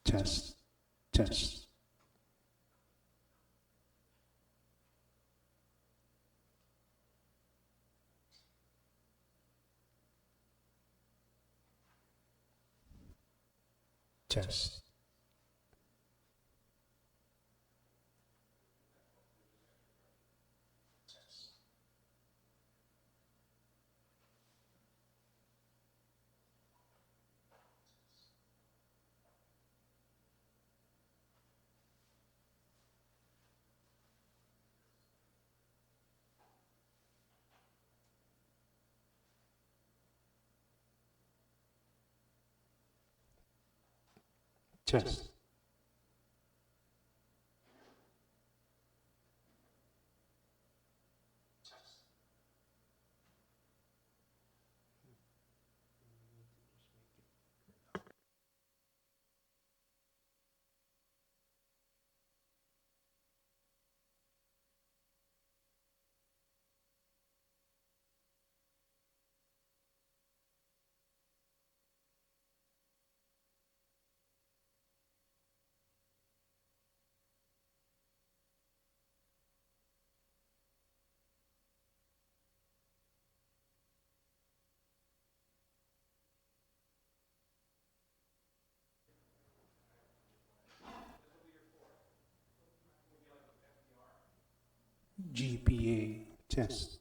Test, test. Test. Test. GPA. Test.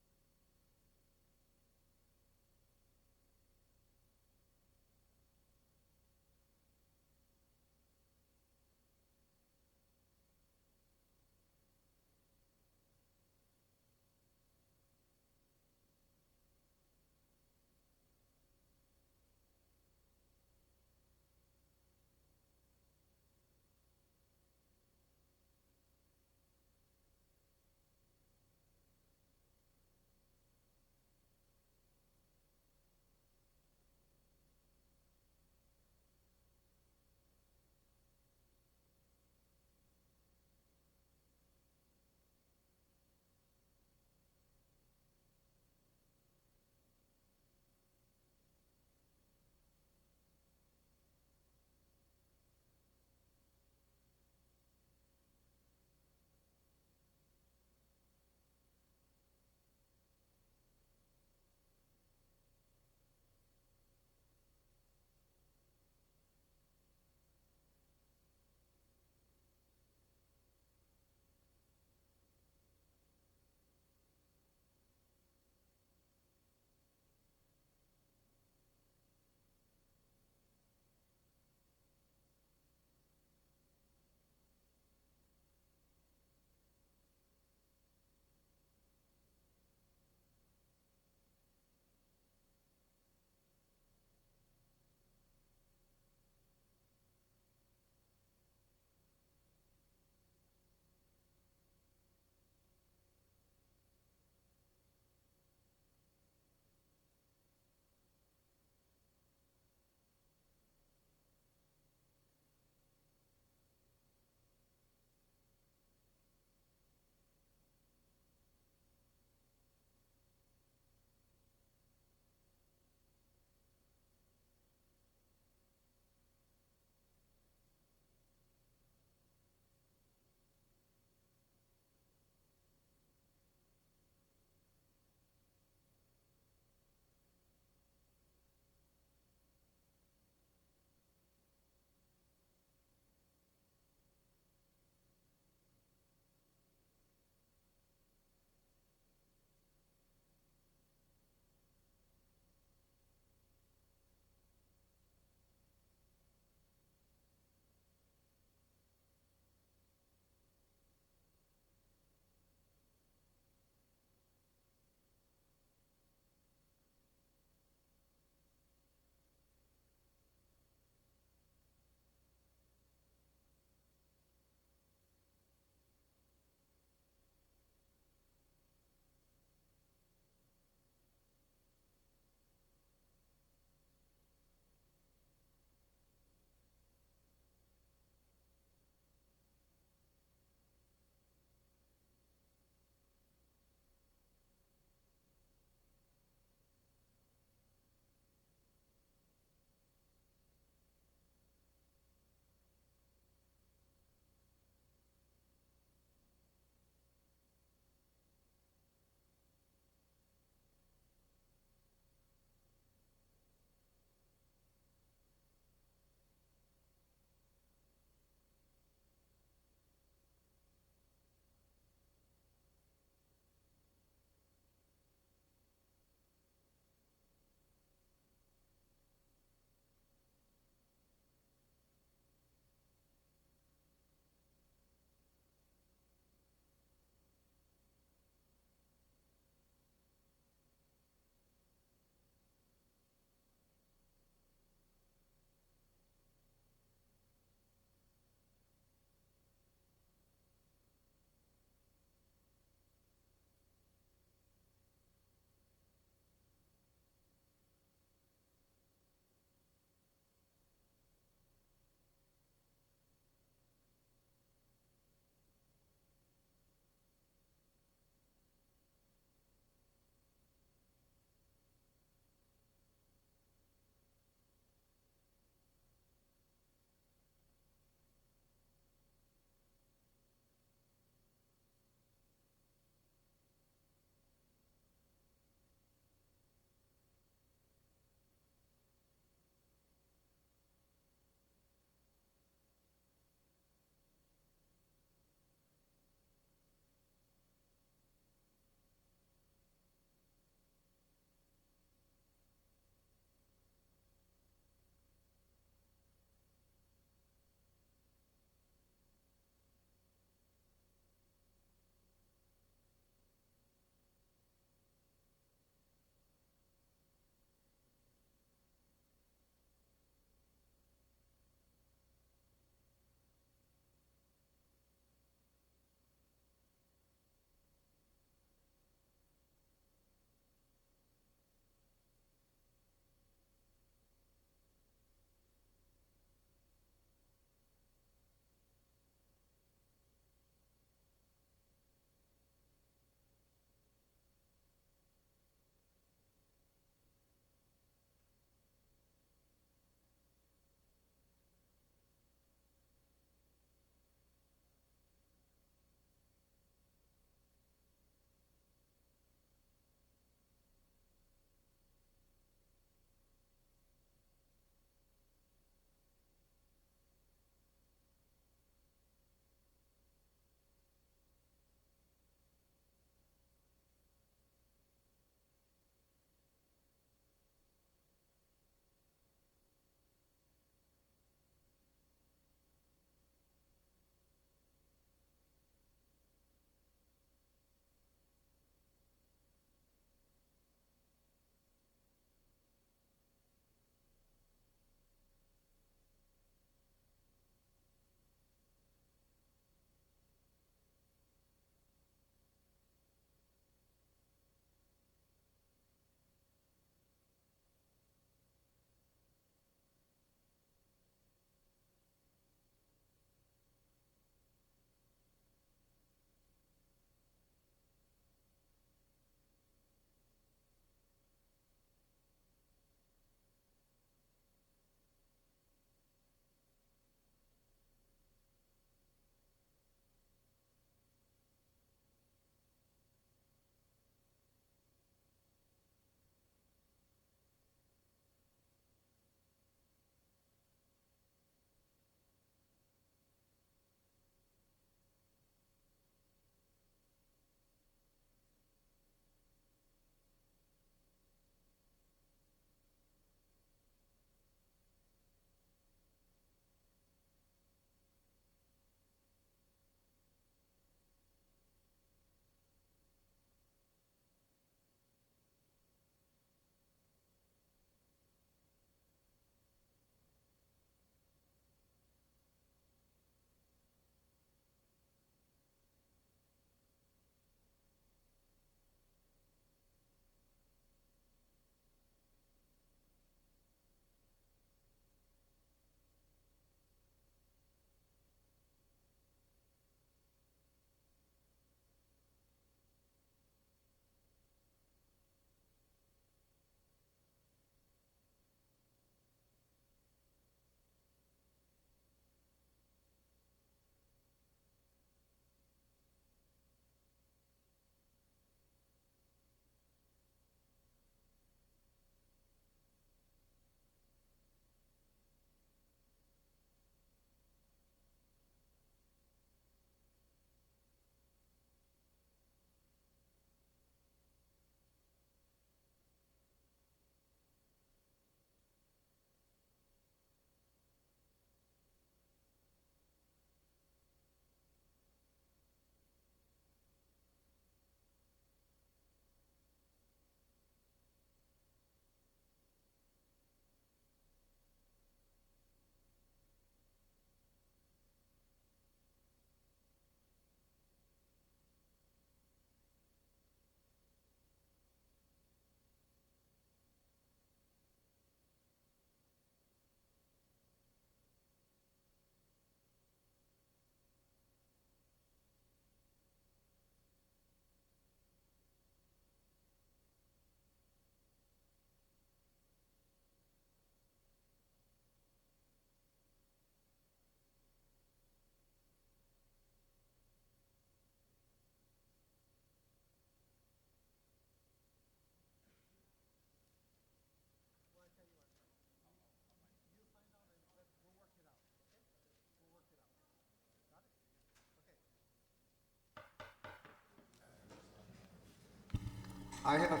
I have,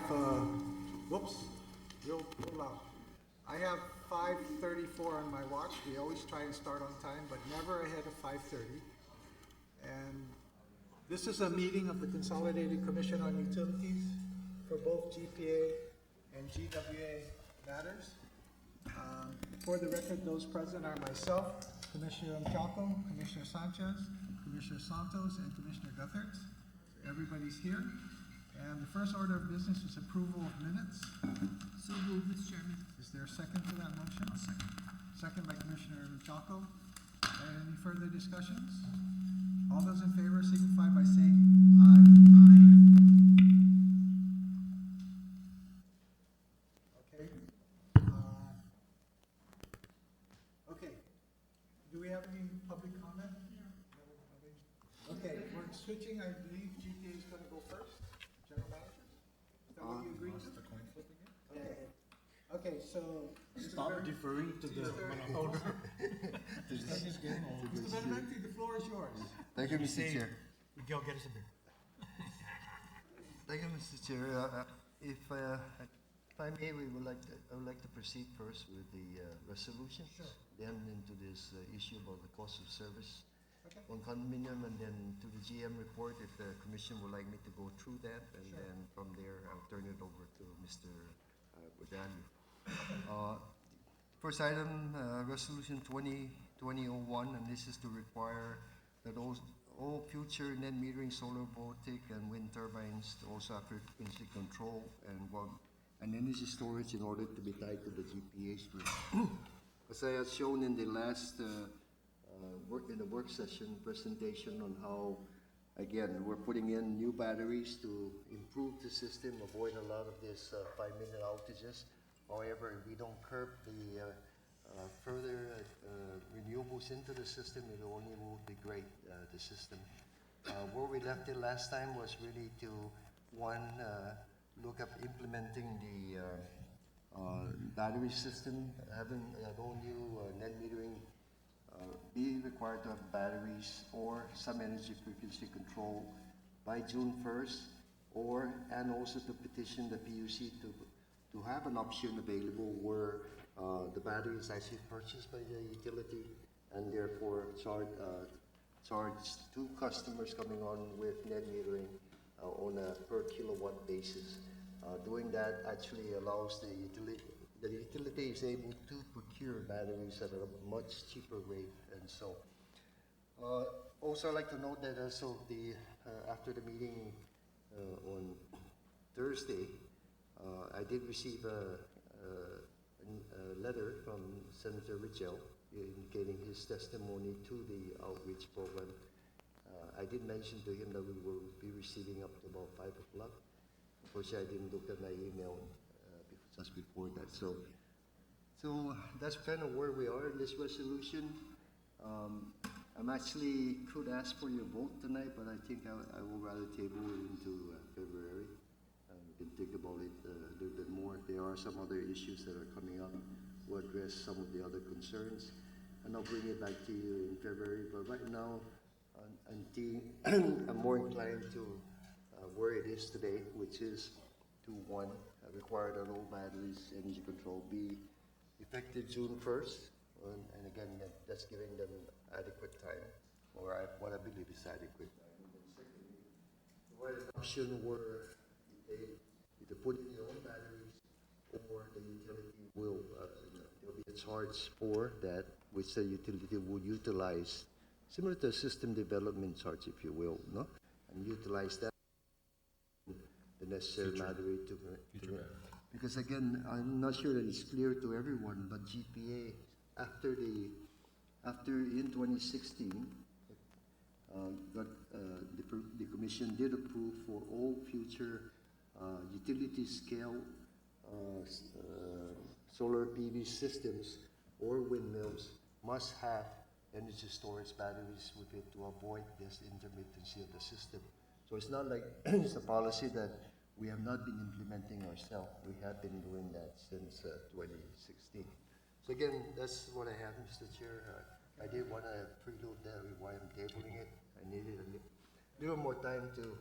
whoops, real loud. I have 5:34 on my watch. We always try and start on time, but never ahead of 5:30. And this is a meeting of the Consolidated Commission on Utilities for both GPA and GWA matters. For the record, those present are myself, Commissioner Mchalko, Commissioner Sanchez, Commissioner Santos, and Commissioner Guthertz. Everybody's here. And the first order of business is approval of minutes. So moved, Mr. Chairman. Is there a second to that motion? I'll second. Second by Commissioner Mchalko. Any further discussions? All those in favor signify by saying aye. Okay. Okay. Do we have any public comment? No. Okay, we're switching. I believe GPA is going to go first. General manager? Is that what you agreed to? The coin flip again? Okay. Okay, so. Stop deferring to the owner. Mr. Mr. Benedetti, the floor is yours. Thank you, Mr. Chair. Miguel, get us a beer. Thank you, Mr. Chair. If I may, I would like to proceed first with the resolution. Sure. Then into this issue about the cost of service Okay. on condominium, and then to the GM report if the commission would like me to go through that, and Sure. then from there I'll turn it over to Mr. Bodani. First item, Resolution 2001, and this is to require that all future net metering solar voltaic and wind turbines to also have frequency control and energy storage in order to be tied to the GPA's grid. As I had shown in the last work session presentation on how, again, we're putting in new batteries to improve the system, avoid a lot of these 5-minute outages. However, if we don't curb the further renewables into the system, it only will degrade the system. Where we left it last time was really to, one, look at implementing the battery system, having all new net metering be required to have batteries or some energy frequency control by June 1st, and also to petition the PUC to have an option available where the battery is actually purchased by the utility and therefore charged to customers coming on with net metering on a per kilowatt basis. Doing that actually allows the utility is able to procure batteries at a much cheaper rate, and so. Also, I'd like to note that also after the meeting on Thursday, I did receive a letter from Senator Richel indicating his testimony to the outreach program. I did mention to him that we will be receiving up to about 5 o'clock. Unfortunately, I didn't look at my email just before that. So that's kind of where we are in this resolution. I'm actually could ask for your vote tonight, but I think I will rather table it into February. We can think about it a little bit more. There are some other issues that are coming up. We'll address some of the other concerns, and I'll bring it back to you in February. But right now, I'm more inclined to where it is today, which is to one, require that all batteries energy control be effective June 1st, and again, that's giving them adequate time, or what I believe is adequate time. And then secondly, provide an option where they either put in their own batteries, or the utility will, there'll be a charge for that, which the utility will utilize, similar to a system development charge, if you will, no? And utilize that, the necessary battery to because again, I'm not sure that it's clear to everyone, but GPA, after in 2016, the commission did approve for all future utility scale solar PV systems or windmills must have energy storage batteries with it to avoid this intermittency of the system. So it's not like it's a policy that we have not been implementing ourselves. We have been doing that since 2016. So again, that's what I have, Mr. Chair. I did want to prelude that why I'm tabling it. I needed a little more time to,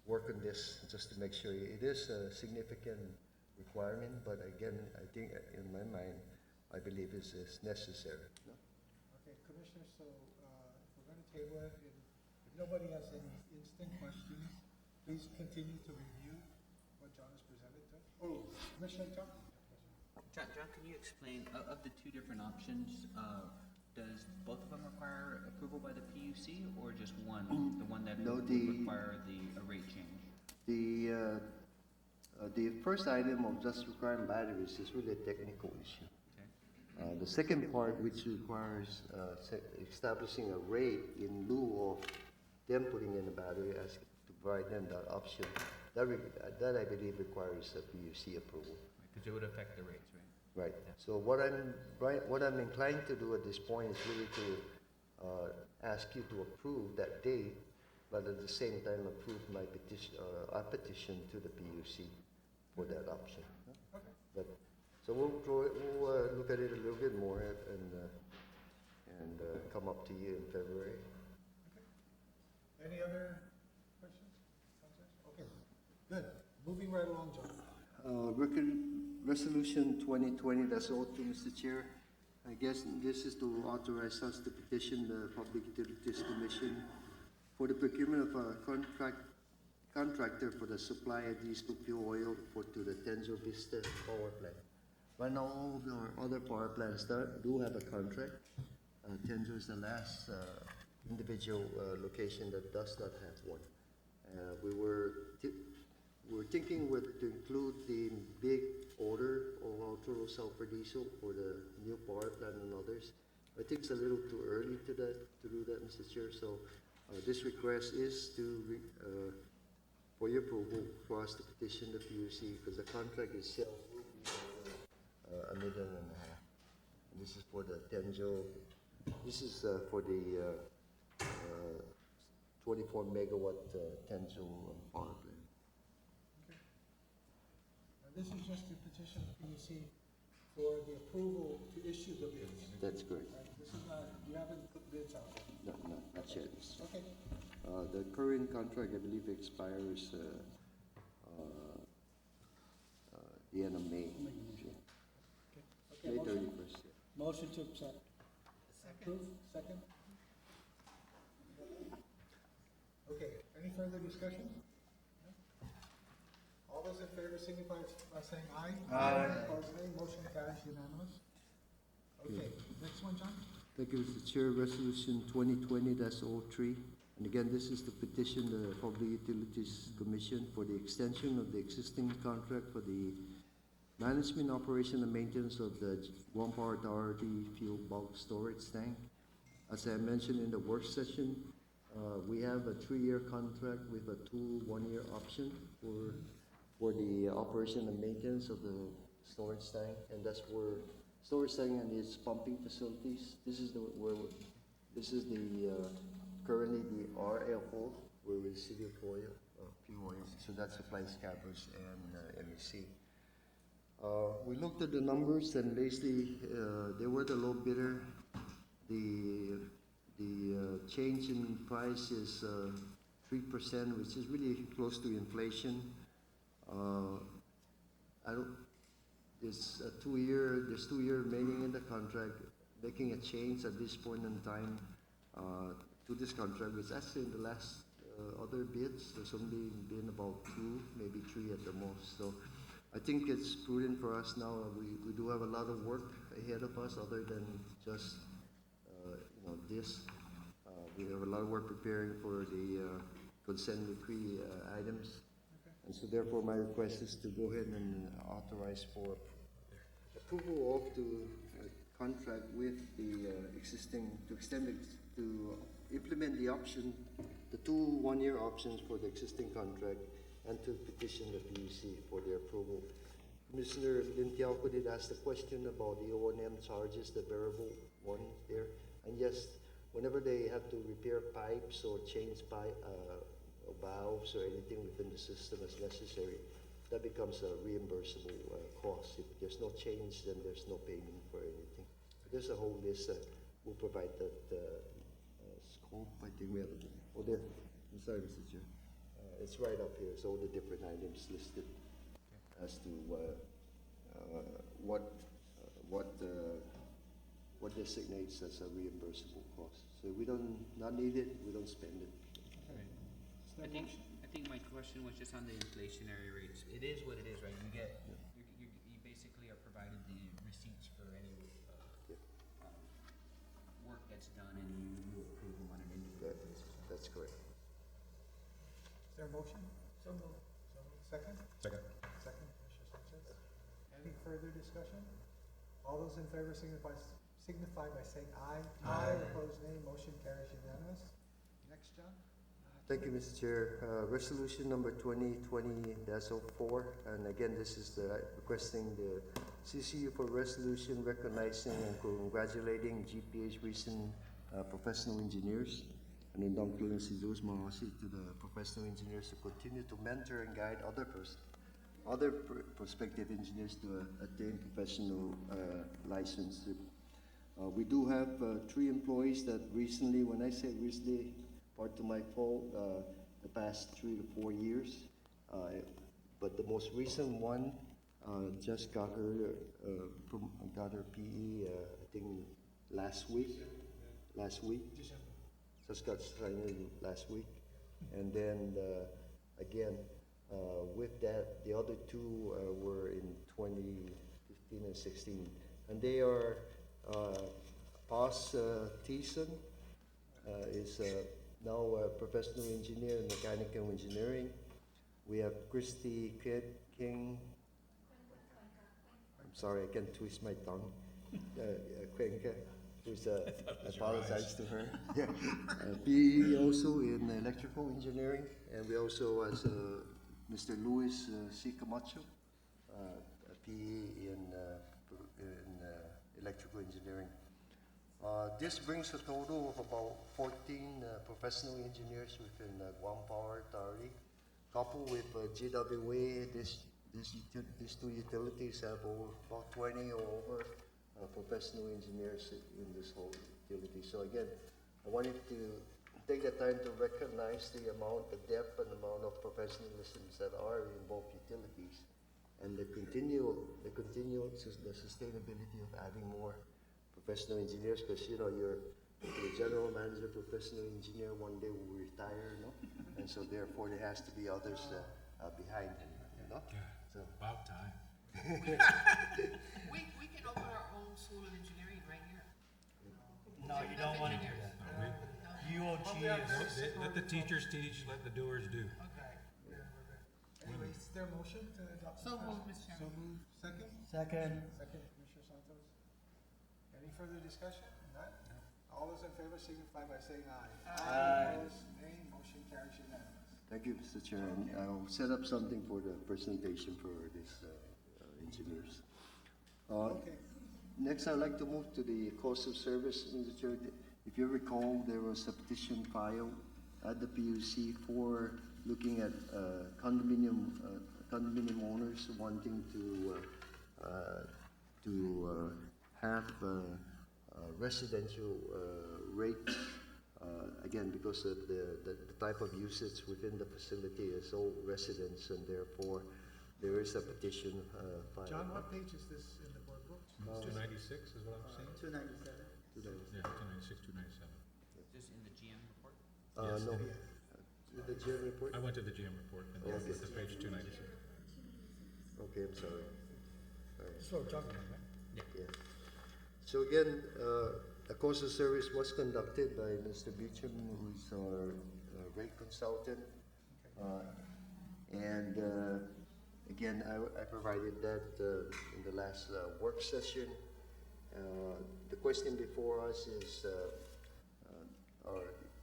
work on this just to make sure it is a significant requirement, but again, I think in my mind, I believe it's necessary. No? Okay, Commissioner, so if we're going to table it, and if nobody has any instant questions, please continue to review what John has presented to us. Oh, Commissioner John? John, can you explain, of the two different options, does both of them require approval by the PUC or just one, the one that No, would the- require a rate change? The first item of just requiring batteries is really a technical issue. Okay. The second part, which requires establishing a rate in lieu of them putting in a battery, as to provide them that option, that I believe requires a PUC approval. Because it would affect the rates, right? Right. So what I'm inclined to do at this point is really to ask you to approve that date, but at the same time approve my petition to the PUC for that option. Okay. But so we'll look at it a little bit more and come up to you in February. Okay. Any other questions? Okay, good. Moving right along, John. Resolution 2020-02, Mr. Chair. I guess this is to authorize us to petition the Public Utilities Commission for the procurement of a contractor for the supply of diesel fuel oil to the Tenzo Vista power plant. Right now, all of our other power plants do have a contract. Tenzo is the last individual location that does not have one. We were thinking whether to include the big order of ultra low sulfur diesel for the new power plant and others. I think it's a little too early to do that, Mr. Chair. So this request is for your approval for us to petition the PUC, because the contract itself will be $1.5 million. And this is for the Tenzo. This is for the 24 megawatt Tenzo power plant. This is just a petition of PUC for the approval to issue the bids. That's correct. Right? This is not, you haven't put bids out. No, not yet. Okay. The current contract, I believe, expires the end of May. Okay, May motion, 31st. motion to accept. Approve, second? Okay, any further discussion? No? All those in favor signify by saying aye. Aye. Opposed, nay. Motion carries unanimous. Okay, next one, John? Thank you, Mr. Chair. Resolution 2020-03. And again, this is to petition the Public Utilities Commission for the extension of the existing contract for the management, operation, and maintenance of the Guam Power Authority fuel bulk storage tank. As I mentioned in the work session, we have a 3-year contract with a 2 1-year option for the operation and maintenance of the storage tank, and that's where storage tank and its pumping facilities. This is currently the RFO, where we receive fuel oil. So that supplies Cabros and MEC. We looked at the numbers, and basically they were the low bidder. The change in price is 3%, which is really close to inflation. There's 2 year remaining in the contract. Making a change at this point in time to this contract, which actually in the last other bids, there's only been about 2, maybe 3 at the most. So I think it's prudent for us now. We do have a lot of work ahead of us, other than just this. We have a lot of work preparing for the consent decree items. And so therefore my request is to go ahead and authorize for approval of the contract with the to implement the option, the 2 1-year options for the existing contract, and to petition the PUC for their approval. Commissioner Lintiauco did ask the question about the O&M charges, the variable one there. And yes, whenever they have to repair pipes or change valves or anything within the system as necessary, that becomes a reimbursable cost. If there's no change, then there's no payment for anything. There's a whole list that will provide that scope. I think we have. Oh, there. I'm sorry, Mr. Chair. it's right up here, so all the different items listed as to what what designates as a reimbursable cost. So we don't not need it, we don't spend it. I think my question was just on the inflationary rates. It is what it is, right? You get, you basically are provided the receipts for any, work that's done and you approve them on an individual basis. That's correct. Is there a motion? So moved. So moved. Second? Second. Second, Commissioner Sanchez. Any further discussion? All those in favor signify by saying aye. Aye. Opposed, nay. Motion carries unanimous. Next, John? Thank you, Mr. Chair. Resolution number 2020-04, and again, this is requesting the CCU for resolution recognizing and congratulating GPA's recent professional engineers, and including Sidus Mahasi to the professional engineers to continue to mentor and guide other prospective engineers to attain professional license. We do have 3 employees that recently, when I say recently, part to my fault, the past 3 to 4 years. But the most recent one just got her PE, I think last week. Just got signed last week. And then again, with that, the other 2 were in 2015 and 16. And they are Paz Thiessen is now a professional engineer in mechanical engineering. We have Christy King. I'm sorry, I can't twist my tongue. Cuenca, who's I apologize to her. Yeah. PE also in electrical engineering, and we also has Mr. Luis C. Camacho, PE in electrical engineering. This brings a total of about 14 professional engineers within Guam Power Authority. Coupled with GWA, these 2 utilities have about 20 or over professional engineers in this whole utility. So again, I wanted to take the time to recognize the amount, the depth and amount of professionalisms that are in both utilities, and the sustainability of adding more professional engineers, because you know your general manager, professional engineer, one day will retire, no? And so therefore there has to be others behind him, you know? So About time. We can open our own school of engineering right here. No, you don't want to do that. UOG is. Let the teachers teach, let the doers do. Okay. Anyways, is there a motion to adopt? So this moved, resolution? Mr. Chairman. So moved. Second? Second. Second, Commissioner Santos. Any further discussion? None? All those in favor signify by saying aye. Aye. Opposed, nay. Motion carries unanimous. thank you, Mr. Chair. And I'll set up something for the presentation for these engineers. Okay. Next, I'd like to move to the cost of service, Mr. Chair. If you recall, there was a petition filed at the PUC for looking at condominium owners wanting to have residential rates. Again, because of the type of usage within the facility is all residents, and therefore there is a petition filed. John, what page is this in the board book? 296 is what I'm saying? 297. Yeah, 296, 297. Just in the GM report? Yes. No. The GM report? I went to the GM report and Okay. it's the page 296. Okay, I'm sorry. So talking about that. Yeah. So again, a cost of service was conducted by Mr. Beecham, who is our rate consultant. And again, I provided that in the last work session. The question before us is,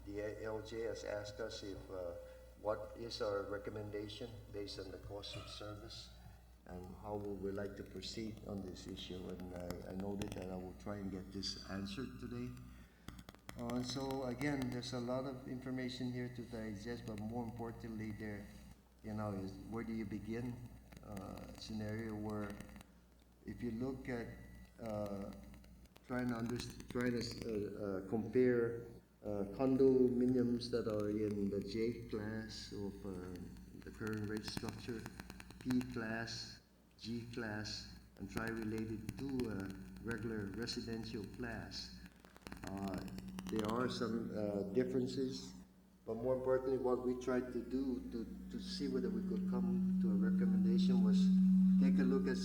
the LJ has asked us if what is our recommendation based on the cost of service, and how would we like to proceed on this issue. And I noted that I will try and get this answered today. So again, there's a lot of information here to digest, but more importantly, is where do you begin? Scenario where, if you look at trying to compare condominiums that are in the J class of the current rate structure, P class, G class, and try related to regular residential class. There are some differences, but more importantly, what we tried to do to see whether we could come to a recommendation was take a look at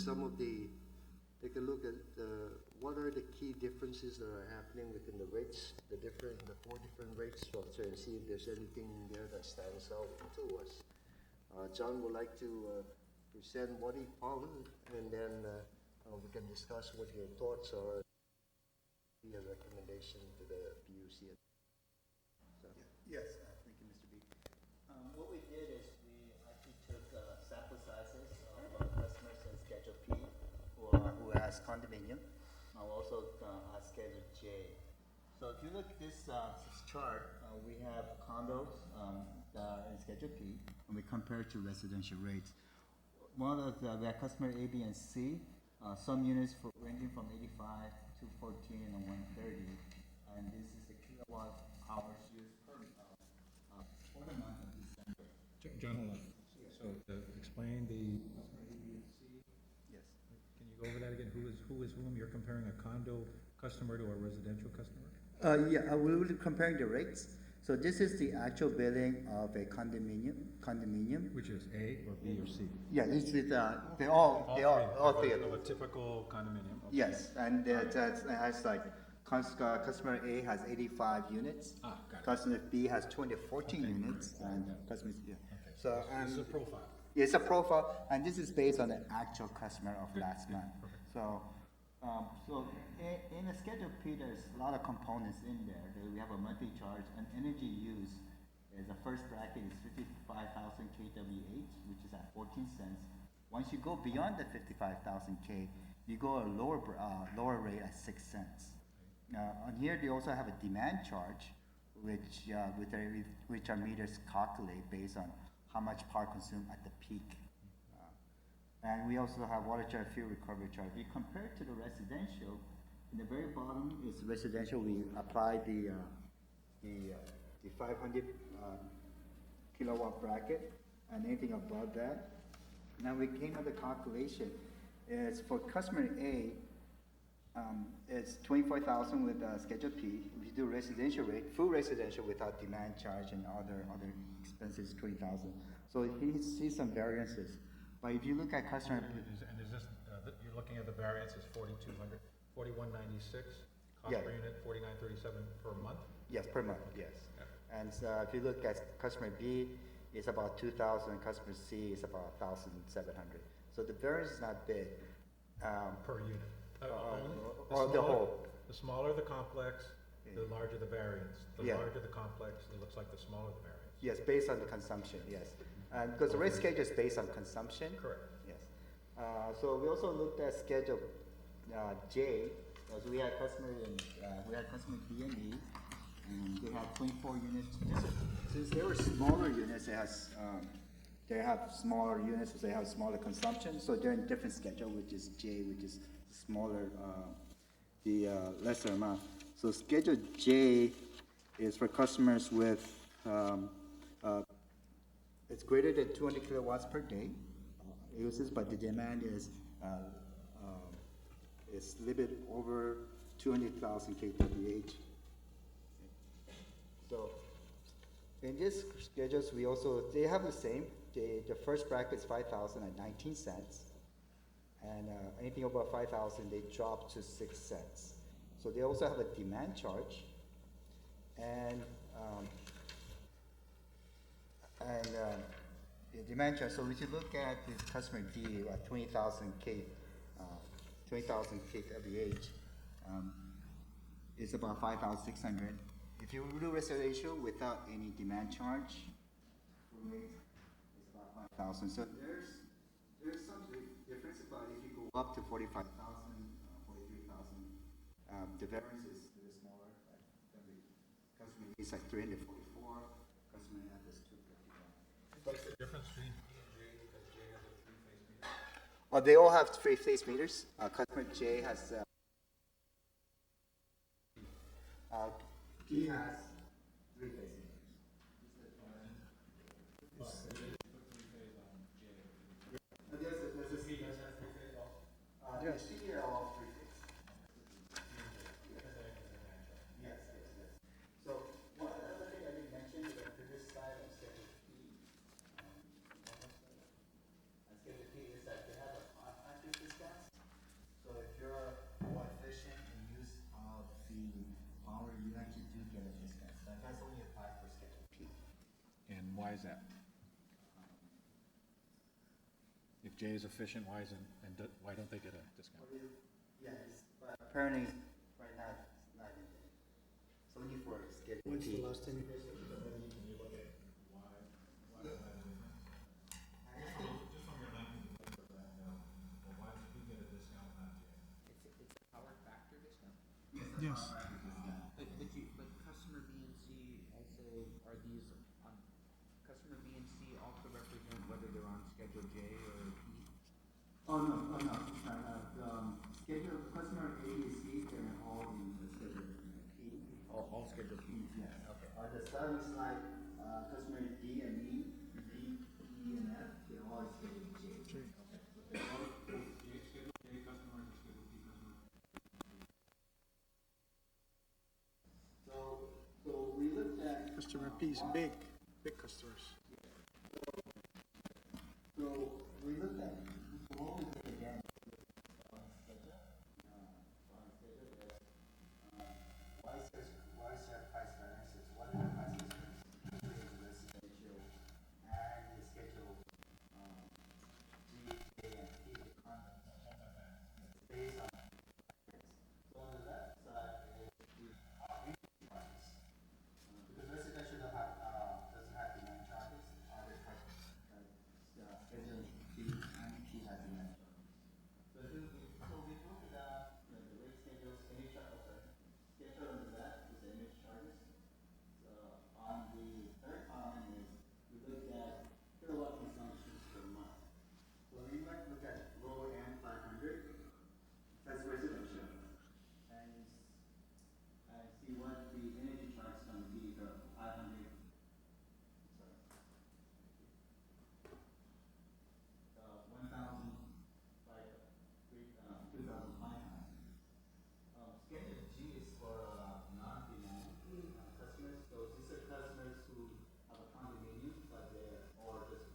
what are the key differences that are happening within the rates, the four different rate structure, and see if there's anything there that stands out to us. John would like to present what he found, and then we can discuss what your thoughts are. Be a recommendation to the PUC. So. Yes, thank you, Mr. B. What we did is we actually took sample sizes of customers in Schedule P who has condominium, and also Schedule J. So if you look at this chart, we have condos that are in Schedule P, and we compare it to residential rates. One of we have customer A, B, and C. Some units ranging from 85 to 14 and 130, and this is the kilowatt hours used per for the month of December. John, hold on. So to explain the, Yes. can you go over that again? Who is whom? You're comparing a condo customer to a residential customer? Yeah, we will be comparing the rates. So this is the actual billing of a condominium. Which is A or B or C? Yeah, this is they all three. A typical condominium. Okay. Yes, and it has like customer A has 85 units. Ah, got it. Customer B has 14 units, and customer yeah. Okay. So This is a profile. it's a profile, and this is based on the actual customer of last month. So, in the Schedule P, there's a lot of components in there. We have a monthly charge, and energy use is the first bracket is 55,000 kWh, which is at 14 cents. Once you go beyond the 55,000 K, you go a lower rate at 6 cents. On here, they also have a demand charge, which our meters calculate based on how much power consumed at the peak. And we also have water charge, fuel recovery charge. We compare it to the residential. In the very bottom is residential. We apply the 500 kilowatt bracket, and anything above that. Now we came up with the calculation. Is for customer A, it's 24,000 with Schedule P. If you do residential rate, full residential without demand charge and other expenses, 20,000. So he sees some variances. But if you look at customer, And is this, you're looking at the variance is 4,200, 4,196, cost Yeah. per unit 4,937 per month? yes, per month, yes. Yeah. And if you look at customer B, it's about 2,000. Customer C is about 1,700. So the variance is not big. Per unit? Or the whole. The smaller the complex, the larger the variance. The Yeah. larger the complex, it looks like the smaller the variance. Yes, based on the consumption, yes. Because the rate schedule is based on consumption. Correct. Yes. So we also looked at Schedule J, as we had customer B and E, and they had 24 units. Since they were smaller units, they have smaller units, so they have smaller consumption. So they're in different schedule, which is J, which is smaller, the lesser amount. So Schedule J is for customers with it's greater than 200 kilowatts per day uses, but the demand is a little bit over 200,000 kWh. So in these schedules, they have the same. The first bracket is 5,000 at 19 cents, and anything above 5,000, they drop to 6 cents. So they also have a demand charge, and the demand charge. So if you look at the customer D at 20,000 kWh, it's about 5,600. If you do residential without any demand charge, it's about 5,000. So there's some difference about if you go up to 45,000, 43,000, the variance is a little smaller. Like customer D is like 344, customer F is 251. What's the difference between P and J, because J has a three-phase meter? They all have three-phase meters. Customer J has P has Yes. So one other thing I didn't mention is that previous slide on schedule P, on schedule P is that they have a contractor discount. So if you're more efficient in use of the power, you actually do get a discount. That has only applied for schedule P. And why is that? If J is efficient, why isn't, why don't they get a discount? Yes, but apparently right now it's not in there. It's only for schedule P. When's the last time you guys? It's a power factor discount? Yes. But customer B and C also, are these on, customer B and C also represent whether they're on schedule J or P? Oh, no, schedule, customer A is C, they're all in the schedule P. All schedule P? Yes. Okay. On the starting slide, customer D and E, D, E, and F, they're all schedule J. So we looked at, Customer P is big customers. so we looked at, what we did again, on schedule is, why is there price variances? What are the price differences between the residential and the schedule, G, A, and P, the content? It's based on, so on the left side is the entry prices. Because residential doesn't have demand charges, other prices, schedule B and P has demand charges. So we looked at the rate schedules, any schedule on the left is the image charges. On the third column is we looked at kilowatt consumptions per month. So we might look at lower end 500, that's residential, and see what the energy charge is going to be, the 500, sorry, 1,000, 2,500. Schedule G is for non-demand customers. So these are customers who have a condominium, but they're or just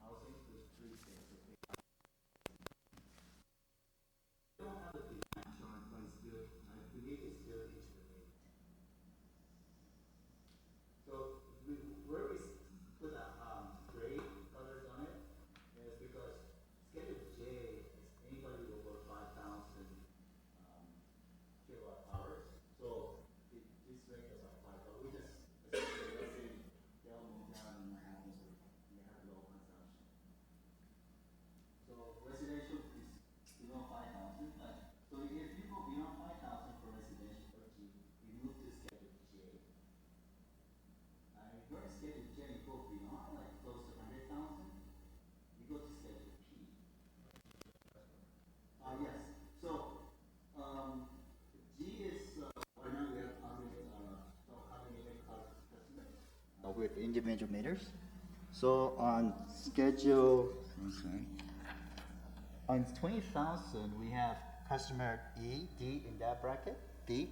housing with free space. They don't have a demand charge, but it's still, I believe it's still interrelated. So where we put gray colors on it is because schedule J is anybody over 5,000 kilowatt hours. So this rate does apply, but we just let's say they'll move down and have low consumption. So residential is below 5,000. So if you go beyond 5,000 for residential or G, you move to schedule J. If you're in schedule J, you go beyond like close to 100,000, you go to schedule P. Yes. So G is right now we have 100 customers with individual meters. So on schedule, on 20,000 we have customer E, D in that bracket, D.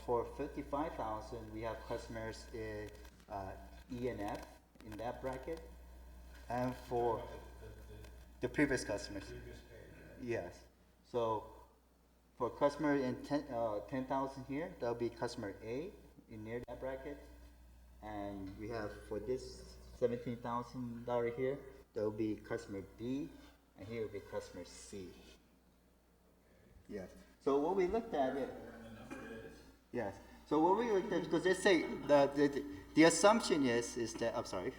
For 55,000 we have customers E and F in that bracket, and for the previous customers. Yes. So for customer in 10,000 here, that'll be customer A in near that bracket, and we have for this $17,000 here, that'll be customer B, and here will be customer C. Yes. So what we looked at it. Yes. So what we looked at, because they say the assumption is that I'm sorry.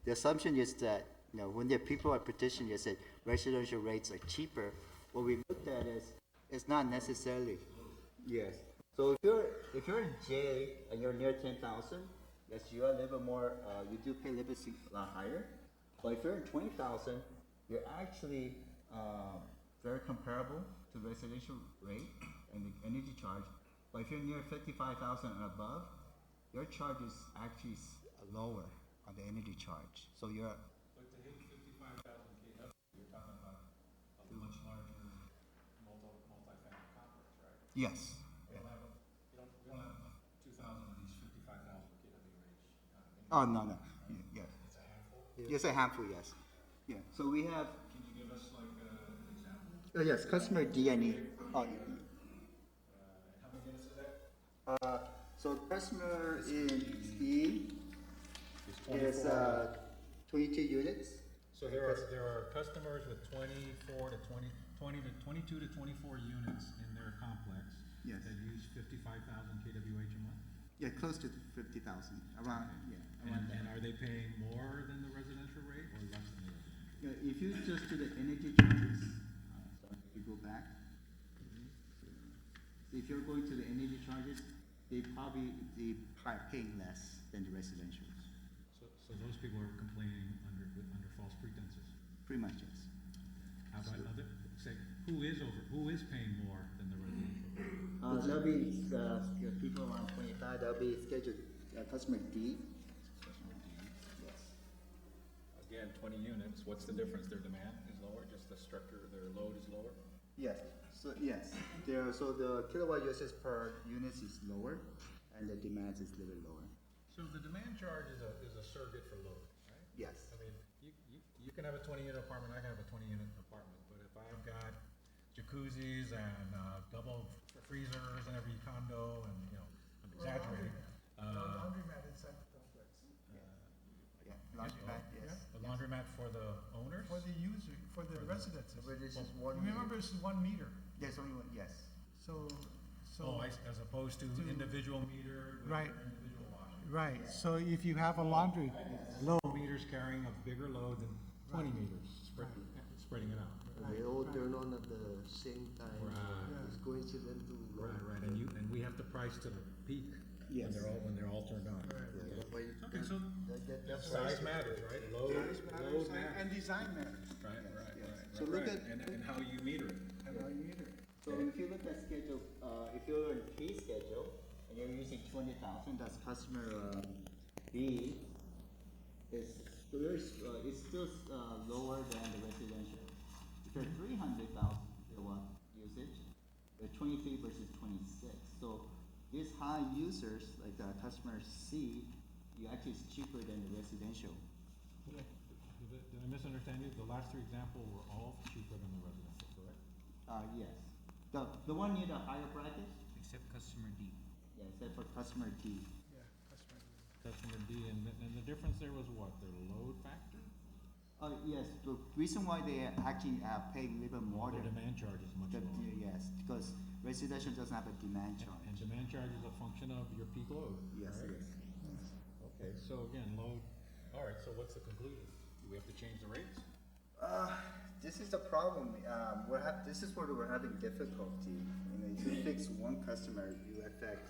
The assumption is that when the people are petitioning, they say residential rates are cheaper. What we looked at is it's not necessarily. Yes. So if you're in J and you're near 10,000, yes, you are a little bit more. You do pay a little bit higher. But if you're in 20,000, you're actually very comparable to residential rate and the energy charge. But if you're near 55,000 and above, your charge is actually lower on the energy charge. So you're. But to hit 55,000 kW, you're talking about a much larger Yes. We don't have 2,000 of these 55,000 kWh. Oh, no, no, yeah. It's a handful. Yes, a handful, yes. Yeah, so we have, Can you give us like an example? yes, customer D and E. How many units is that? So customer in E is 22 units. So there are customers with 22 to 24 units in their complex. Yes. That use 55,000 kWh a month. Yeah, close to 50,000, around, yeah, around And that. are they paying more than the residential rate or less than the residential? Yeah, if you just do the energy charges, so if you go back, so if you're going to the energy charges, they paying less than the residentials. So those people are complaining under false pretenses. Pretty much, yes. How about who is paying more than the residential? That'll be, people around 25, that'll be scheduled, customer D. Yes. Again, 20 units, what's the difference? Their demand is lower, just the structure, their load is lower? Yes, so the kilowatt usage per unit is lower, and the demand is a little bit lower. So the demand charge is a surrogate for load, right? Yes. I mean, you can have a 20-unit apartment, I can have a 20-unit apartment, but if I've got jacuzzis and double freezers in every condo, and I'm exaggerating. Laundromat inside the complex. Yeah, laundromat, yes. The laundromat for the owners? For the user, for the residences. But this is one Remember, meter. this is 1 meter, There's only one, yes. so. As opposed to individual meter with Right. their individual washing. Right, so if you have a laundry load, Meters carrying a bigger load than 20 meters, spreading it out. They all turn on at the same time. Right. It's coincidental. Right, and we have to price to the peak Yes. when they're all turned on. Okay, so That's size matters, right? Load matters. and design matters, Right. So look at- and how you meter it. and how you meter it. So if you look at schedule, if you're on P schedule, and you're using 20,000, that's customer, B, it's still, lower than the residential. If you're 300,000 kilowatt usage, they're 23 versus 26. So these high users, like customer C, you actually is cheaper than the residential. Did I misunderstand you? The last three examples were all cheaper than the residential, correct? Yes. The one near the higher bracket, Except customer D. yeah, except for customer D. Yeah, customer. Customer D, and the difference there was what? Their load factor? Yes, the reason why they actually paying a little bit more The than demand charge is much lower. yes, because residential doesn't have a demand charge. And demand charge is a function of your peak load. Yes, right? yes. Okay, so again, load, all right, so what's the conclusion? Do we have to change the rates? This is the problem. This is where we're having difficulty. If you fix one customer, you affect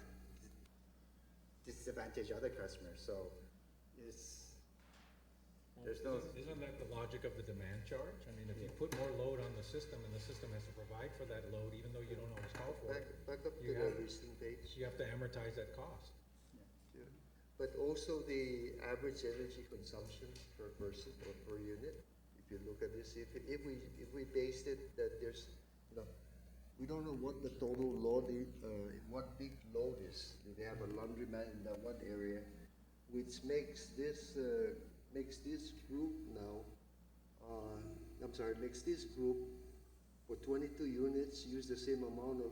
disadvantage other customers. So there's no. Isn't that the logic of the demand charge? I mean, if you put more load on the system and the system has to provide for that load, even though you don't always call for it, Back up to You the have- listing page. you have to amortize that cost. Yeah. But also the average energy consumption per person or per unit. If you look at this, if we based it that there's, we don't know what the total load is, what big load is. They have a laundromat in that one area, which makes this group now, makes this group for 22 units use the same amount of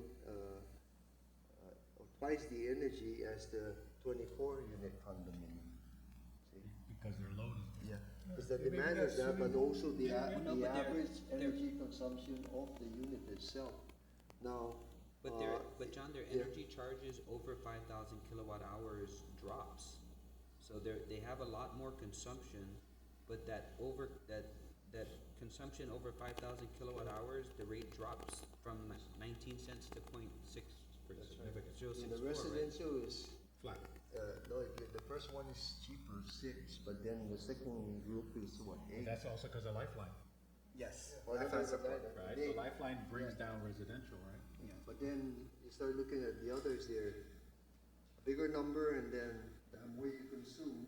twice the energy as the 24 unit condominium. See? Because their load is bigger. Yeah. Because the Maybe demand that's is that, but also the no, but they're- average they're- energy consumption of the unit itself. Now, But John, their yeah. energy charges over 5,000 kilowatt hours drops. So they have a lot more consumption, but that consumption over 5,000 kilowatt hours, the rate drops from 19 cents to 0.6 in 0.64, the right? residential is, Flat. no, the first one is cheaper, 6, but then the second group is what, 8? That's also because of Lifeline, Yes. Whatever the right? they- So Lifeline brings down residential, right? Yeah, but then you start looking at the others there, a bigger number, and then the more you consume,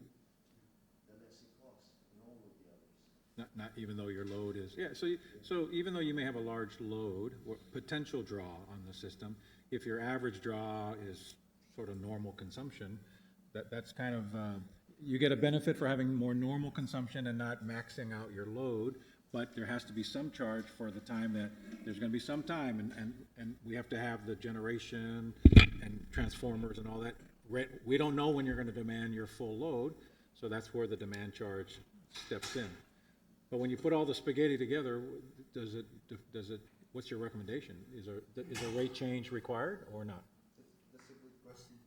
the less it costs in all of the others. Not even though your load is, yeah, so even though you may have a large load, or potential draw on the system, if your average draw is sort of normal consumption, that's kind of, you get a benefit for having more normal consumption and not maxing out your load, but there has to be some charge for the time that, there's gonna be some time, and we have to have the generation and transformers and all that. We don't know when you're gonna demand your full load, so that's where the demand charge steps in. But when you put all the spaghetti together, does it, what's your recommendation? Is a rate change required or not? That's a good question.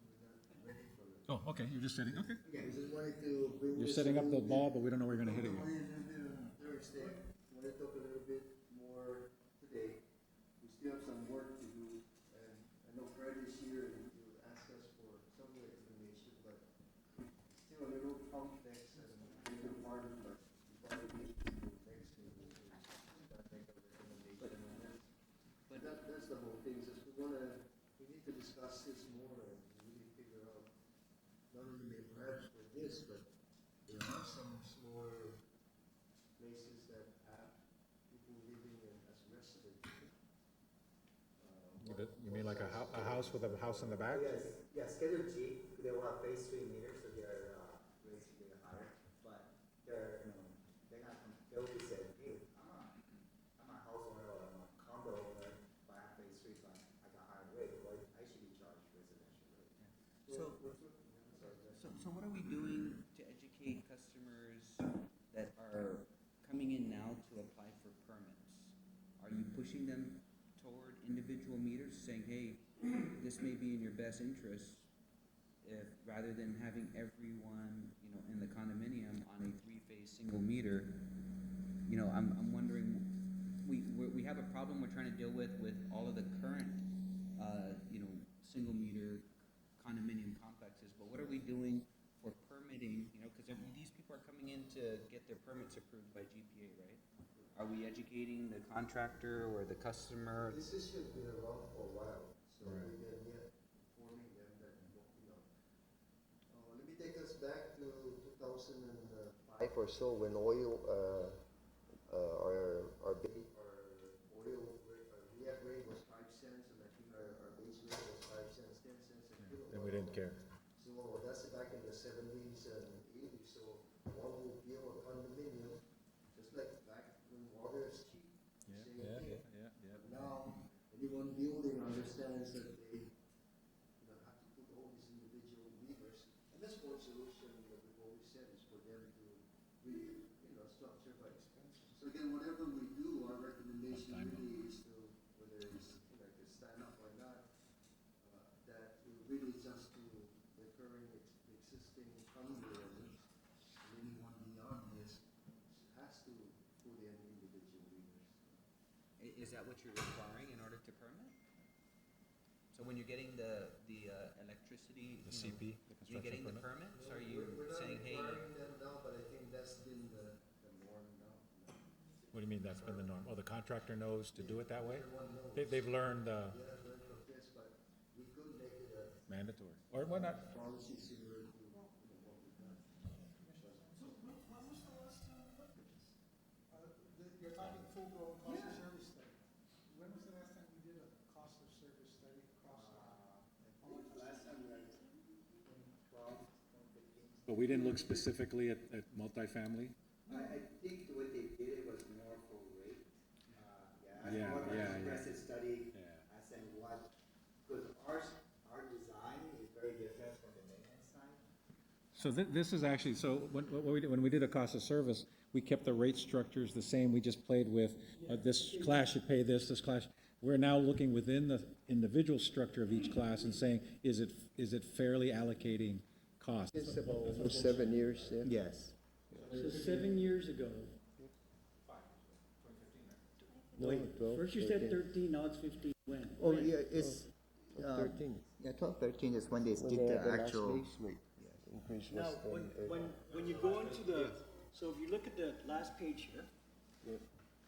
We're not ready for it. Oh, okay, you're just setting, okay. I just wanted to bring You're this setting up the a little ball, bit- but we don't know where you're gonna hit it Only yet. a little bit on Thursday. Want to talk a little bit more today. We still have some work to do, and I know Fred is here and he'll ask us for some of the explanation, but it's still a little complex and maybe part of like, we probably need to do next meeting to start make a recommendation on that. But that's the whole thing, is we need to discuss this more and really figure out, not only maybe perhaps for this, but there are some smaller places that have people living in as residents. You mean like a house with a house in the back? Yes, Schedule G, they will have phase 3 meters, so their rates will be higher, but they're, they're not, they'll be saying, hey, I'm a house owner or I'm a condo owner, but I have phase 3, so I got higher rate, well, I should be charged residential rate. So what are we doing to educate customers that are coming in now to apply for permits? Are you pushing them toward individual meters, saying, hey, this may be in your best interest, if, rather than having everyone, in the condominium on a 3-phase single meter? I'm wondering, we have a problem we're trying to deal with all of the current, single meter condominium complexes, but what are we doing for permitting, because these people are coming in to get their permits approved by GPA, right? Are we educating the contractor or the customer? This issue has been around for a while, so we've been yet informing them that, let me take us back to 2005 or so when oil, our oil, react rate was 5 cents, and I think our base rate was 5 cents, 10 cents a kilowatt. And we didn't care. So that's back in the 70s and 80s. So one will build a condominium, just like back when water is cheap. Same thing. Now, anyone building understands that they have to put all these individual levers. And that's one solution that we've always said is for them to really, structure by expenses. So again, whatever we do, our recommendation really is to, whether it's like a stand up or not, that it really just to recurring existing condominiums, and anyone beyond this has to put in individual levers. Is that what you're requiring in order to permit? So when you're getting the electricity, The CP, the you're getting construction the permit? permits, are you We're not saying, hey, requiring them now, but I think that's been the norm now. What do you mean that's been the norm? Oh, the contractor knows to do it that way? Everyone knows. They've learned Yeah, learn from this, but we could make it a mandatory. Or why not? policy similar to what we've done. You're talking full-blown cost of service study. When was the last time we did a cost of service study across? Last time we had 12, 15. But we didn't look specifically at multifamily? I think what they did was more for rate. Yeah, More of yeah, an yeah. aggressive study, Yeah. as in what, because our design is very different from the maintenance side. So this is actually, so when we did a cost of service, we kept the rate structures the same, we just played with, this class should pay this class. We're now looking within the individual structure of each class and saying, is it fairly allocating costs? It's about 7 years, yeah. Yes. So 7 years ago, No, 12, first you said 13, now it's 15, when? Oh, yeah, it's, 13. yeah, 12, 13 is when they When did they the had the last actual. base rate increase Now, was when you go into the, so if you look at the last page here, Yeah.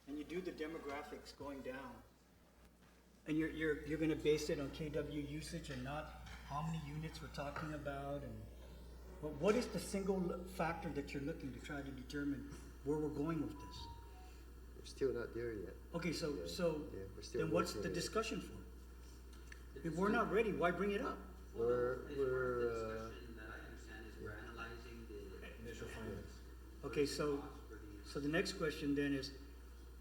and you do the demographics going down, and you're gonna base it on KW usage and not how many units we're talking about, and, but what is the single factor that you're looking to try to determine where we're going with this? We're still not there yet. Okay, so, Yeah, so, yeah, we're still then what's working the on it. discussion for? If we're not ready, why bring it up? We're, Discussion that I understand is we're analyzing the Initial findings. Okay, so the next question then is,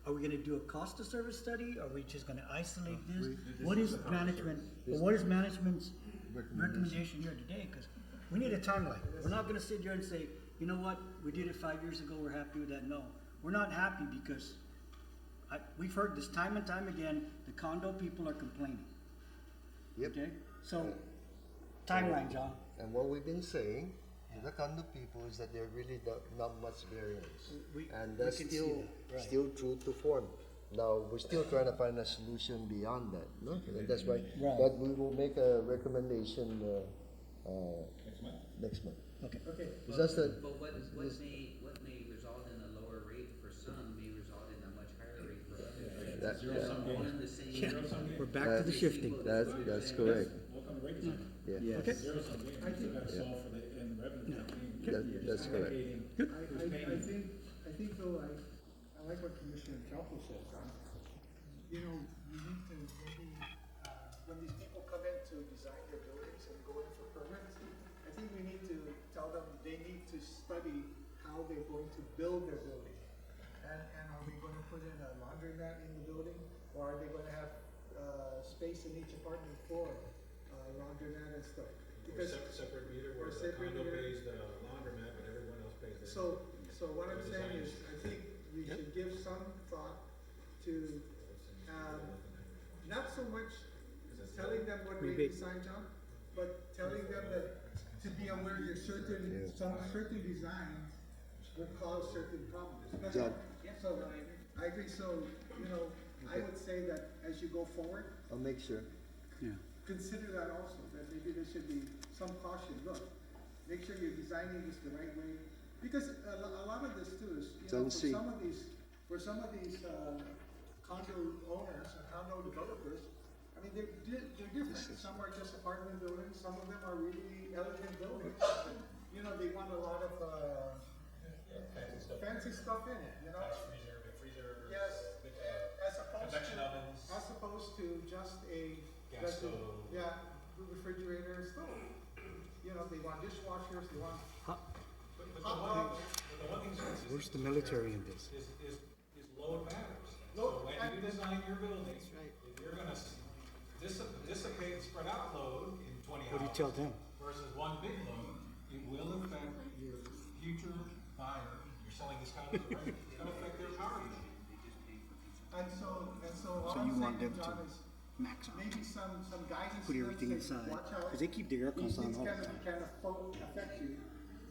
are we gonna do a cost of service study? Are we just gonna isolate this? What is management, or what is management's recommendation here today? Cause we need a timeline. We're not gonna sit here and say, you know what, we did it 5 years ago, we're happy with that. No, we're not happy because we've heard this time and time again, the condo people are complaining, yep. okay? So, timeline, John. And what we've been saying to the condo people is that there really not much variance. And that's can see still, that, right. still true to form. Now, we're still trying to find a solution beyond that, no? And that's why, Right. but we will make a recommendation, next month. Okay. It's just that, But what may result in a lower rate for some may result in a much higher rate for others. That- They're all in the same. We're back to the shifting. that's correct. Welcome to rate design. Yeah, Okay. Zero sum game, you gotta solve for the end revenue. that's correct. I think though, I like what Commissioner Calpo said. You know, you need to maybe, when these people come in to design their buildings and go in for permits, I think we need to tell them they need to study how they're going to build their building. And are we gonna put in a laundromat in the building, or are they gonna have, space in each apartment for, laundromat and stuff? Because, Separate meter where Or the separate condo meter. pays the laundromat, but everyone else pays their. so what I'm saying is, I think we should give some thought to, not so much telling them what rate to sign, John, but telling them that to be aware your certain, some certain designs will cause certain problems. John. So, I agree, so, you know, I would say that as you go forward, I'll make sure. consider that also, that maybe there should be some caution. Look, make sure you're designing this the right way. Because a lot of this too is, you know, Don't see. for some of these condo owners and condo developers, I mean, they're different. Some are just apartment buildings, some of them are really elegant buildings. You know, they want a lot of fancy stuff in it, you know? Freezer. Yes, as opposed to just a. Gas stove. Yeah, refrigerator and stove. You know, they want dishwashers, they want hot tubs. The one thing that's. Where's the military in this? Is load matters. Load- So when you design your building, if you're gonna dissipate and spread out load in 20 houses. What do you tell them? Versus one big load, it will affect your future buyer, you're selling this condo, right? It's gonna affect their power bill. And so all So I'm you want saying, them to John, is max out, maybe some guidance. put to them everything saying, inside, watch out. because they keep the air These cons on things all the can time. affect you.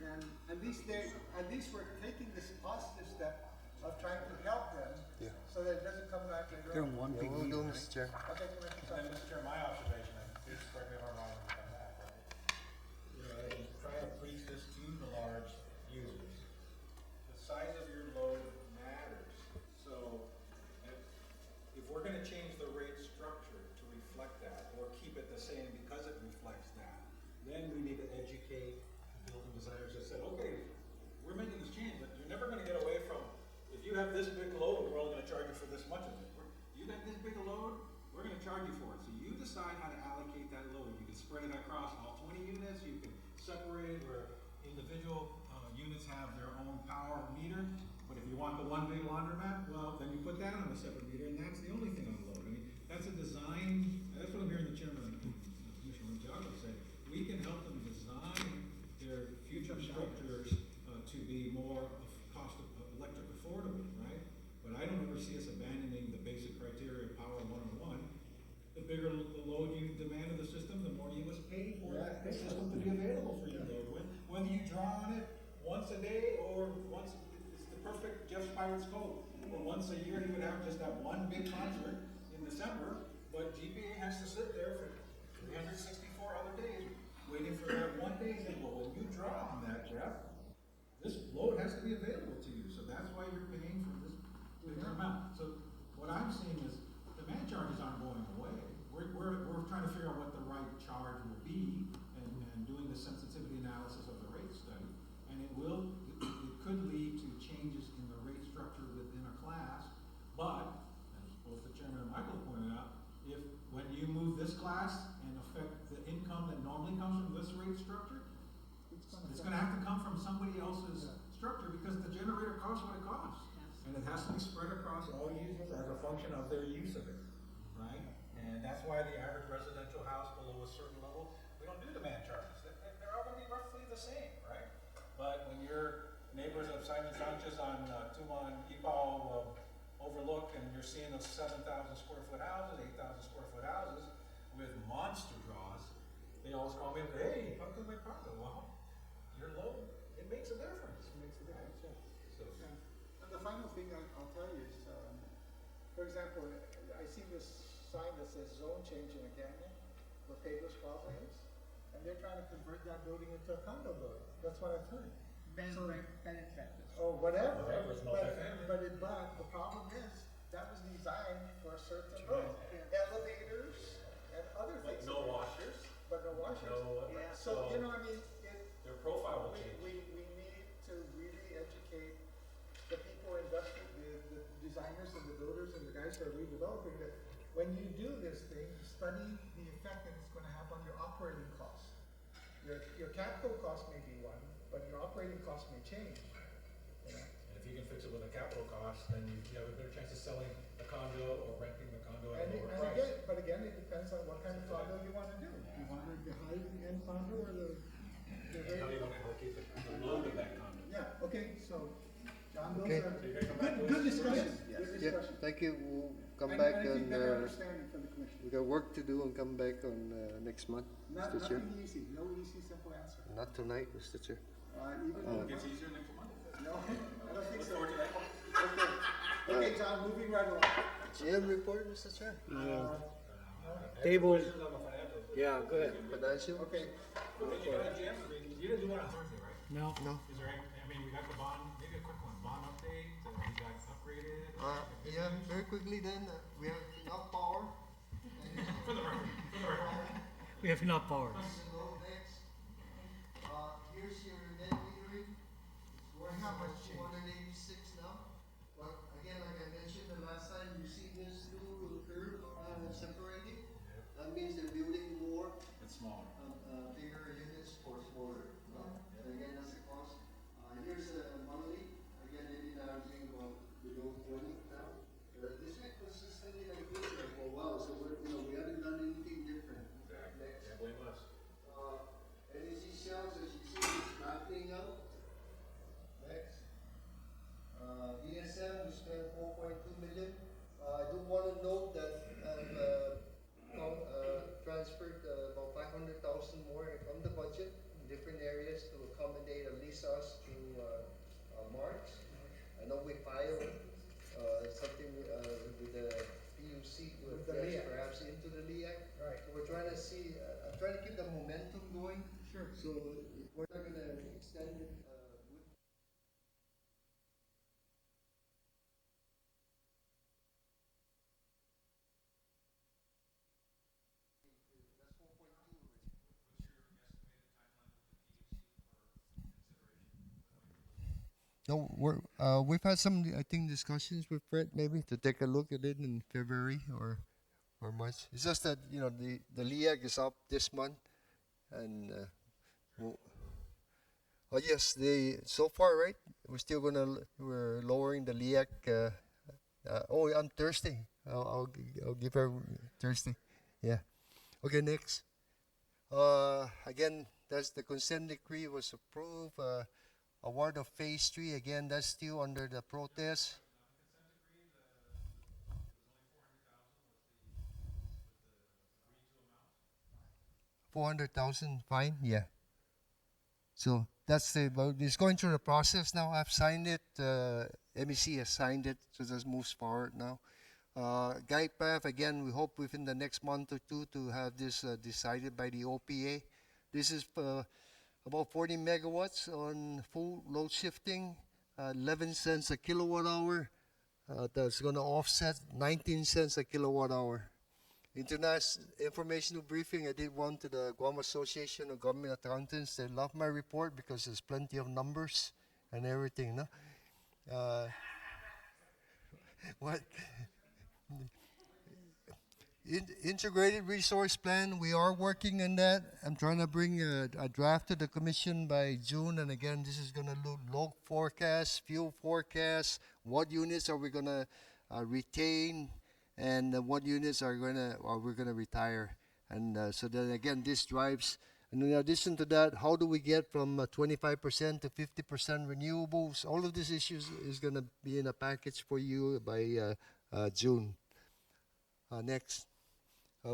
And at least we're taking this positive step of trying to help them. Yeah. So that it doesn't come back later They're on. on one Yeah, big we'll meter, do, right? Mr. Chair. Okay, Commissioner And then, Mr. Chair, my observation, and please correct me if I'm wrong on that, right? You know, and try to preach this to the large users. The size of your load matters. So if we're gonna change the rate structure to reflect that, or keep it the same because it reflects that, then we need to educate building designers that said, okay, we're making this change, but you're never gonna get away from, if you have this big load, we're only gonna charge you for this much of it. You got this big a load, we're gonna charge you for it. So you decide how to allocate that load. You can spread it across all 20 units, you can separate it where individual units have their own power meter. But if you want the one big laundromat, well, then you put that on a separate meter, and that's the only thing on load. I mean, that's a design, that's what I'm hearing the chairman, Commissioner Jago say. We can help them design their future structures to be more electric affordable, right? But I don't ever see us abandoning the basic criteria of Power 101. The bigger the load you demand of the system, the more you must pay for that system to be available for your load. Whether you draw on it once a day or once, it's the perfect Jeff Pirates code. Or once a year, you would have just that one big concert in December, but GPA has to sit there for 364 other days waiting for that one day. Well, when you draw on that, Jeff, this load has to be available to you, so that's why you're paying for this bigger amount. So what I'm seeing is demand charges aren't going away. We're trying to figure out what the right charge will be and doing the sensitivity analysis of the rate study. And it could lead to changes in the income that normally comes from this rate structure, it's gonna have to come from somebody else's structure because the generator costs what it costs. And it has to be spread across all users as a function of their use of it, right? And that's why the average residential house below a certain level, we don't do demand charges. They're all gonna be roughly the same, right? But when your neighbors of Simon Sanchez on Tuman, Ipao, overlook and you're seeing those 7,000 square foot houses, 8,000 square foot houses with monster draws, they always call me and say, hey, how come my condo? Well, your load, it makes a difference. It makes a difference, yeah. So, And the final thing I'll tell you is, for example, I see this sign that says zone change in a canyon, where Pedro's Plaza is, and they're trying to convert that building into a condo building. That's what I've heard. So- or whatever. Whatever, it's multifamily. But the problem is, that was designed for a certain road. Elevators and other things. no washers, But no washers. no, So, you know, I mean, their profile will we, change. we need to really educate the people invested, the designers and the builders and the guys who are redeveloping that when you do this thing, study the effect that it's gonna have on your operating costs. Your capital cost may be one, but your operating cost may change. You know? And if you can fix it with a capital cost, then you have a better chance of selling a condo or renting the condo at a lower price. But again, it depends on what kind of condo you wanna do. You want the high-end condo or the And how do you want to allocate the load of that condo? Yeah, okay, so, John, those Okay. are, So you're gonna come back to good us? discussion, Yes. good Yeah, discussion. thank you. We'll come And back I think and, better understanding from the commission. we got work to do and come back on, next month, Mr. Chair. Nothing easy, no easy, simple answer. Not tonight, Mr. Chair. Even It gets easier next month. no, I don't think Look so. forward to that. Okay, John, moving right along. GM report, Mr. Chair? Table, Questions on the financials? yeah, go ahead. Financial? Okay, You got a GM, you didn't do one on Thursday, right? No. No. Is there any, I mean, we got the bond, maybe a quick one, bond update, we got upgraded. Yeah, very quickly then, we have enough power. For the record. We have enough power. Next, here's your net metering. It's going up by 286 now. But again, like I mentioned the last time, you see this new curve separating. That means they're building more, It's smaller. bigger units for smaller. And again, that's the cost. Here's the monthly. Again, they've been averaging about below 20 now. This been consistently like this for a while, so we haven't done anything different. Next. Can't blame us. Energy sales, as you see, is flattening out. Next. DSM, we spent 4.2 million. I do want to note that I've transferred about 500,000 more from the budget in different areas to accommodate at least us through March. I know we filed something with the PUC to With the address LEAC. perhaps into the LEAC. Right. So we're trying to see, I'm trying to keep the momentum going. Sure. So we're not gonna extend it, No, we've had some, I think, discussions with Fred maybe to take a look at it in February or March. It's just that, the LEAC is up this month and, oh yes, so far, right? We're lowering the LEAC, on Thursday. I'll give her Thursday. Yeah. Okay, next. Again, that's the consent decree was approved. Award of phase 3, again, that's still under the protest. 400,000, fine, yeah. So that's it's going through the process now. I've signed it, MEC has signed it, so this moves forward now. Guide path, again, we hope within the next month or two to have this decided by the OPA. This is about 40 megawatts on full load shifting, 11 cents a kilowatt hour. That's going to offset 19 cents a kilowatt hour. International informational briefing, I did one to the Guam Association of Government Accountants. They love my report because there's plenty of numbers and everything. No? What? Integrated resource plan, we are working on that. I'm trying to bring a draft to the commission by June, and again, this is gonna look load forecast, fuel forecast, what units are we gonna retain, and what units are we gonna retire. And so then again, this drives, and in addition to that, how do we get from 25% to 50% renewables? All of these issues is gonna be in a package for you by June. Next.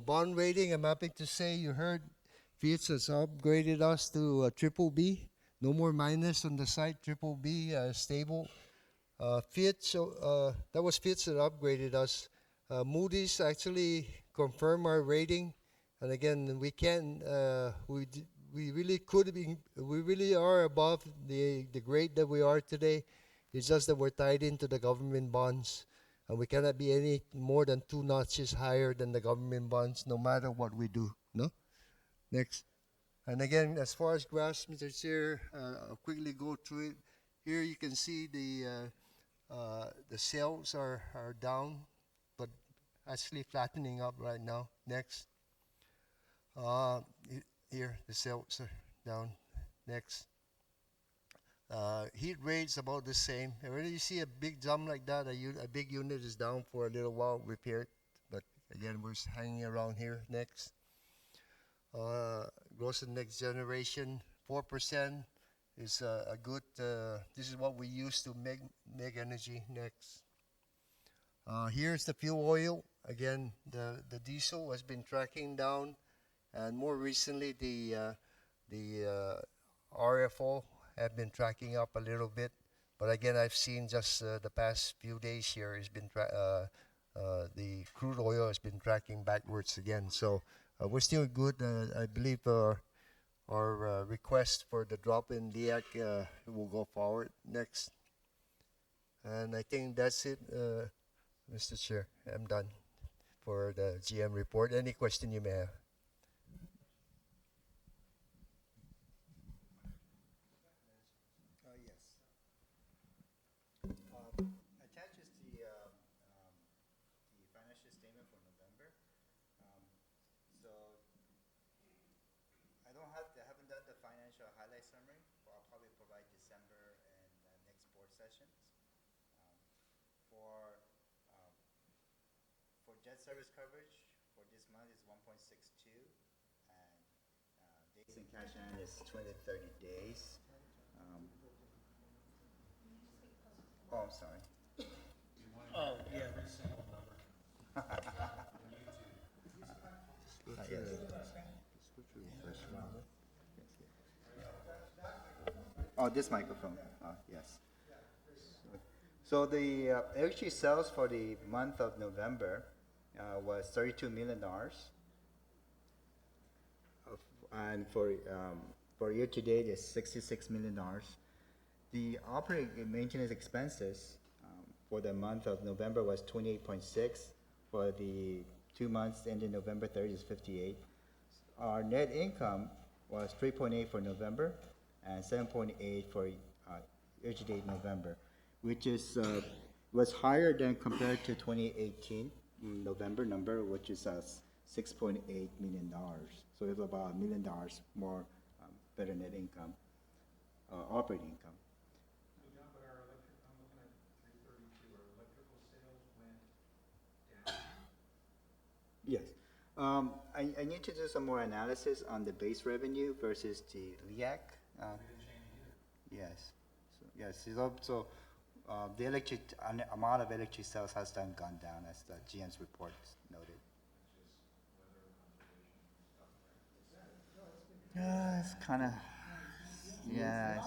Bond rating, I'm happy to say you heard Fitch has upgraded us to triple B. No more minus on the site, triple B, stable. Fitch, that was Fitch that upgraded us. Moody's actually confirmed our rating. And again, we really could be, we really are above the grade that we are today. It's just that we're tied into the government bonds. And we cannot be any more than 2 notches higher than the government bonds, no matter what we do. No. Next. And again, as far as graphs, Mr. Chair, I'll quickly go through it. Here you can see the sales are down, but actually flattening up right now. Next. Here the sales are down. Next. Heat rate's about the same. When you see a big jump like that, a big unit is down for a little while, repaired. But again, we're hanging around here. Next. Gross and next generation, 4% is a good, this is what we use to make energy. Next. Here's the fuel oil. Again, the diesel has been tracking down. And more recently, the RFO have been tracking up a little bit, but again, I've seen just the past few days here has been the crude oil has been tracking backwards again. So we're still good. I believe our request for the drop in LEAC will go forward next. And I think that's it, Mr. Chair. I'm done for the GM report. Any question you may have? Attaches the financial statement for November. So I haven't done the financial highlight summary, but I'll probably provide December and next board sessions. For debt service coverage for this month is 1.62, and days in cash hand is 20 to 30 days. Oh, I'm sorry. Oh, yeah. Oh, this microphone. Yes. So the electricity sales for the month of November was $32 million, and for year to date is $66 million. The operating and maintenance expenses for the month of November was 28.6. For the 2 months ending November 30 is 58. Our net income was 3.8 for November and 7.8 for year-to-date November, which is was higher than compared to 2018 November number, which is $6.8 million. So it's about $1 million more better net income, operating income. John, but our electric, I'm looking at 332, our electrical sales went down. Yes. I need to do some more analysis on the base revenue versus the LEAC. Yes. So, yes. So the amount of electric sales has gone down, as the GM's report noted. Yeah, it's kind of. Yeah.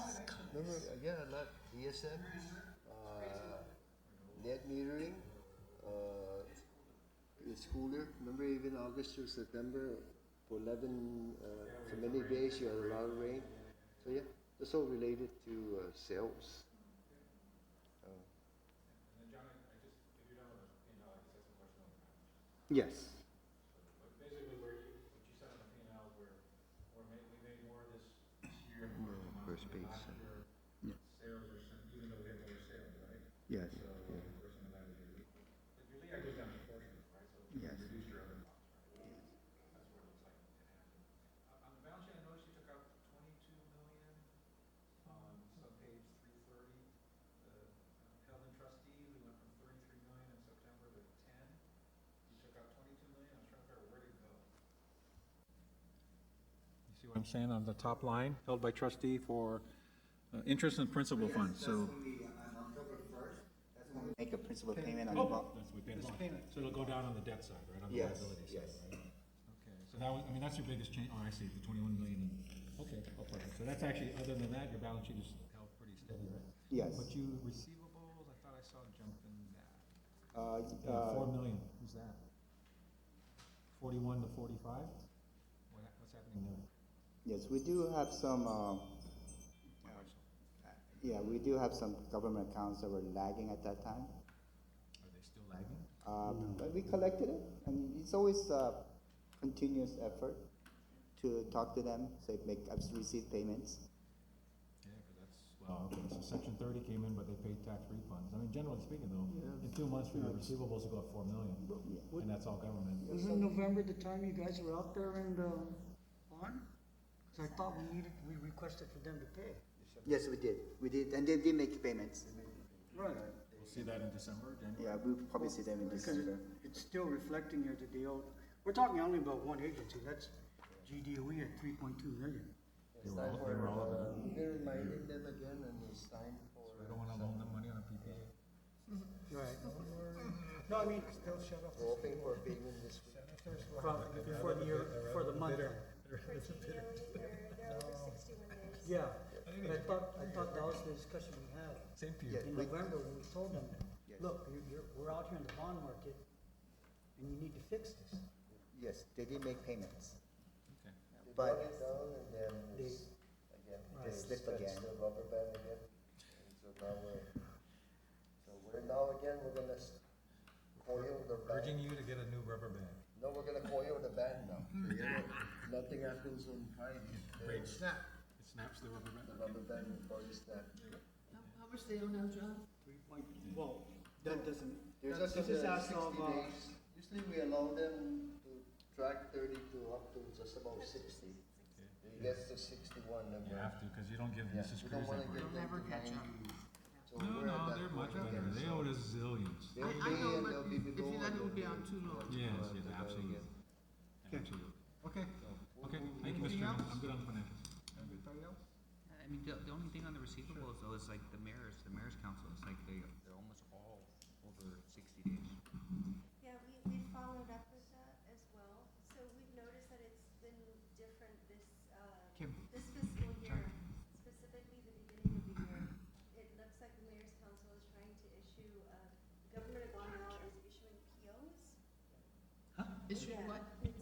Remember, again, a lot ESM, net metering, it's cooler. Remember, even August through September, for 11, for many days, you had a lot of rain. So yeah, that's all related to sales. And then John, I just, if you're done with the P&L, I just have some questions on the balance sheet. Yes. But basically, what you said on the P&L is we made more of this year than we did First page. last year. Yeah. Sales are, even though we had lower sales, right? Yes. So, of course, some of that is your LEAC. But your LEAC goes down proportionally, right? So Yes. you reduced your other costs. See what I'm saying on the top line, held by trustee for interest and principal funds, so. Make a principal payment on the bond. That's what we paid the bond. So it'll go down on the debt side, right, on the Yes, liability side, yes. right? Okay, so that was, I mean, that's your biggest change, oh, I see, the 21 million, okay, oh, perfect. So that's actually, other than that, your balance sheet is held pretty steady, right? Yes. But you, receivables, I thought I saw jumping back. Uh, 4 million, who's that? 41 to 45? What's happening there? Yes, we do have some, yeah, we do have some government accounts that were lagging at that time. Are they still lagging? But we collected it, and it's always a continuous effort to talk to them, say, I've received payments. Yeah, because that's, well, okay, so section 30 came in, but they paid tax refunds. I mean, generally speaking though, in 2 months for your receivables, you go up 4 million, and that's all government. Wasn't November the time you guys were out there in the barn? Cause I thought we requested for them to pay. Yes, we did, and they did make payments. Right. We'll see that in December, January? Yeah, we'll probably see them in Because December. it's still reflecting here that they owe, we're talking only about one agency, that's GDOE at 3.2 million. They were all of it. We reminded them again, and it's time for. We don't want to loan them money on a PPA. Right. No, I mean, Hoping for payment this week. from, before the year, for the month. Yeah, but I thought that was the discussion we had. Same to you. Yeah. In November, when we told them, Yes. look, we're out here in the bond market, and you need to fix this. Yes, they did make payments. Okay. But It down and then They- again, Right. slipped again. the rubber band again. And so now again, we're gonna coil the Urging band. you to get a new rubber band. No, we're gonna coil the band now. Nothing happens on Friday. Great. Then It snaps the rubber band. The rubber band will probably snap. How much they owe now, John? Well, that doesn't, There's just this is under as 60 of, days. Usually we allow them to track 30 to up to just about 60. It gets to 61, then You we're. have to, because you don't give Yeah, Mrs. we Cruz don't that wanna break. get them never catch behind up. you. So No, we're at no, that they're much point better. again, They so owe us zillions. they'll I pay know, and but they'll be if you below let and it be they'll on too long. Yes, go yes, again. absolutely. Absolutely. Okay, okay, thank you, Mr. Anything Chairman. else? I'm good on financials. Anybody else? I mean, the only thing on the receivables though is like the mayor's council, it's like they're almost all over 60 days. Yeah, we followed up with that as well. So we've noticed that it's been different Kim. this fiscal year, specifically the beginning of the year. It looks like the mayor's council is trying to issue, the government of Guam now is issuing POs. Issue Yeah. what? It's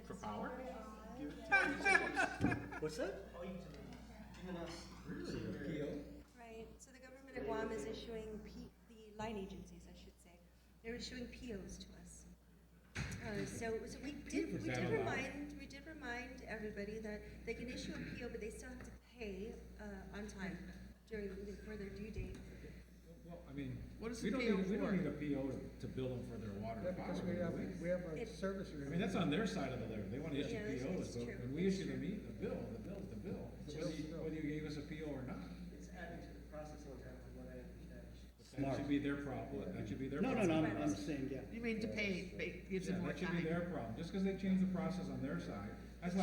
For power? very odd. what's that? Right, so the government of Guam is issuing the line agencies, I should say, they're issuing POs to us. So we did that allowed? remind everybody that they can issue a PO, but they still have to pay, on time for their due date. Well, I mean, What is we the don't PO need, we don't for? need a PO to bill them for their water. Yeah, and because power, do we have a It- service I mean, agreement. that's on their side of the ledger. They want to issue Yeah, it's POs, but true. when we issue the bill, the bill's the bill. So whether you gave us a PO or not, It's adding to the processing time, from what I understand. that should be their problem. That should be their No, problem. I'm saying, yeah. You mean to pay, gives Yeah, them more that should be time? their problem. Just because they change the process on their side, that's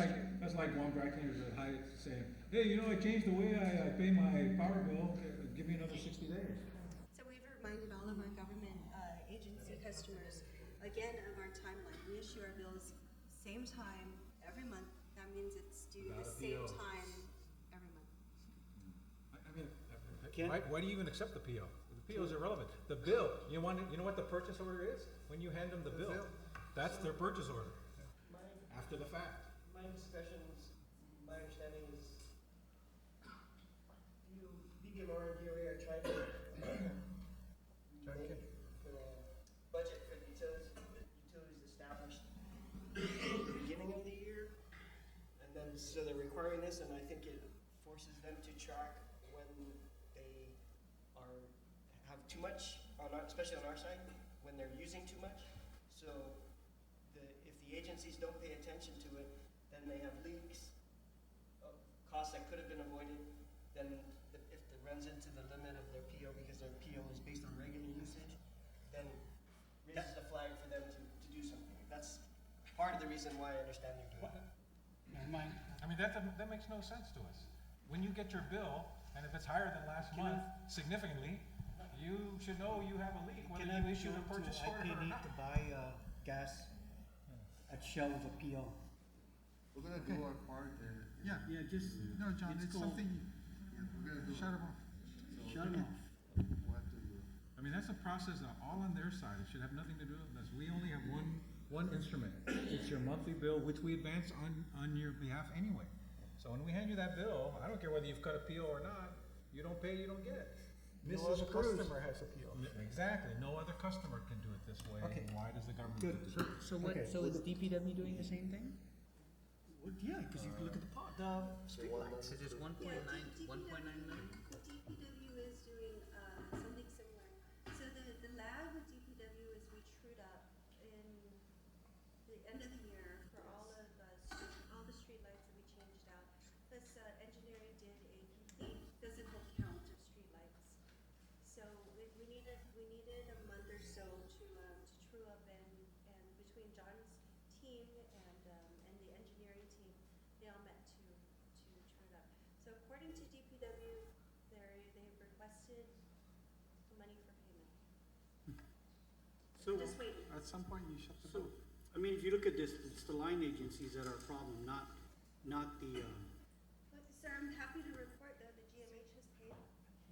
like one dry cleaners at Hyatt saying, hey, you know, I changed the way I pay my power bill, give me another 60 days. So we've reminded all of our government agency customers, again, of our timeline. We issue our bills same time every month. That means it's due Without the a same PO. time every month. I mean, Ken? why do you even accept the PO? The PO is irrelevant. The bill, you know what the purchase order is? When you hand them the bill, that's their purchase order, after the fact. My discussions, my understanding is you, BBMR and DOA are trying to make the budget for the utilities established at the beginning of the year. And then, so they're requiring this, and I think it forces them to track when they have too much, especially on our side, when they're using too much. So if the agencies don't pay attention to it, then they have leaks of costs that could have been avoided. Then if it runs into the limit of their PO because their PO is based on regular usage, then raises a flag for them to do something. That's part of the reason why I understand they're doing it. I mean, that makes no sense to us. When you get your bill, and if it's higher than last month significantly, you should know you have a leak, whether Can I you reach issued a out purchase to order or IPD not. to buy, gas at Shell with a PO? We're gonna do our part there. Yeah. Yeah, just. No, John, it's something, Yeah, we're gonna do. shut them off. Shut them off. We'll have to do. I mean, that's a process all on their side. It should have nothing to do with us. We only have one instrument. It's your monthly bill, which we advance on your behalf anyway. So when we hand you that bill, I don't care whether you've cut a PO or not, you don't pay, you don't get it. No Mrs. other Cruz. customer has a PO. Exactly. No other customer can do it this way. Okay. Why does the government Good. do it this way? So what, Okay. so is DPW doing the same thing? Well, yeah, because you can look at the streetlights. Cause it's 1.9 million? DPW is doing, something similar. So the lag with DPW is we trued up in the end of the year for all of, all the streetlights that we changed out. Plus, engineering did a complete physical count of streetlights. So we needed a month or so to true up and between John's team and the engineering team, they all met to true it up. So according to DPW, they've requested money for payment. So, Just waiting. At some point, you shut the so, bill. I mean, if you look at this, it's the line agencies that are a problem, not the, But, sir, I'm happy to report that the GMH has paid.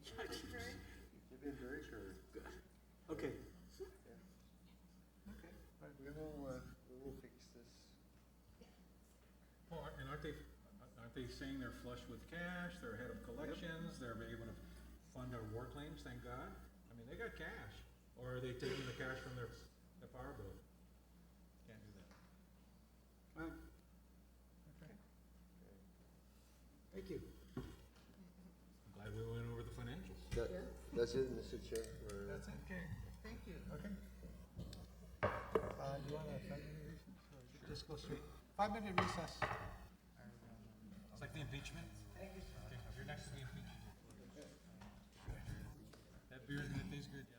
Yeah, It's current. You've been very current. okay. We will fix this. Well, and aren't they saying they're flush with cash, they're ahead of collections, they're able to fund our war claims, thank God? I mean, they got cash, or are they taking the cash from their power bill? Can't do that. Alright. Thank you. I'm glad we went over the financials. That's it, Mr. Chair. That's it, okay. Thank you. Okay. You want a 5-minute recess? Or just go straight? 5-minute recess. It's like the impeachment. Okay, if you're next to be impeached. That beer's gonna taste good, yeah.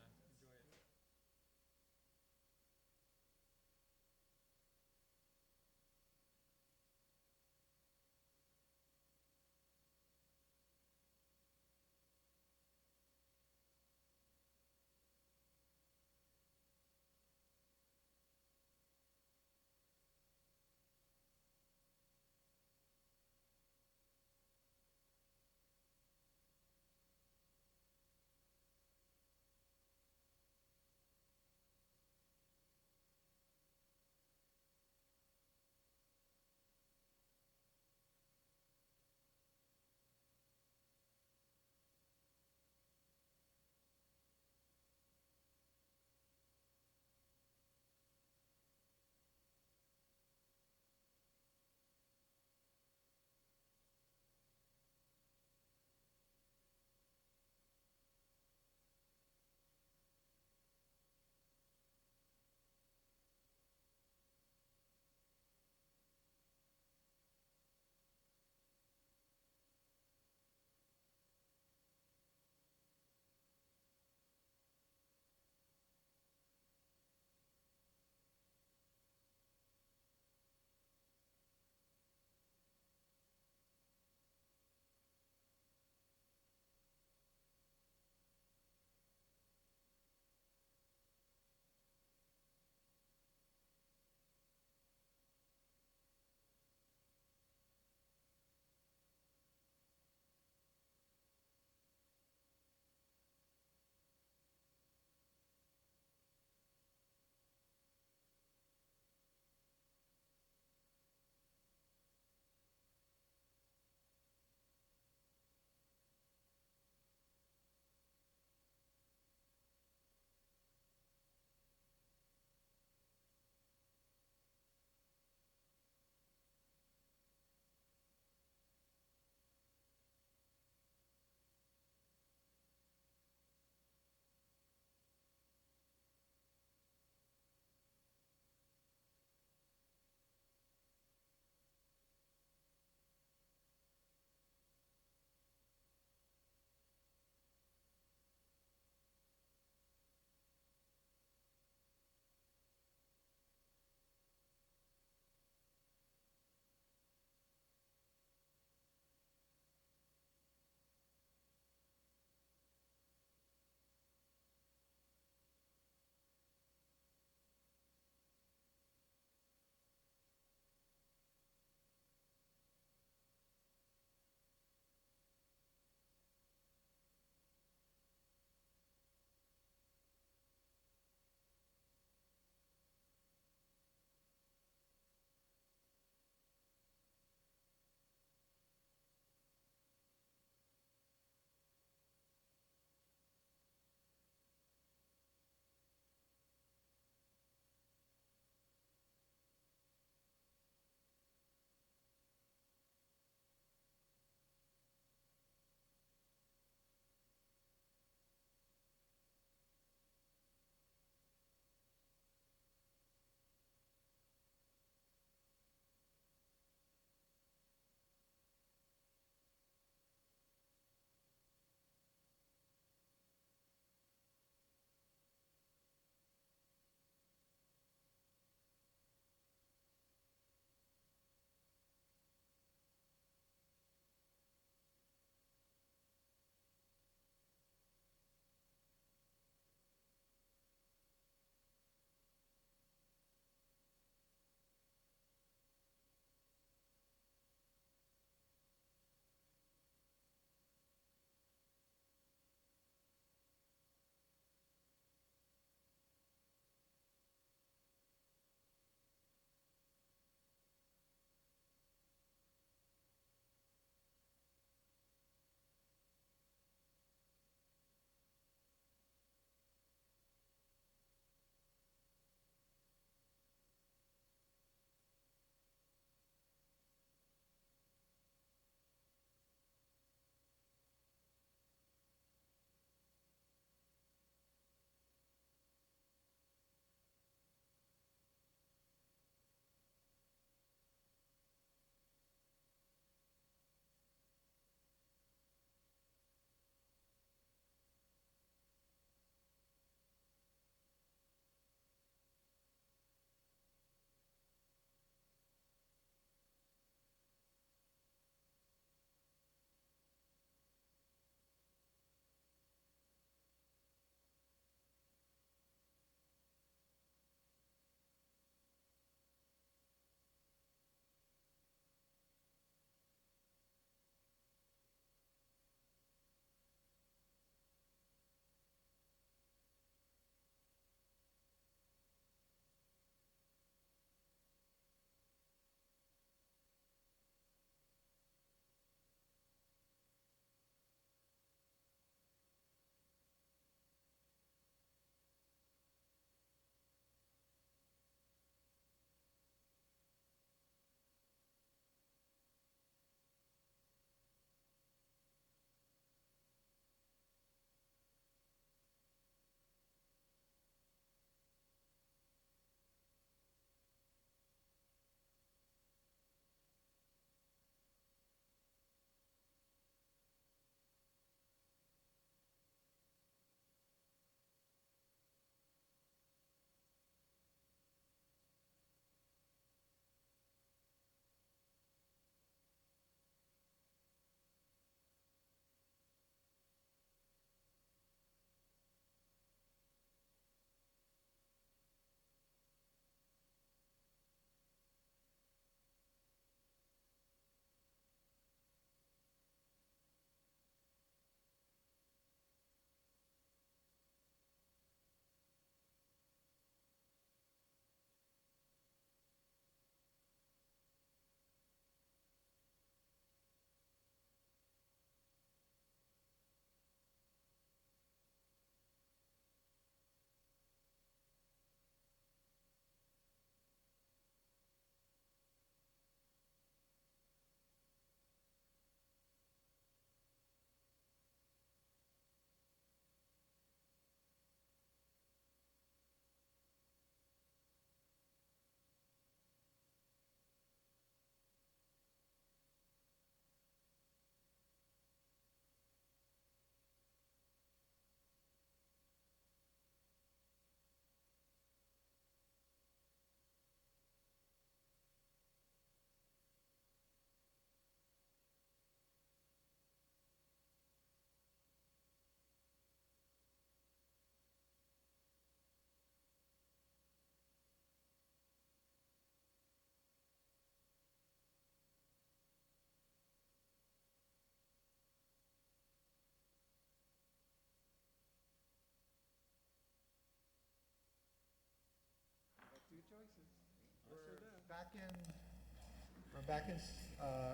We're back in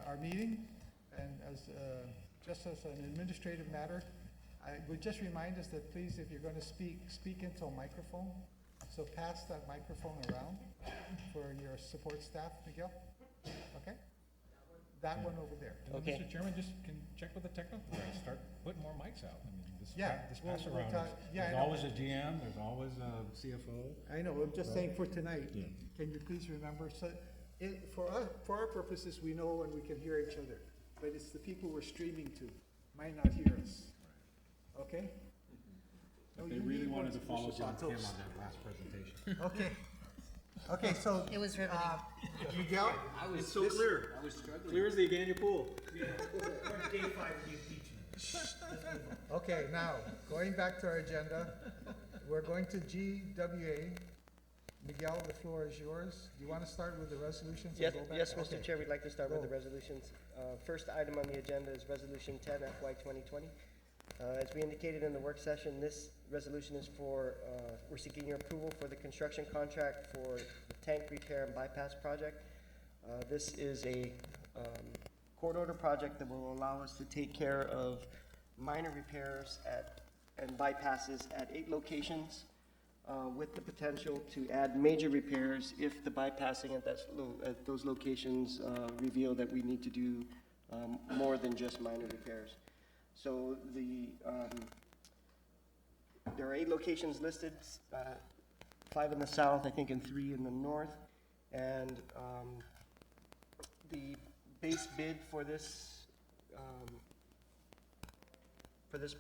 our meeting, and just as an administrative matter, I would just remind us that please, if you're going to speak into a microphone. So pass that microphone around for your support staff, Miguel. Okay? That one over there. Okay. Mr. Chairman, just can check with the technical guys, start putting more mics out. I mean, this Yeah, this we'll- pass we'll around, talk- yeah, I there's know. always a GM, there's always a CFO. I know, I'm just saying for tonight, Yeah. can you please remember, so, for our purposes, we know and we can hear each other, but it's the people we're streaming to, might not hear us. Okay? No, They you really need wanted to one, follow Mr. John Kim on Santos. that last presentation. Okay. Okay, so. It was riveting. Miguel? I was It's so clear. I was struggling. Clear as the Agania pool. Day 5 of the impeachment. Okay, now, going back to our agenda, we're going to GWA. Miguel, the floor is yours. Do you want to start with the resolutions? and Yes, go back? yes, Mr. Okay. Chair, we'd like to start with the Go. resolutions. First item on the agenda is Resolution 10 FY 2020. As we indicated in the work session, this resolution is for, we're seeking your approval for the construction contract for the tank repair and bypass project. This is a court order project that will allow us to take care of minor repairs and bypasses at 8 locations, with the potential to add major repairs if the bypassing at those locations reveal that we need to do more than just minor repairs. So there are 8 locations listed, 5 in the south, I think, and 3 in the north. And the base bid for this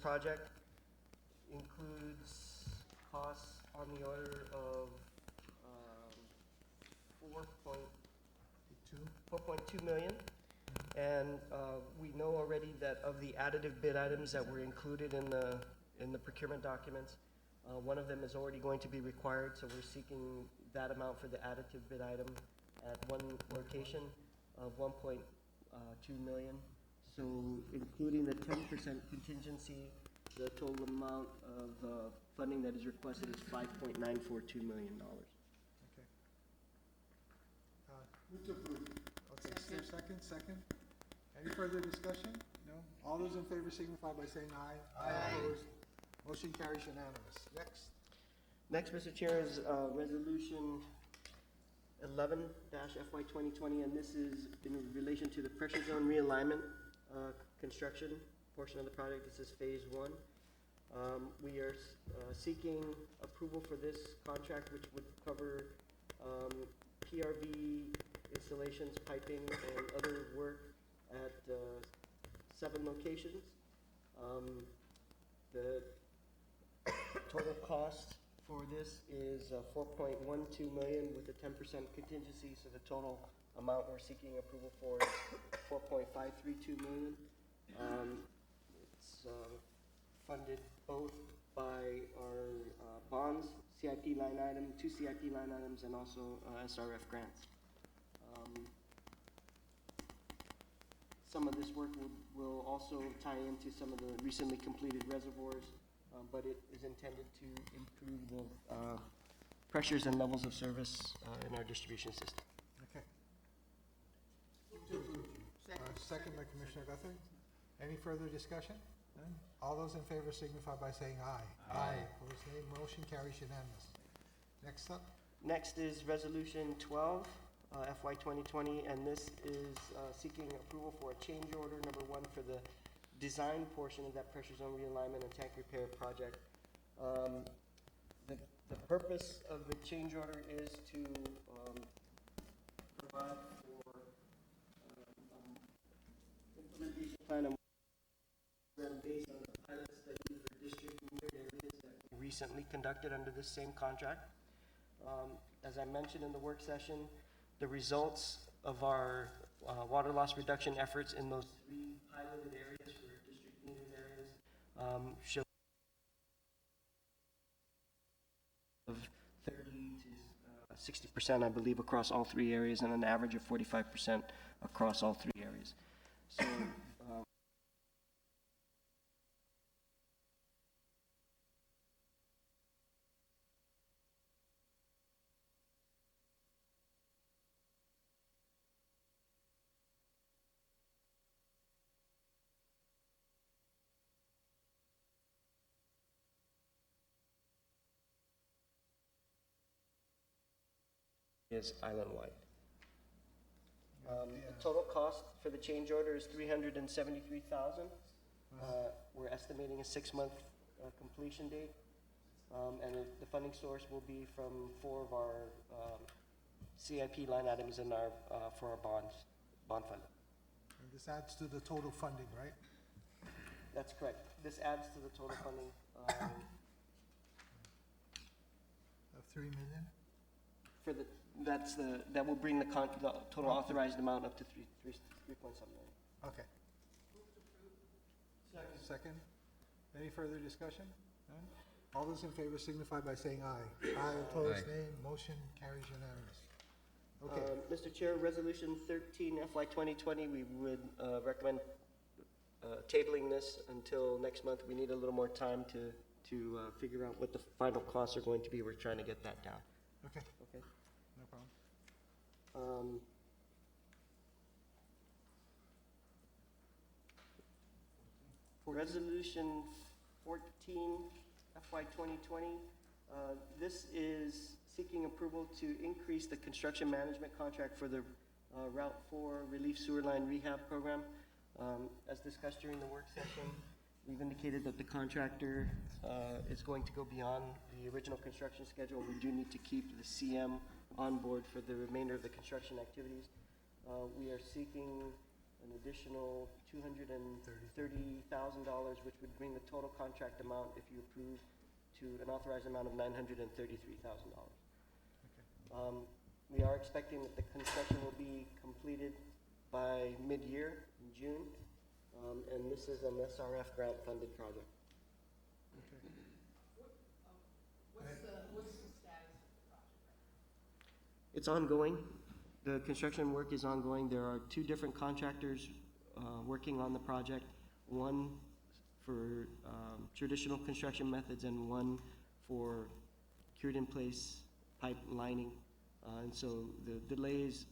project includes costs on the order of 4.2 million. And we know already that of the additive bid items that were included in the procurement documents, one of them is already going to be required, so we're seeking that amount for the additive bid item at one location of 1.2 million. So including the 10% contingency, the total amount of funding that is requested is $5.942 million. Okay. Move to approve. Okay, is there a second? Any further discussion? No? All those in favor signify by saying aye. Aye. Opposed? Motion carries unanimous. Next, Mr. Chair, is Resolution 11-FY 2020, and this is in relation to the pressure zone realignment construction portion of the project. This is Phase 1. We are seeking approval for this contract, which would cover PRV installations, piping, and other work at 7 locations. The total cost for this is $4.12 million with a 10% contingency, so the total amount we're seeking approval for is $4.532 million. It's funded both by our bonds, CIP line item, 2 CIP line items, and also SRF grants. Some of this work will also tie into some of the recently completed reservoirs, but it is intended to improve the pressures and levels of service in our distribution system. Okay. Second by Commissioner Guthrie. Any further discussion? None? All those in favor signify by saying aye. Aye. Opposed, nay. Motion carries unanimous. Next up. Next is Resolution 12, FY 2020, and this is seeking approval for a change order number 1 for the design portion of that pressure zone realignment and tank repair project. The purpose of the change order is to provide for implementation plan and based on the pilot study for district metered areas that we recently conducted under this same contract. As I mentioned in the work session, the results of our water loss reduction efforts in those 3 piloted areas for district metered areas show of 30 to 60%, I believe, across all 3 areas, and an average of 45% across all 3 areas. So is island-wide. The total cost for the change order is $373,000. We're estimating a 6-month completion date, and the funding source will be from 4 of our CIP line items in our for our bond fund. And this adds to the total funding, right? That's correct. This adds to the total funding. Of 3 million? For the, that will bring the total authorized amount up to 3 point something million. Okay. Second. Any further discussion? None? All those in favor signify by saying aye. Aye, opposed, nay. Motion carries unanimous. Okay. Mr. Chair, Resolution 13 FY 2020, we would recommend tabling this until next month. We need a little more time to figure out what the final costs are going to be. We're trying to get that down. Okay, Okay. no problem. Resolution 14 FY 2020. This is seeking approval to increase the construction management contract for the Route 4 Relief Sewer Line Rehab Program. As discussed during the work session, we've indicated that the contractor is going to go beyond the original construction schedule. We do need to keep the CM on board for the remainder of the construction activities. We are seeking an additional $230,000, which would bring the total contract amount, if you approve, to an authorized amount of $933,000. We are expecting that the construction will be completed by mid-year in June, and this is an SRF grant-funded project. What's the status of the project? It's ongoing. The construction work is ongoing. There are 2 different contractors working on the project, one for traditional construction methods and one for cured-in-place pipe lining. And so the delays,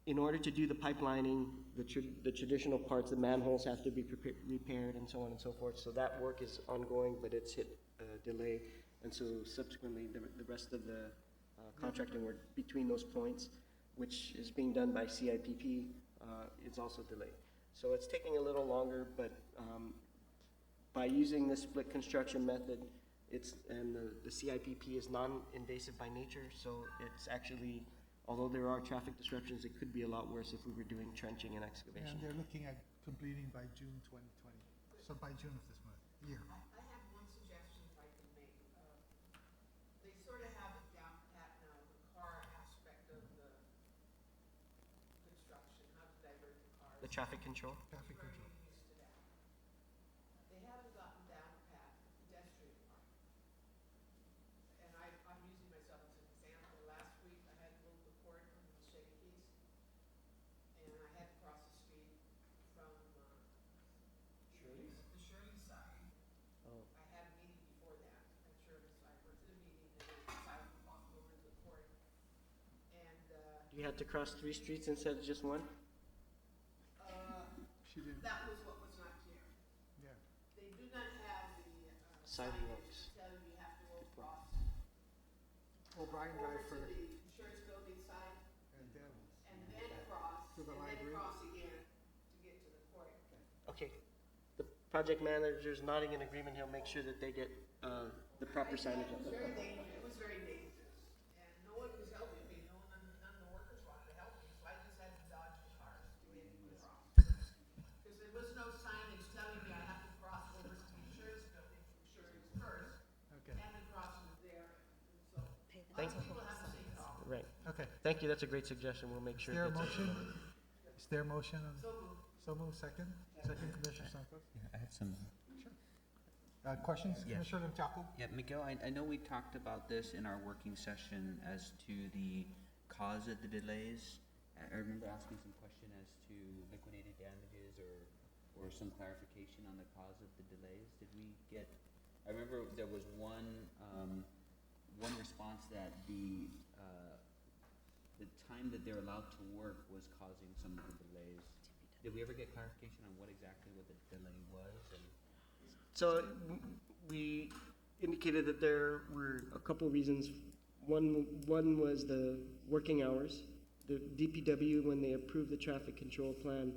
in order to do the pipe lining, the traditional parts, the manholes have to be repaired and so on and so forth. So that work is ongoing, but it's hit a delay. And so subsequently, the rest of the contracting work between those points, which is being done by CIPP, is also delayed. So it's taking a little longer, but by using this split construction method, the CIPP is non-invasive by nature, so it's actually, although there are traffic disruptions, it could be a lot worse if we were doing trenching and excavation. And they're looking at completing by June 2020. So by June of this month, year. I have one suggestion if I can make. They sort of have it down pat now, the car aspect of the construction, how to divert the cars. The traffic control? Traffic Very control. used to that. They haven't gotten down pat the pedestrian part. And I'm using myself as an example. Last week, I had to move the court from the Shakey's, and I had to cross the street from Shirley's? The Shirley side. Oh. I had a meeting before that at Shirley, so I went to the meeting and then decided to walk over to the court. And, You had to cross 3 streets instead of just one? She didn't, that was what was not clear. yeah. They do not have the Sidewalks. signage to tell you have to go across O'Brien over Drive to for, the insurance building side and then, and then cross, To the and then library? cross again to get to the court. Okay. The project manager's nodding in agreement. He'll make sure that they get the proper signage up. It was very dangerous, it was very dangerous, and no one was helping me, none of the workers wanted to help me, so I just had to dodge the cars to get across. Because there was no signage telling me I have to cross over to the insurance building from Shirley's first, okay, and then cross from there, and so, Thank lots of people have the same problem. Right. okay. Thank you. That's a great suggestion. We'll make Is sure. there a it gets motion? Is there a motion? So moved. So move, second? Second, Commissioner Santos? I have some. Questions, Yes. Commissioner Limchaco? Yeah, Miguel, I know we talked about this in our working session as to the cause of the delays. I remember asking some question as to liquidated damages or some clarification on the cause of the delays. Did we get, I remember there was one response that the time that they're allowed to work was causing some of the delays. Did we ever get clarification on what exactly what the delay was? And So we indicated that there were a couple reasons One was the working hours. The DPW, when they approved the traffic control plan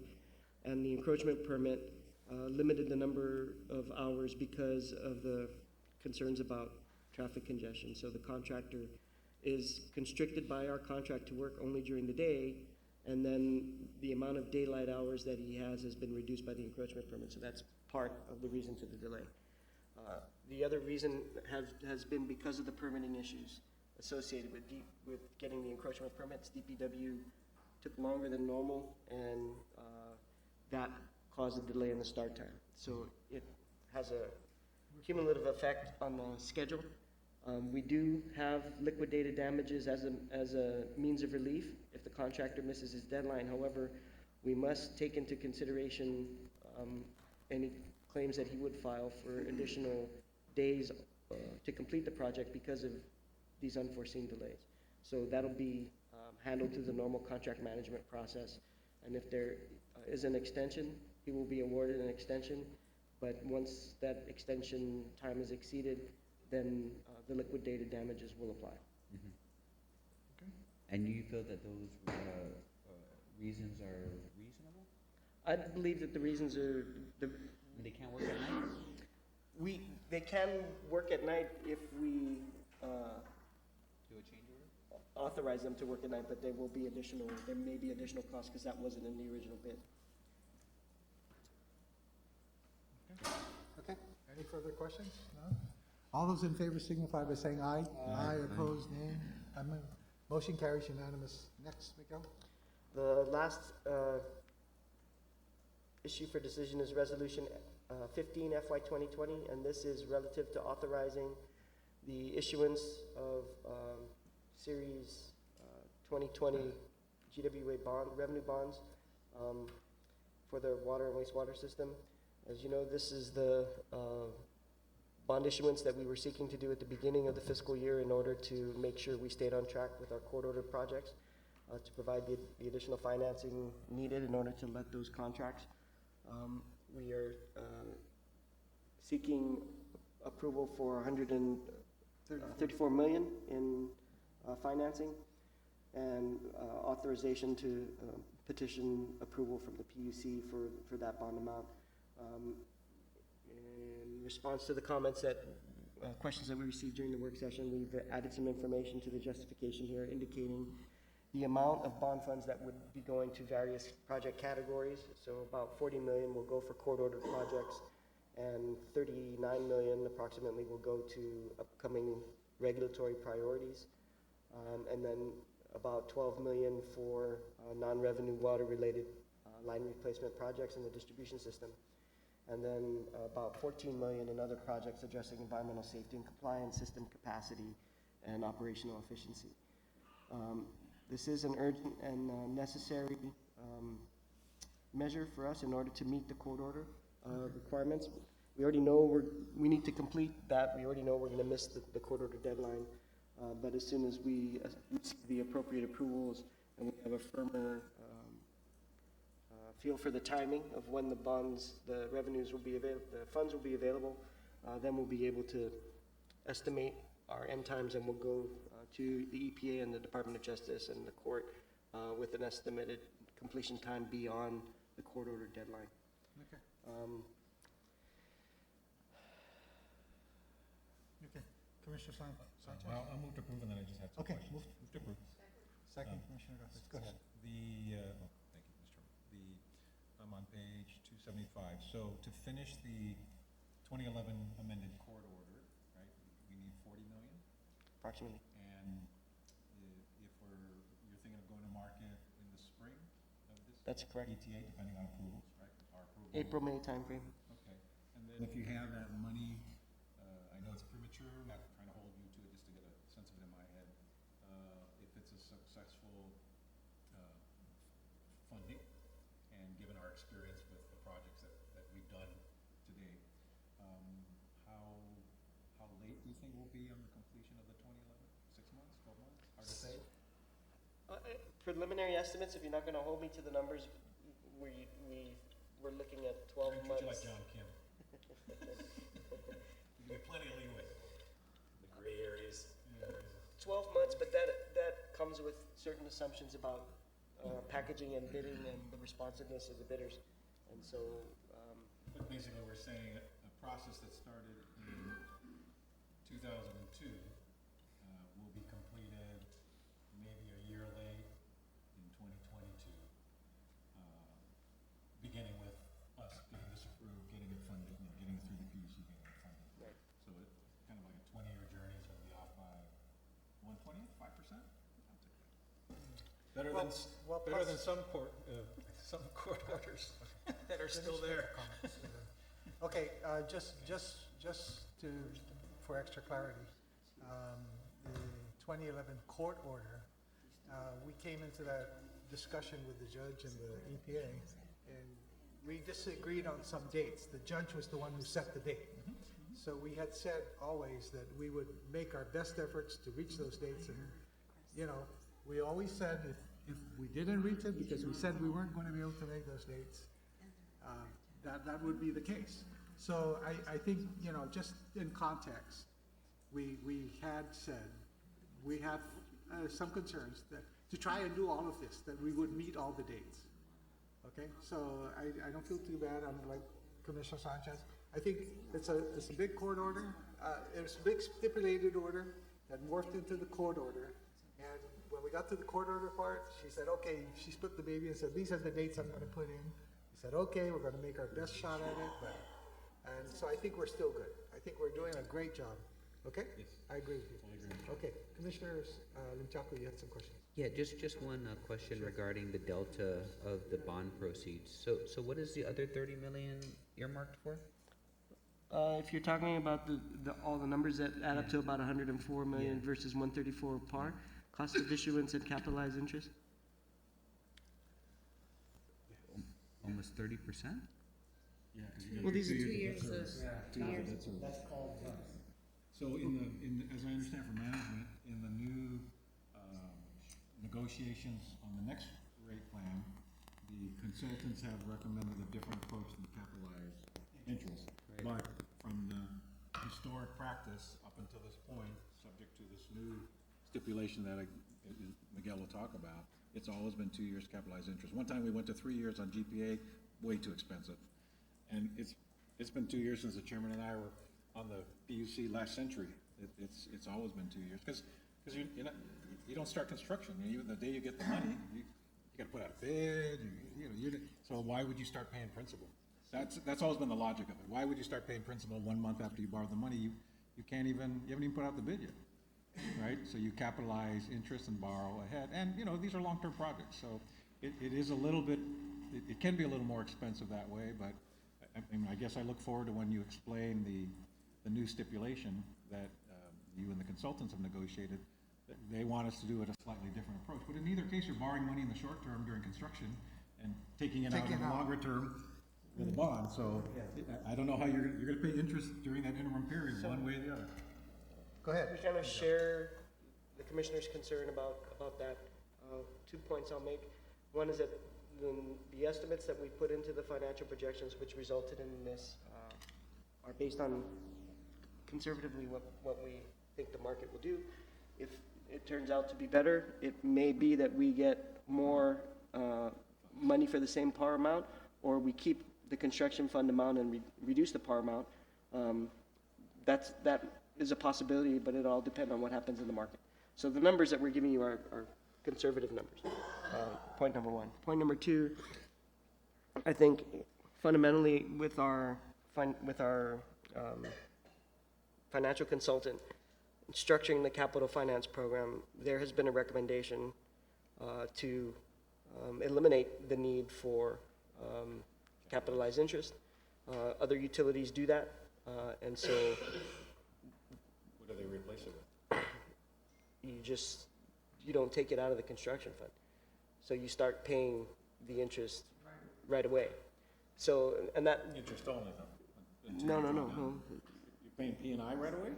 and the encroachment permit, limited the number of hours because of the concerns about traffic congestion. So the contractor is constricted by our contract to work only during the day, and then the amount of daylight hours that he has been reduced by the encroachment permit. So that's part of the reason for the delay. The other reason has been because of the permitting issues associated with getting the encroachment permits. DPW took longer than normal, and that caused a delay in the start time. So it has a cumulative effect on the schedule. We do have liquidated damages as a means of relief if the contractor misses his deadline. However, we must take into consideration any claims that he would file for additional days to complete the project because of these unforeseen delays. So that'll be handled through the normal contract management process. And if there is an extension, he will be awarded an extension. But once that extension time is exceeded, then the liquidated damages will apply. And you feel that those reasons are reasonable? I believe that the reasons are, They can't work at night? they can work at night if we Do a change order? authorize them to work at night, but there may be additional costs because that wasn't in the original bid. Okay, any further questions? No? All those in favor signify by saying aye. Aye, opposed, nay. Motion carries unanimous. Next, Miguel. The last issue for decision is Resolution 15 FY 2020, and this is relative to authorizing the issuance of Series 2020 GWA revenue bonds for the water and wastewater system. As you know, this is the bond issuance that we were seeking to do at the beginning of the fiscal year in order to make sure we stayed on track with our court-ordered projects, to provide the additional financing needed in order to let those contracts. We are seeking approval for 134 million in financing and authorization to petition approval from the PUC for that bond amount. In response to the comments questions that we received during the work session, we've added some information to the justification here indicating the amount of bond funds that would be going to various project categories. So about 40 million will go for court-ordered projects, and 39 million approximately will go to upcoming regulatory priorities, and then about 12 million for non-revenue water-related line replacement projects in the distribution system, and then about 14 million in other projects addressing environmental safety and compliance, system capacity, and operational efficiency. This is an urgent and necessary measure for us in order to meet the court order requirements. We already know we need to complete that. We already know we're going to miss the court order deadline, but as soon as we receive the appropriate approvals and we have a firmer feel for the timing of when the revenues will be available, the funds will be available, then we'll be able to estimate our end times, and we'll go to the EPA and the Department of Justice and the court with an estimated completion time beyond the court order deadline. Okay. Okay, Commissioner Sanchez? Well, I'll move to approve, and then I just have some Okay, questions. Move to approve. Second, Commissioner Garcia, go ahead. Thank you, Mr. I'm on page 275. So to finish the 2011 amended court order, right, we need 40 million? Approximately. And if you're thinking of going to market in the spring of this? That's correct. ETA, depending on approvals, right? Our approval. April-May timeframe. Okay. And then if you have that money, I know it's premature, not trying to hold you to it, just to get a sense of it in my head. If it's a successful funding, and given our experience with the projects that we've done to date, how late do you think we'll be on the completion of the 2011? 6 months, 12 months? Hard to say. Preliminary estimates, if you're not going to hold me to the numbers, we're looking at 12 Treat months. you like John Kim. You get plenty of leeway. The gray areas. 12 months, but that comes with certain assumptions about packaging and bidding and the responsiveness of the bidders. And so, But basically, we're saying a process that started in 2002 will be completed maybe a year late in 2022, beginning with us getting this approved, getting it funded, getting it through the PUC, getting it funded. right. So it's kind of like a 20-year journey is going to be off by 1/20, 5%? Better than, Well, better plus- than some court orders that are still there. Okay, just to, for extra clarity, the 2011 court order, we came into that discussion with the judge and the EPA, and we disagreed on some dates. The judge was the one who set the date. So we had said always that we would make our best efforts to reach those dates, and, you know, we always said if we didn't reach it, because we said we weren't going to be able to make those dates, that would be the case. So I think, you know, just in context, we had said, we have some concerns that, to try and do all of this, that we would meet all the dates. Okay, so I don't feel too bad, I'm like Commissioner Sanchez. I think it's a big court order, it's a big stipulated order that morphed into the court order. And when we got to the court order part, she said, okay, she split the baby and said, these are the dates I'm gonna put in. We said, okay, we're gonna make our best shot at it, and so I think we're still good. I think we're doing a great job, okay? Yes. I agree with you. I agree. Okay, Commissioner Limchaco, you had some questions. Yeah, just one question regarding the delta of the bond proceeds. So what is the other 30 million earmarked for? If you're talking about all the numbers that add up to about 104 million Yeah. versus 134 par, cost of issuance and capitalized interest? Almost 30%? Yeah. Well, these are 2 years of, 2 years. So as I understand from management, in the new negotiations on the next rate plan, the consultants have recommended a different approach than capitalized interest. Right. But from the historic practice up until this point, subject to this new stipulation that Miguel will talk about, it's always been 2 years capitalized interest. One time we went to 3 years on GPA, way too expensive. And it's been 2 years since the chairman and I were on the PUC last century. It's always been 2 years, because you don't start construction. The day you get the money, you got to put out a bid. So why would you start paying principal? That's always been the logic of it. Why would you start paying principal 1 month after you borrow the money? You haven't even put out the bid yet, right? So you capitalize interest and borrow ahead, and these are long-term projects. So it is a little bit. It can be a little more expensive that way, but I guess I look forward to when you explain the new stipulation that you and the consultants have negotiated. They want us to do it a slightly different approach. But in either case, you're borrowing money in the short term during construction and taking it out in the longer term with a bond. So I don't know how you're going to pay interest during that interim period, one way or the other. Go ahead. We kind of share the commissioner's concern about that. 2 points I'll make. One is that the estimates that we put into the financial projections, which resulted in this, are based on conservatively what we think the market will do. If it turns out to be better, it may be that we get more money for the same par amount, or we keep the construction fund amount and reduce the par amount. That is a possibility, but it all depends on what happens in the market. So the numbers that we're giving you are conservative numbers. Point number one. Point number two, I think fundamentally with our financial consultant structuring the capital finance program, there has been a recommendation to eliminate the need for capitalized interest. Other utilities do that, and so What do they replace it with? you don't take it out of the construction fund. So you start paying the interest right away. So, and that, Interest only, though. no. You're paying P&I right away?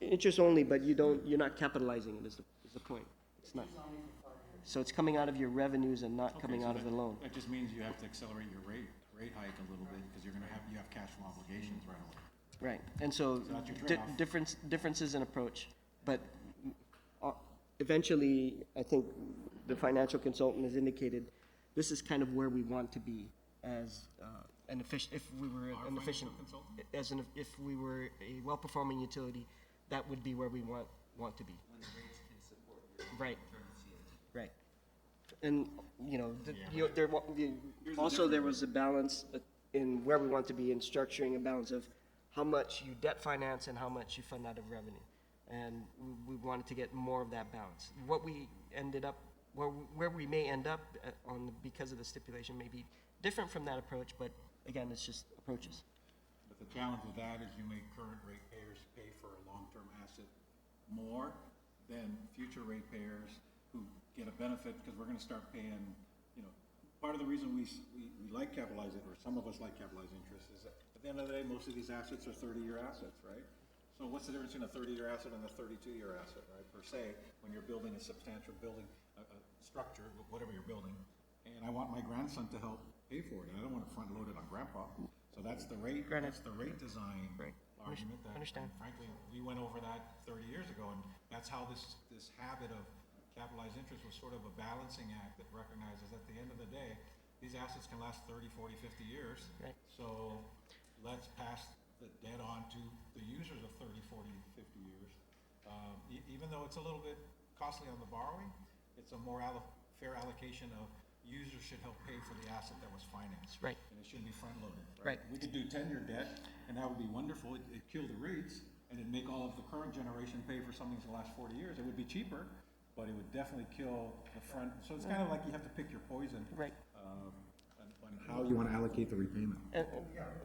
Interest only, but you're not capitalizing it is the point. It's not. So it's coming out of your revenues and not coming out of the loan. That just means you have to accelerate your rate hike a little bit, because you have cash flow obligations right away. Right, and so So that's your trade-off. differences in approach, but eventually, I think the financial consultant has indicated, this is kind of where we want to be as an efficient, if we were an efficient, if we were a well-performing utility, that would be where we want to be. When the rates can support your Right. internal CIP. Right. And, also there was a balance in where we want to be in structuring a balance of how much you debt finance and how much you fund out of revenue. And we wanted to get more of that balance. What we ended up, where we may end up because of the stipulation may be different from that approach, but again, it's just approaches. But the challenge with that is you make current ratepayers pay for a long-term asset more than future ratepayers who get a benefit, because we're gonna start paying, part of the reason we like capitalized, or some of us like capitalized interest, is that at the end of the day, most of these assets are 30-year assets, right? So what's the difference between a 30-year asset and a 32-year asset, right, per se, when you're building a substantial building, a structure, whatever you're building, and I want my grandson to help pay for it, and I don't want to front load it on grandpa. So that's the rate, design argument that, Understand. frankly, we went over that 30 years ago, and that's how this habit of capitalized interest was sort of a balancing act that recognizes at the end of the day, these assets can last 30, 40, 50 years. Right. So let's pass the debt on to the users of 30, 40, 50 years. Even though it's a little bit costly on the borrowing, it's a more fair allocation of users should help pay for the asset that was financed. Right. And it shouldn't be front-loaded. Right. We could do 10-year debt, and that would be wonderful. It'd kill the rates, and it'd make all of the current generation pay for something that's the last 40 years. It would be cheaper, but it would definitely kill the front. So it's kind of like you have to pick your poison. Right. On how you want to allocate the repayment. And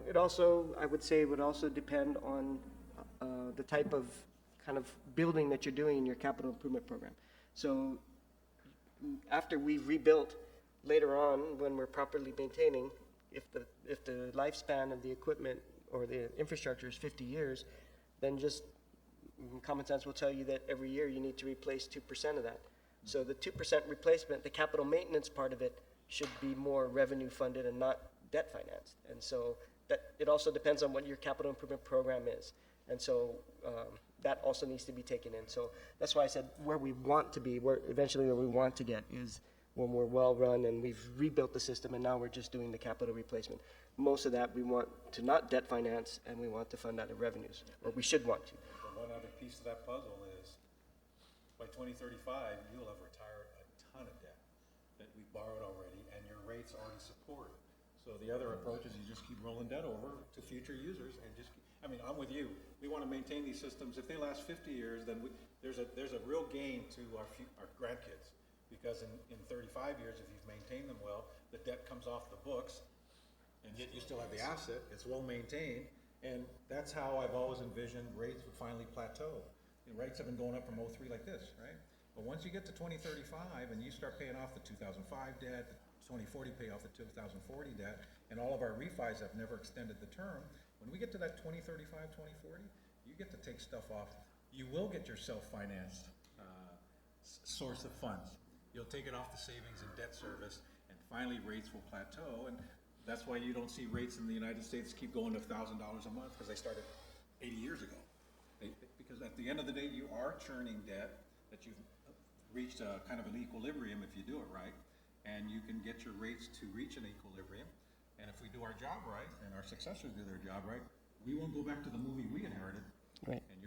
it also, I would say, would also depend on the type of kind of building that you're doing in your capital improvement program. So after we've rebuilt, later on, when we're properly maintaining, if the lifespan of the equipment or the infrastructure is 50 years, then just common sense will tell you that every year you need to replace 2% of that. So the 2% replacement, the capital maintenance part of it, should be more revenue funded and not debt financed. And so that, it also depends on what your capital improvement program is. And so that also needs to be taken in. So that's why I said where we want to be, where we want to get is when we're well run and we've rebuilt the system and now we're just doing the capital replacement. Most of that we want to not debt finance and we want to fund out of revenues, or we should want to. But one other piece of that puzzle is by 2035, you'll have retired a ton of debt that we borrowed already, and your rates already support it. So the other approach is you just keep rolling debt over to future users and just keep, I'm with you. We want to maintain these systems. If they last 50 years, then there's a real gain to our grandkids, because in 35 years, if you've maintained them well, the debt comes off the books, and yet you still have the asset. It's well maintained, and that's how I've always envisioned rates would finally plateau. Rates have been going up from 03 like this, right? But once you get to 2035 and you start paying off the 2005 debt, the 2040 pay off the 2040 debt, and all of our refis have never extended the term, when we get to that 2035, 2040, you get to take stuff off. You will get your self-financed source of funds. You'll take it off the savings and debt service, and finally rates will plateau. And that's why you don't see rates in the United States keep going to $1,000 a month, because they started 80 years ago. Because at the end of the day, you are churning debt that you've reached a kind of an equilibrium if you do it right, and you can get your rates to reach an equilibrium. And if we do our job right, and our successors do their job right, we won't go back to the movie we inherited. Right. And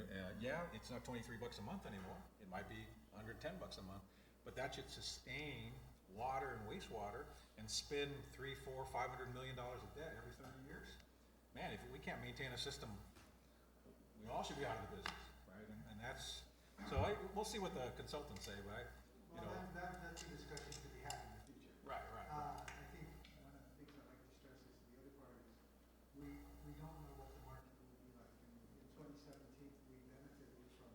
it's not $23 a month anymore. It might be $110 a month, but that should sustain water and wastewater and spend $300, $400, $500 million of debt every 30 years. Man, if we can't maintain a system, we all should be out of the business, right? And that's, so we'll see what the consultants say, right? That's a discussion to be had in the future. Right. I think one of the things I'd like to stress is the other part is we don't know what the market will be like. In 2017, we benefited from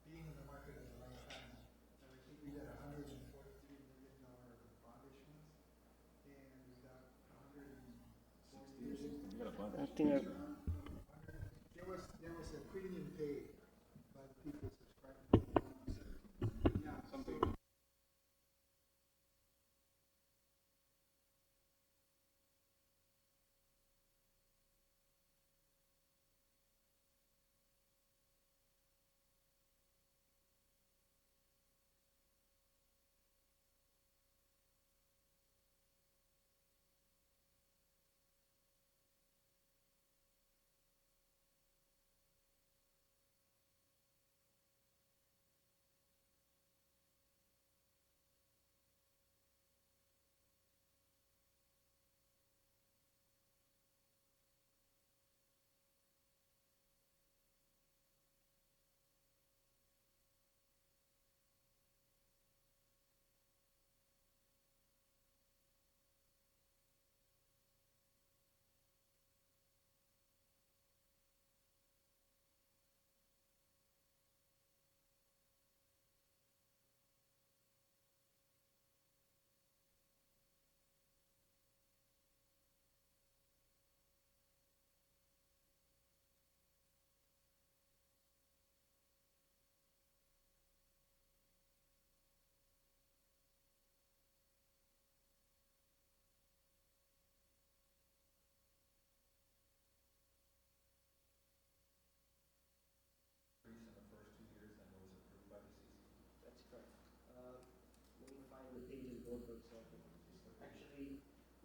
being in the market as a long time. And I think we did $143 million bond issuance, and we got 140 years. I think There was a premium paid by the people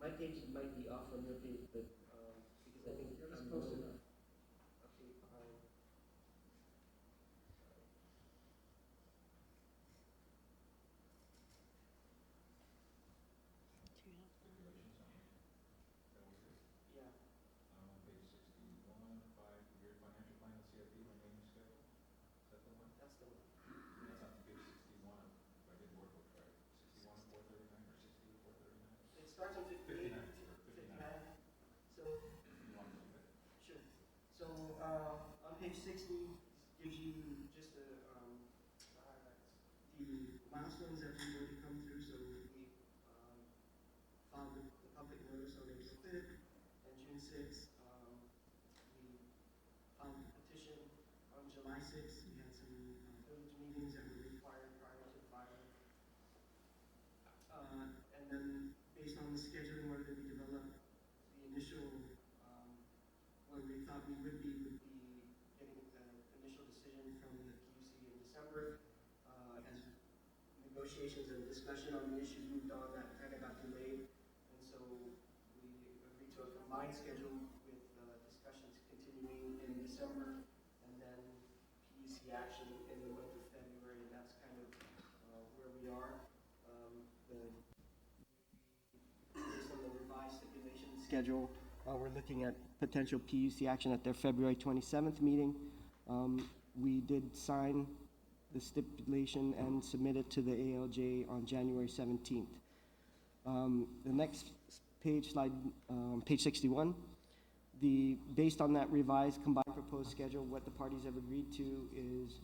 My page might be off on your page, but, because I think I'm close enough. Okay, fine. Yeah, I'm on page 61, 5-year financial plan and CIP remaining schedule. Is that the one? that's the one. That's on page 61, if I did the workbook right. 61 of 439 or 60 of 439? It starts on 58, 59. 59. So, You want to do that? sure. So, on page 60 gives you just the highlights. The milestones that we want to come through, so we filed the public notice on April 5th and June 6th. We filed a petition on July 6th. We had some village meetings that were required prior to the filing. And then, based on the scheduling order that we developed, the initial, where we thought we would be getting the initial decision from the PUC in December. As negotiations and discussion on the issues moved on, that kind of got delayed. And so we agreed to a combined schedule with discussions continuing in December and then PUC action in the month of February. And that's kind of where we are. Based on the revised stipulation schedule, we're looking at potential PUC action at their February 27th meeting. We did sign the stipulation and submit it to the ALJ on January 17th. The next page, page 61, based on that revised combined proposed schedule, what the parties have agreed to is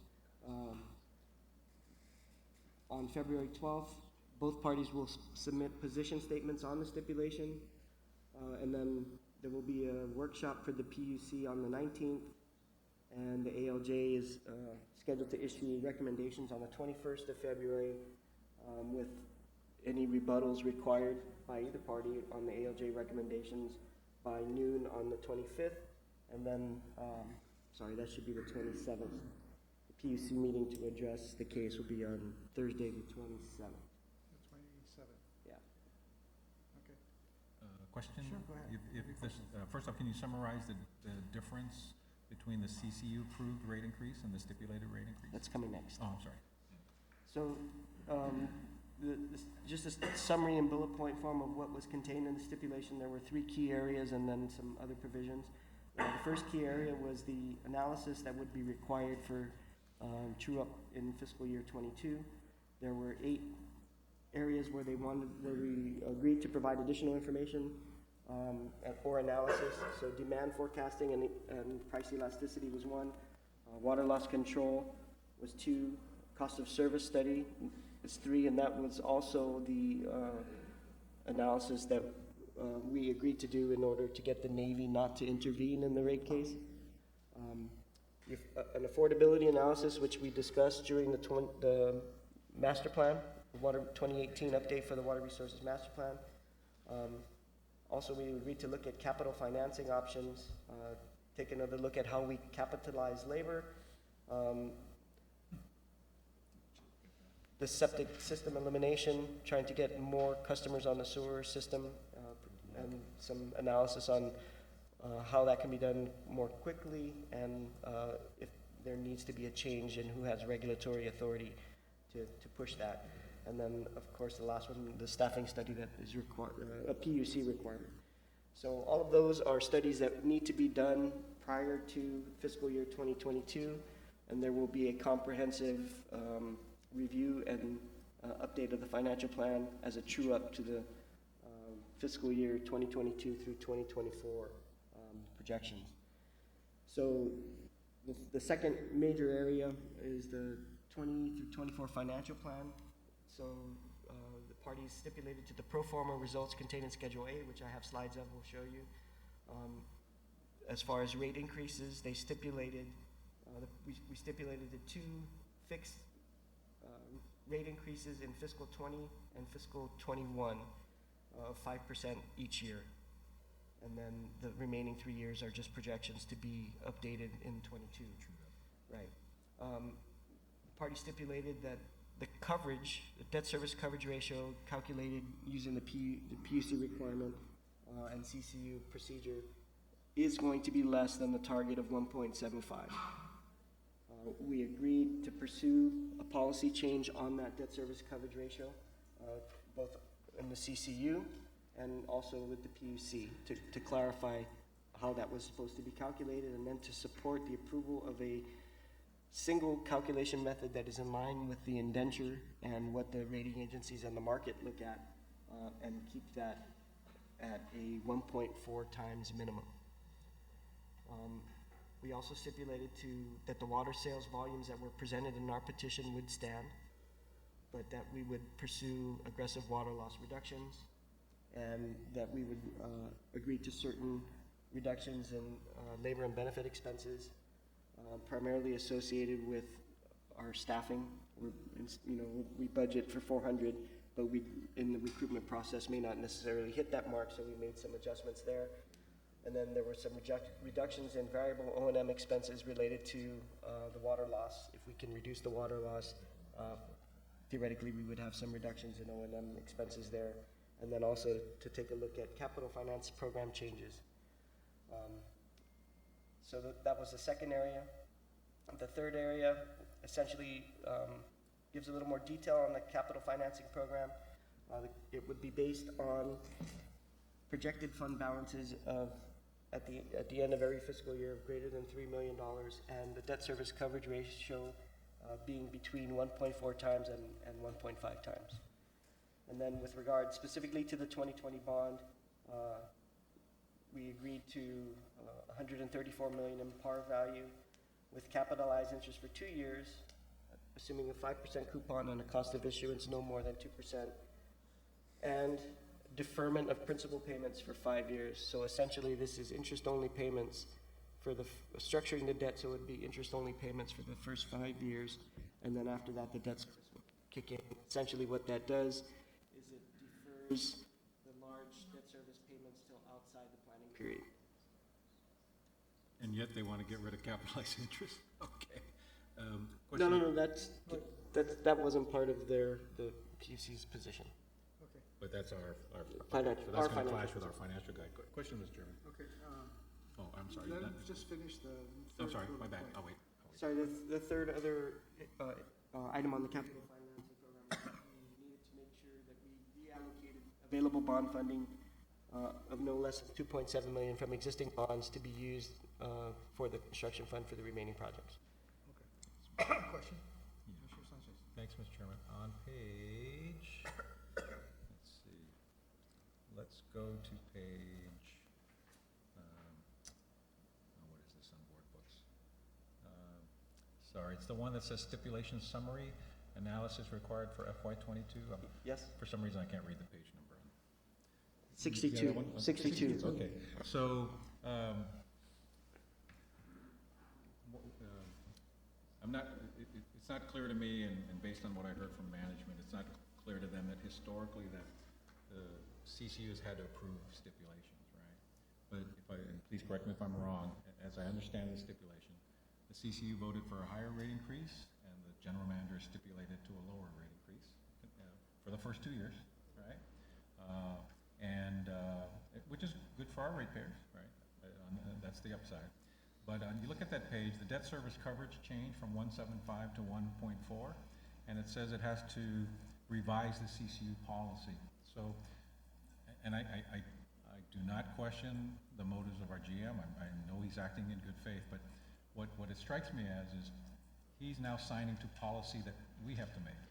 on February 12th, both parties will submit position statements on the stipulation, and then there will be a workshop for the PUC on the 19th, and the ALJ is scheduled to issue recommendations on the 21st of February with any rebuttals required by either party on the ALJ recommendations by noon on the 25th, and then, sorry, that should be the 27th. The PUC meeting to address the case will be on Thursday, the 27th. The 27th, Yeah. okay. Question? Sure, go ahead. If this, first off, can you summarize the difference between the CCU approved rate increase and the stipulated rate increase? That's coming next. Oh, I'm sorry. So, just a summary and bullet point form of what was contained in the stipulation. There were 3 key areas and then some other provisions. The first key area was the analysis that would be required for true up in fiscal year 22. There were 8 areas where we agreed to provide additional information or analysis. So demand forecasting and price elasticity was 1. Water loss control was 2. Cost of service study is 3, and that was also the analysis that we agreed to do in order to get the Navy not to intervene in the rate case. An affordability analysis, which we discussed during the master plan, the Water 2018 update for the Water Resources Master Plan. Also, we agreed to look at capital financing options, take another look at how we capitalize labor, the septic system elimination, trying to get more customers on the sewer system, and some analysis on how that can be done more quickly, and if there needs to be a change in who has regulatory authority to push that. And then, of course, the last one, the staffing study that is a PUC requirement. So all of those are studies that need to be done prior to fiscal year 2022, and there will be a comprehensive review and update of the financial plan as a true up to the fiscal year 2022 through 2024 projections. So the second major area is the 20 through 24 financial plan. So the parties stipulated to the pro forma results contained in Schedule A, which I have slides of, will show you. As far as rate increases, they stipulated, we stipulated the 2 fixed rate increases in fiscal 20 and fiscal 21 of 5% each year. And then the remaining 3 years are just projections to be updated in 22. Right. Party stipulated that the coverage, the debt service coverage ratio calculated using the PUC requirement and CCU procedure is going to be less than the target of 1.75. We agreed to pursue a policy change on that debt service coverage ratio, both in the CCU and also with the PUC, to clarify how that was supposed to be calculated, and then to support the approval of a single calculation method that is in line with the indenture and what the rating agencies and the market look at, and keep that at a 1.4 times minimum. We also stipulated that the water sales volumes that were presented in our petition would stand, but that we would pursue aggressive water loss reductions, and that we would agree to certain reductions in labor and benefit expenses, primarily associated with our staffing. We budget for 400, but we, in the recruitment process, may not necessarily hit that mark, so we made some adjustments there. And then there were some reductions in variable O&M expenses related to the water loss. If we can reduce the water loss, theoretically we would have some reductions in O&M expenses there. And then also to take a look at capital finance program changes. So that was the second area. The third area essentially gives a little more detail on the capital financing program. It would be based on projected fund balances of at the end of every fiscal year of greater than $3 million, and the debt service coverage ratio being between 1.4 times and 1.5 times. And then with regard specifically to the 2020 bond, we agreed to $134 million in par value with capitalized interest for 2 years, assuming a 5% coupon and a cost of issuance no more than 2%, and deferment of principal payments for 5 years. So essentially this is interest-only payments for structuring the debt, so it would be interest-only payments for the first 5 years, and then after that the debts kick in. Essentially what that does is it defers the large debt service payments till outside the planning period. And yet they want to get rid of capitalized interest? Okay. No, that wasn't part of the PUC's position. Okay. But that's our Financial- so that's our going to clash financial with our financial guide. Question, Mr. Chairman. Okay, Oh, I'm sorry. let you're him done? just finish the I'm third sorry, my bullet bad. point. I'll wait. Sorry, the third other item on the capital financing program is that we needed to make sure that we reallocated available bond funding of no less than $2.7 million from existing bonds to be used for the construction fund for the remaining projects. Okay. Question? Commissioner Sanchez. Thanks, Mr. Chairman. On page, let's see, let's go to page, what is this on board books? Sorry, it's the one that says stipulation summary analysis required for FY22. Yes. For some reason, I can't read the page number. 62. Yeah, that one? 62. Okay, so, I'm not, it's not clear to me, and based on what I heard from management, it's not clear to them that historically that the CCUs had to approve stipulations, right? But and please correct me if I'm wrong, as I understand the stipulation, the CCU voted for a higher rate increase, and the general manager stipulated to a lower rate increase for the first 2 years, right? Which is good for our ratepayers, right? That's the upside. But you look at that page, the debt service coverage changed from 1.75 to 1.4, and it says it has to revise the CCU policy. So, and I do not question the motives of our GM. I know he's acting in good faith, but what it strikes me as is he's now signing to policy that we have to make.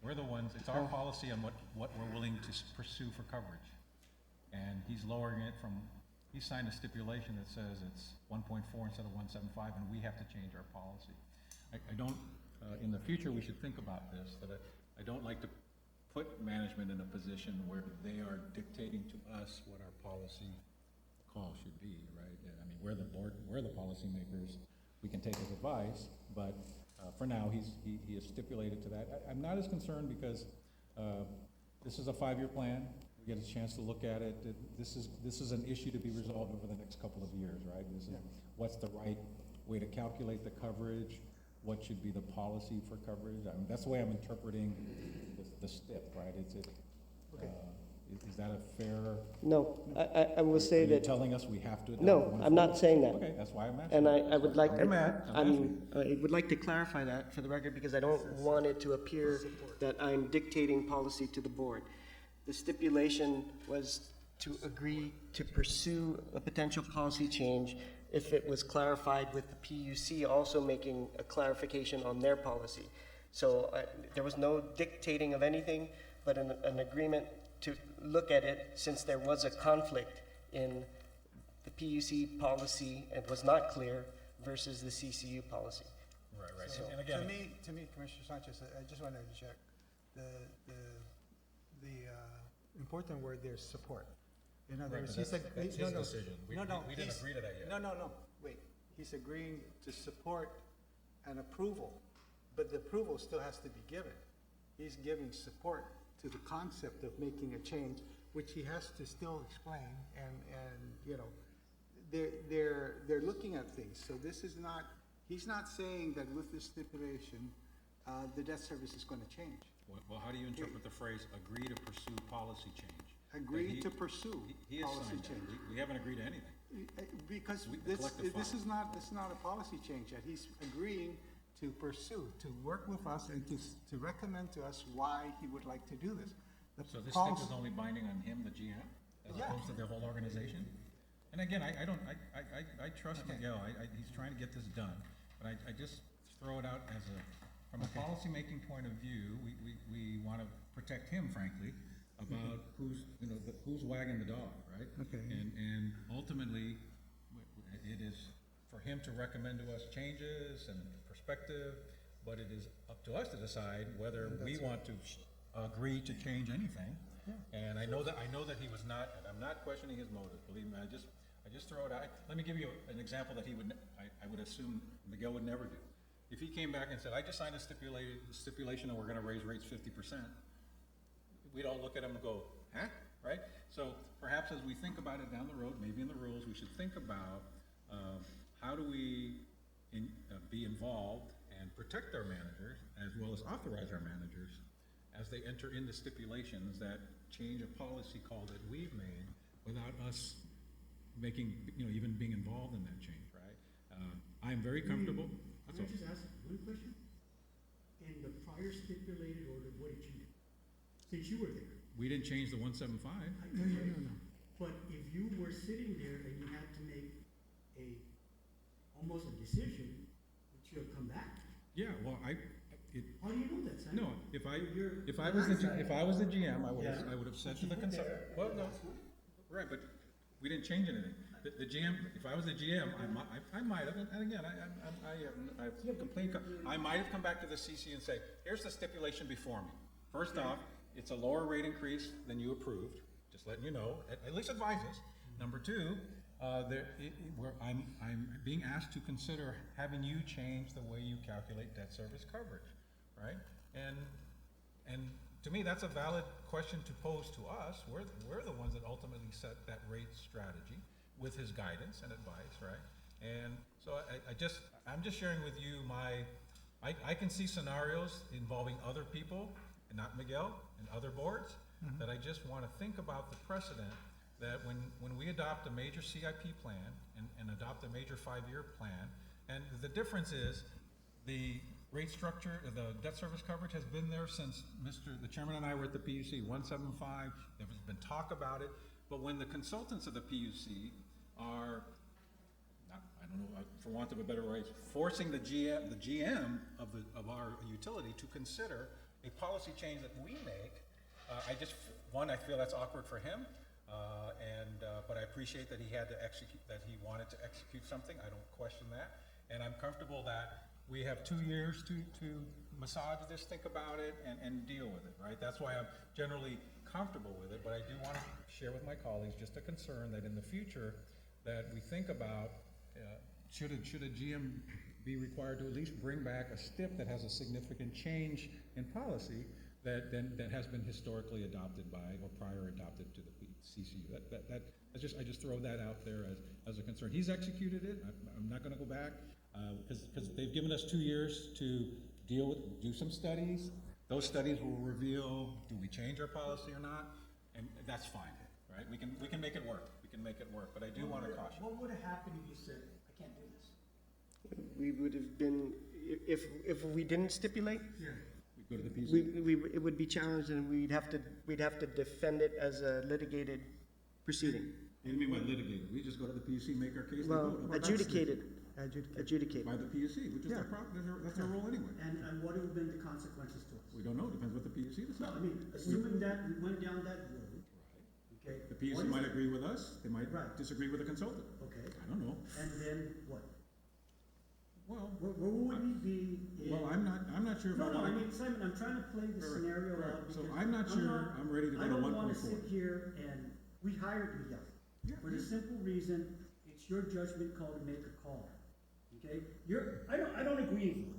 We're the ones, it's our policy on what we're willing to pursue for coverage. And he's lowering it from, he signed a stipulation that says it's 1.4 instead of 1.75, and we have to change our policy. I don't, in the future we should think about this, that I don't like to put management in a position where they are dictating to us what our policy call should be, right? I mean, we're the board, we're the policymakers, we can take his advice, but for now, he is stipulated to that. I'm not as concerned because this is a 5-year plan. We get a chance to look at it. This is an issue to be resolved over the next couple of years, right? This is what's the right way to calculate the coverage, what should be the policy for coverage. I mean, that's the way I'm interpreting the STIP, right? Is that a fair? No, I will say Are you that, telling us we have to adopt no, one I'm not forward? saying that. Okay, that's why I'm asking. And I would like, I'm mad, I'm asking. I would like to clarify that for the record, because I don't want it to appear that I'm dictating policy to the board. The stipulation was to agree to pursue a potential policy change if it was clarified with the PUC also making a clarification on their policy. So there was no dictating of anything, but an agreement to look at it, since there was a conflict in the PUC policy and was not clear versus the CCU policy. Right, right. So, And again, to me, Commissioner Sanchez, I just wanted to check, the important word there is support. In other right, words, but he that's said, his no, no, decision. We no, no, didn't he's- agree to that yet. No, wait, he's agreeing to support an approval, but the approval still has to be given. He's giving support to the concept of making a change, which he has to still explain, and, you know, they're looking at things, so this is not, he's not saying that with this stipulation, the debt service is gonna change. Well, how do you interpret the phrase, agree to pursue policy change? Agree He- to pursue He is policy signed that. change. We haven't agreed to anything. Because We- this collective is fine. not a policy change, that he's agreeing to pursue, to work with us and to recommend to us why he would like to do this. The So this policy- stip is only binding on him, the GM, as Yeah. opposed to the whole organization? And again, I trust Okay. Miguel, he's trying to get this done, but I just throw it out as from a policy-making point of view, we want to protect him, frankly, about who's wagging the dog, right? Okay. And ultimately, it is for him to recommend to us changes and perspective, but it is up to us to decide whether we want to agree to change anything. And I know that he was not, and I'm not questioning his motive, believe me, I just throw it out. Let me give you an example that I would assume Miguel would never do. If he came back and said, I just signed a stipulation and we're gonna raise rates 50%, we'd all look at him and go, huh, right? So perhaps as we think about it down the road, maybe in the rules, we should think about how do we be involved and protect our managers, as well as authorize our managers as they enter into stipulations that change a policy call that we've made without us making, even being involved in that change, right? I'm very comfortable. That's Can all. I just ask one question? In the prior stipulated order, what did you do? Since you were there. We didn't change the 175. No. But if you were sitting there and you had to make almost a decision, would you have come back? Yeah, well, How do you know that, Sam? no, if I was the GM, I would have said to the consultant, well, no, right, but we didn't change anything. The GM, if I was the GM, I might have, and again, I have complete, I might have come back to the CC and say, here's the stipulation before me. First off, it's a lower rate increase than you approved, just letting you know, at least advise us. Number two, I'm being asked to consider having you change the way you calculate debt service coverage, right? And to me, that's a valid question to pose to us. We're the ones that ultimately set that rate strategy with his guidance and advice, right? And so I'm just sharing with you I can see scenarios involving other people, and not Miguel, and other boards, that I just want to think about the precedent that when we adopt a major CIP plan and adopt a major 5-year plan, and the difference is the rate structure, the debt service coverage has been there since the chairman and I were at the PUC, 175, there's been talk about it, but when the consultants of the PUC are, I don't know, for want of a better way, forcing the GM of our utility to consider a policy change that we make, I feel that's awkward for him, but I appreciate that he wanted to execute something. I don't question that, and I'm comfortable that we have 2 years to massage this, think about it, and deal with it, right? That's why I'm generally comfortable with it, but I do want to share with my colleagues just a concern that in the future, that we think about, should a GM be required to at least bring back a stip that has a significant change in policy that has been historically adopted by, or prior adopted to the CCU. I just throw that out there as a concern. He's executed it. I'm not going to go back because they've given us 2 years to do some studies. Those studies will reveal, do we change our policy or not? And that's fine, right? We can make it work, but I do want to caution. What would have happened if you said, I can't do this? We would have been, if we didn't stipulate, We go to the PUC. it would be challenged and we'd have to defend it as a litigated proceeding. What do you mean by litigated? We just go to the PUC, make our case, they Well, vote. adjudicated. By the PUC, which is Yeah. that's their role anyway. And what would have been the consequences to us? We don't know, depends what the PUC No, decides. I mean, assuming that we went down that road, okay? The what PUC is might it? agree with us, they might Right. disagree with the consultant. Okay, I don't know. and then what? Well, Where would we be in? well, I'm not sure if I No, no, I want mean, Simon, I'm trying to play the Right, scenario right. out. So because I'm not sure I'm ready to go to I don't wanna 1.4. sit here and, we hired Miguel, for the simple reason, it's your judgment call to make a call, okay? I don't agree with you,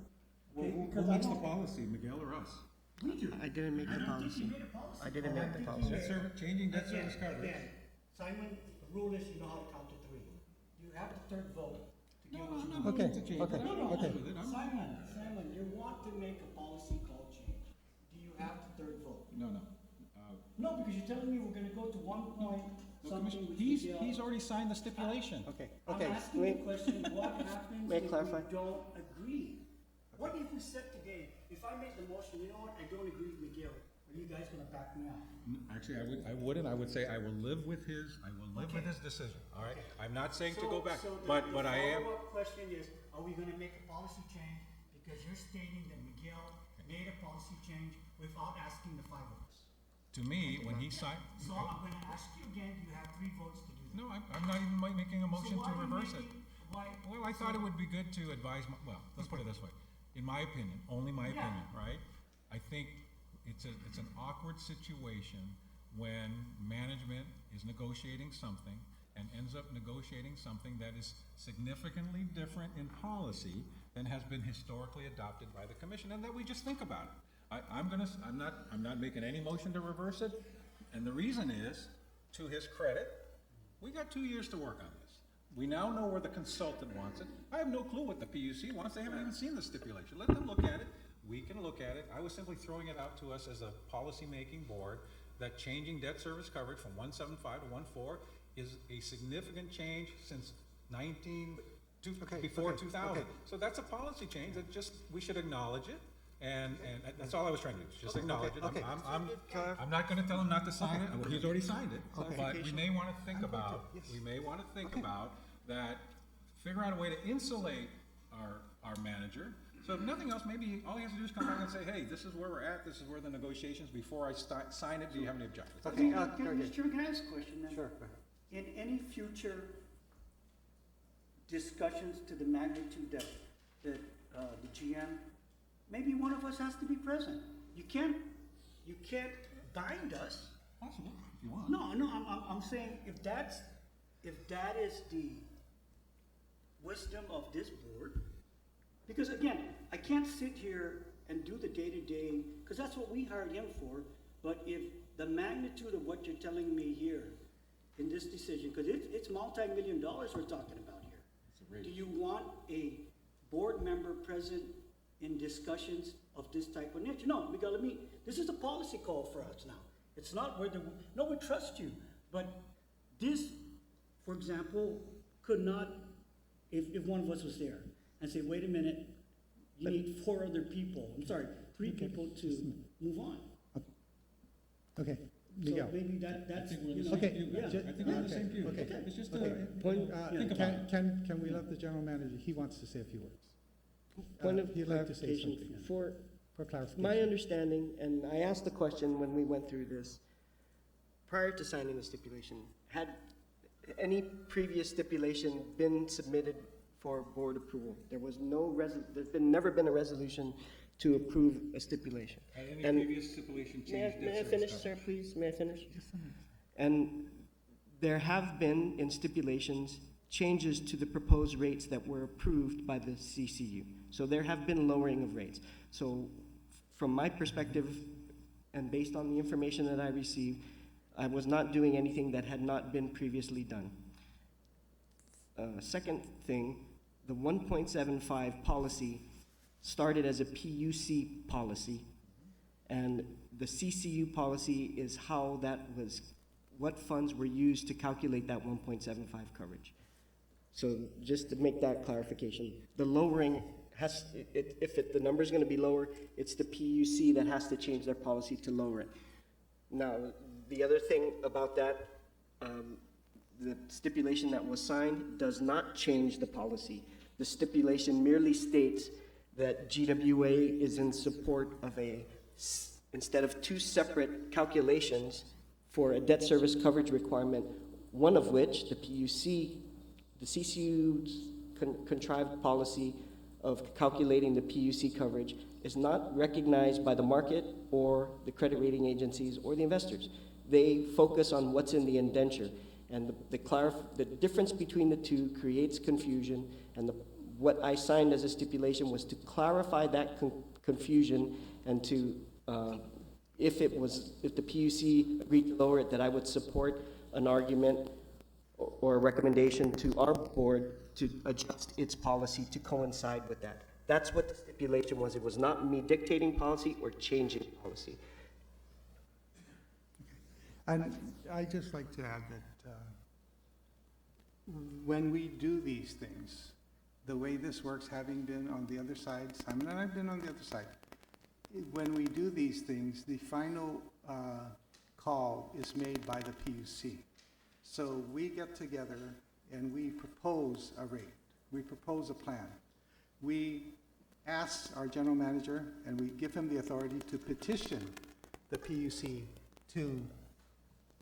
okay? Who Because makes I the don't- policy, Miguel or us? We do. I didn't make the I don't think policy. you made a policy. I didn't call. make the think you policy. made- Changing debt Again, service coverage. Again, Simon, the rule is you know how to count to three. You have the third vote to give what you want. Okay, okay, No, no, okay. Simon, you want to make a policy call change. Do you have the third vote? No. No, because you're telling me we're gonna go to 1 point something with Miguel. already signed the stipulation. Okay, I'm okay. asking the question, what happens May I if we clarify? don't agree? What if we said today, if I make the motion, you know what, I don't agree with Miguel, are you guys gonna back me up? Actually, I wouldn't, I would say I will live with his decision, all right? I'm not saying to go back, So but the I am, follow-up question is, are we gonna make a policy change? Because you're stating that Miguel made a policy change without asking the five of us. to me, when he signed, So I'm gonna ask you again, you have 3 votes to do that. no, I'm not even making a motion So why to are you reverse it. making- Why? Well, I thought it would be good to advise, well, let's put it this way. In my opinion, only my Yeah. opinion, right? I think it's an awkward situation when management is negotiating something and ends up negotiating something that is significantly different in policy than has been historically adopted by the commission, and that we just think about it. I'm not making any motion to reverse it, and the reason is, to his credit, we got 2 years to work on this. We now know where the consultant wants it. I have no clue what the PUC wants. They haven't even seen the stipulation. Let them look at it. We can look at it. I was simply throwing it out to us as a policy-making board that changing debt service coverage from 1.75 to 1.4 is a significant change since before 2000. okay. So that's a policy change that we should acknowledge it. And that's all I was trying to do, just acknowledge it. okay. I'm not gonna tell him not to sign it, he's already signed it. But we Clarification. may wanna think about, that, figure out a way to insulate our manager. So if nothing else, maybe all he has to do is come back and say, hey, this is where we're at, this is where the negotiations, before I sign it, do you have any objections? Okay, Mr. Chairman, can I ask a question then? Sure. In any future discussions to the magnitude that the GM, maybe one of us has to be present. You can't bind us. Possible, if you want. No, I'm saying if that is the wisdom of this board, because again, I can't sit here and do the day-to-day, because that's what we hired him for, but if the magnitude of what you're telling me here in this decision, because it's multi-million dollars we're talking about here. Do you want a board member present in discussions of this type of nature? No, this is a policy call for us now. It's not no, we trust you, but this, for example, could not, if one of us was there and say, wait a minute, you need 4 other people, 3 people to move on. Okay, So Miguel. maybe that's, think we're in you the know. Okay. Yeah. I think we're on the same page. Okay. It's just Okay. Point, think about it. Can we let the general manager, he wants to say a few words. point of He'd like to say clarification. something. For For clarification. my understanding, and I asked the question when we went through this, prior to signing the stipulation, had any previous stipulation been submitted for board approval? There was there's never been a resolution to approve a stipulation. Any And- previous stipulation May I changed debt service finish, coverage? sir, please? May I finish? And there have been, in stipulations, changes to the proposed rates that were approved by the CCU. So there have been lowering of rates. So from my perspective, and based on the information that I received, I was not doing anything that had not been previously done. Second thing, the 1.75 policy started as a PUC policy, And the CCU policy is how that was, what funds were used to calculate that 1.75 coverage. So just to make that clarification, the lowering has, the number's gonna be lower, it's the PUC that has to change their policy to lower it. Now, the other thing about that, the stipulation that was signed does not change the policy. The stipulation merely states that GWA is in support of instead of two separate calculations for a debt service coverage requirement, one of which, the PUC, the CCU's contrived policy of calculating the PUC coverage is not recognized by the market or the credit rating agencies or the investors. They focus on what's in the indenture. And the difference between the two creates confusion, and what I signed as a stipulation was to clarify that confusion and to, if the PUC agreed to lower it, that I would support an argument or a recommendation to our board to adjust its policy to coincide with that. That's what the stipulation was. It was not me dictating policy or changing policy. And I'd just like to add that when we do these things, the way this works, having been on the other side, Simon and I have been on the other side, when we do these things, the final call is made by the PUC. So we get together and we propose a rate. We propose a plan. We ask our general manager and we give him the authority to petition the PUC to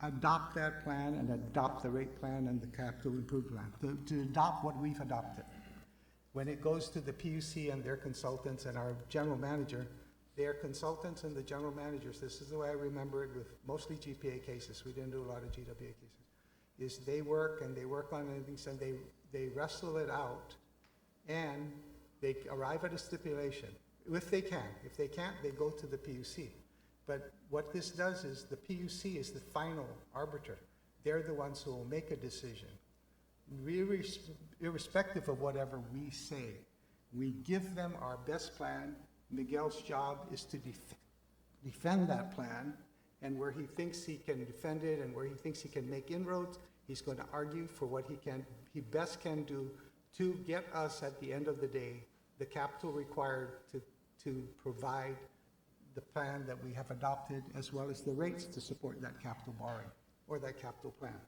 adopt that plan and adopt the rate plan and the capital improvement plan, to adopt what we've adopted. When it goes to the PUC and their consultants and our general manager, their consultants and the general managers, this is the way I remember it with mostly GPA cases, we didn't do a lot of GWA cases, is they work on things and they wrestle it out and they arrive at a stipulation, if they can. If they can't, they go to the PUC. But what this does is the PUC is the final arbiter. They're the ones who will make a decision. Irrespective of whatever we say, we give them our best plan. Miguel's job is to defend that plan, and where he thinks he can defend it and where he thinks he can make inroads, he's going to argue for what he best can do to get us at the end of the day the capital required to provide the plan that we have adopted, as well as the rates to support that capital borrowing or that capital plan.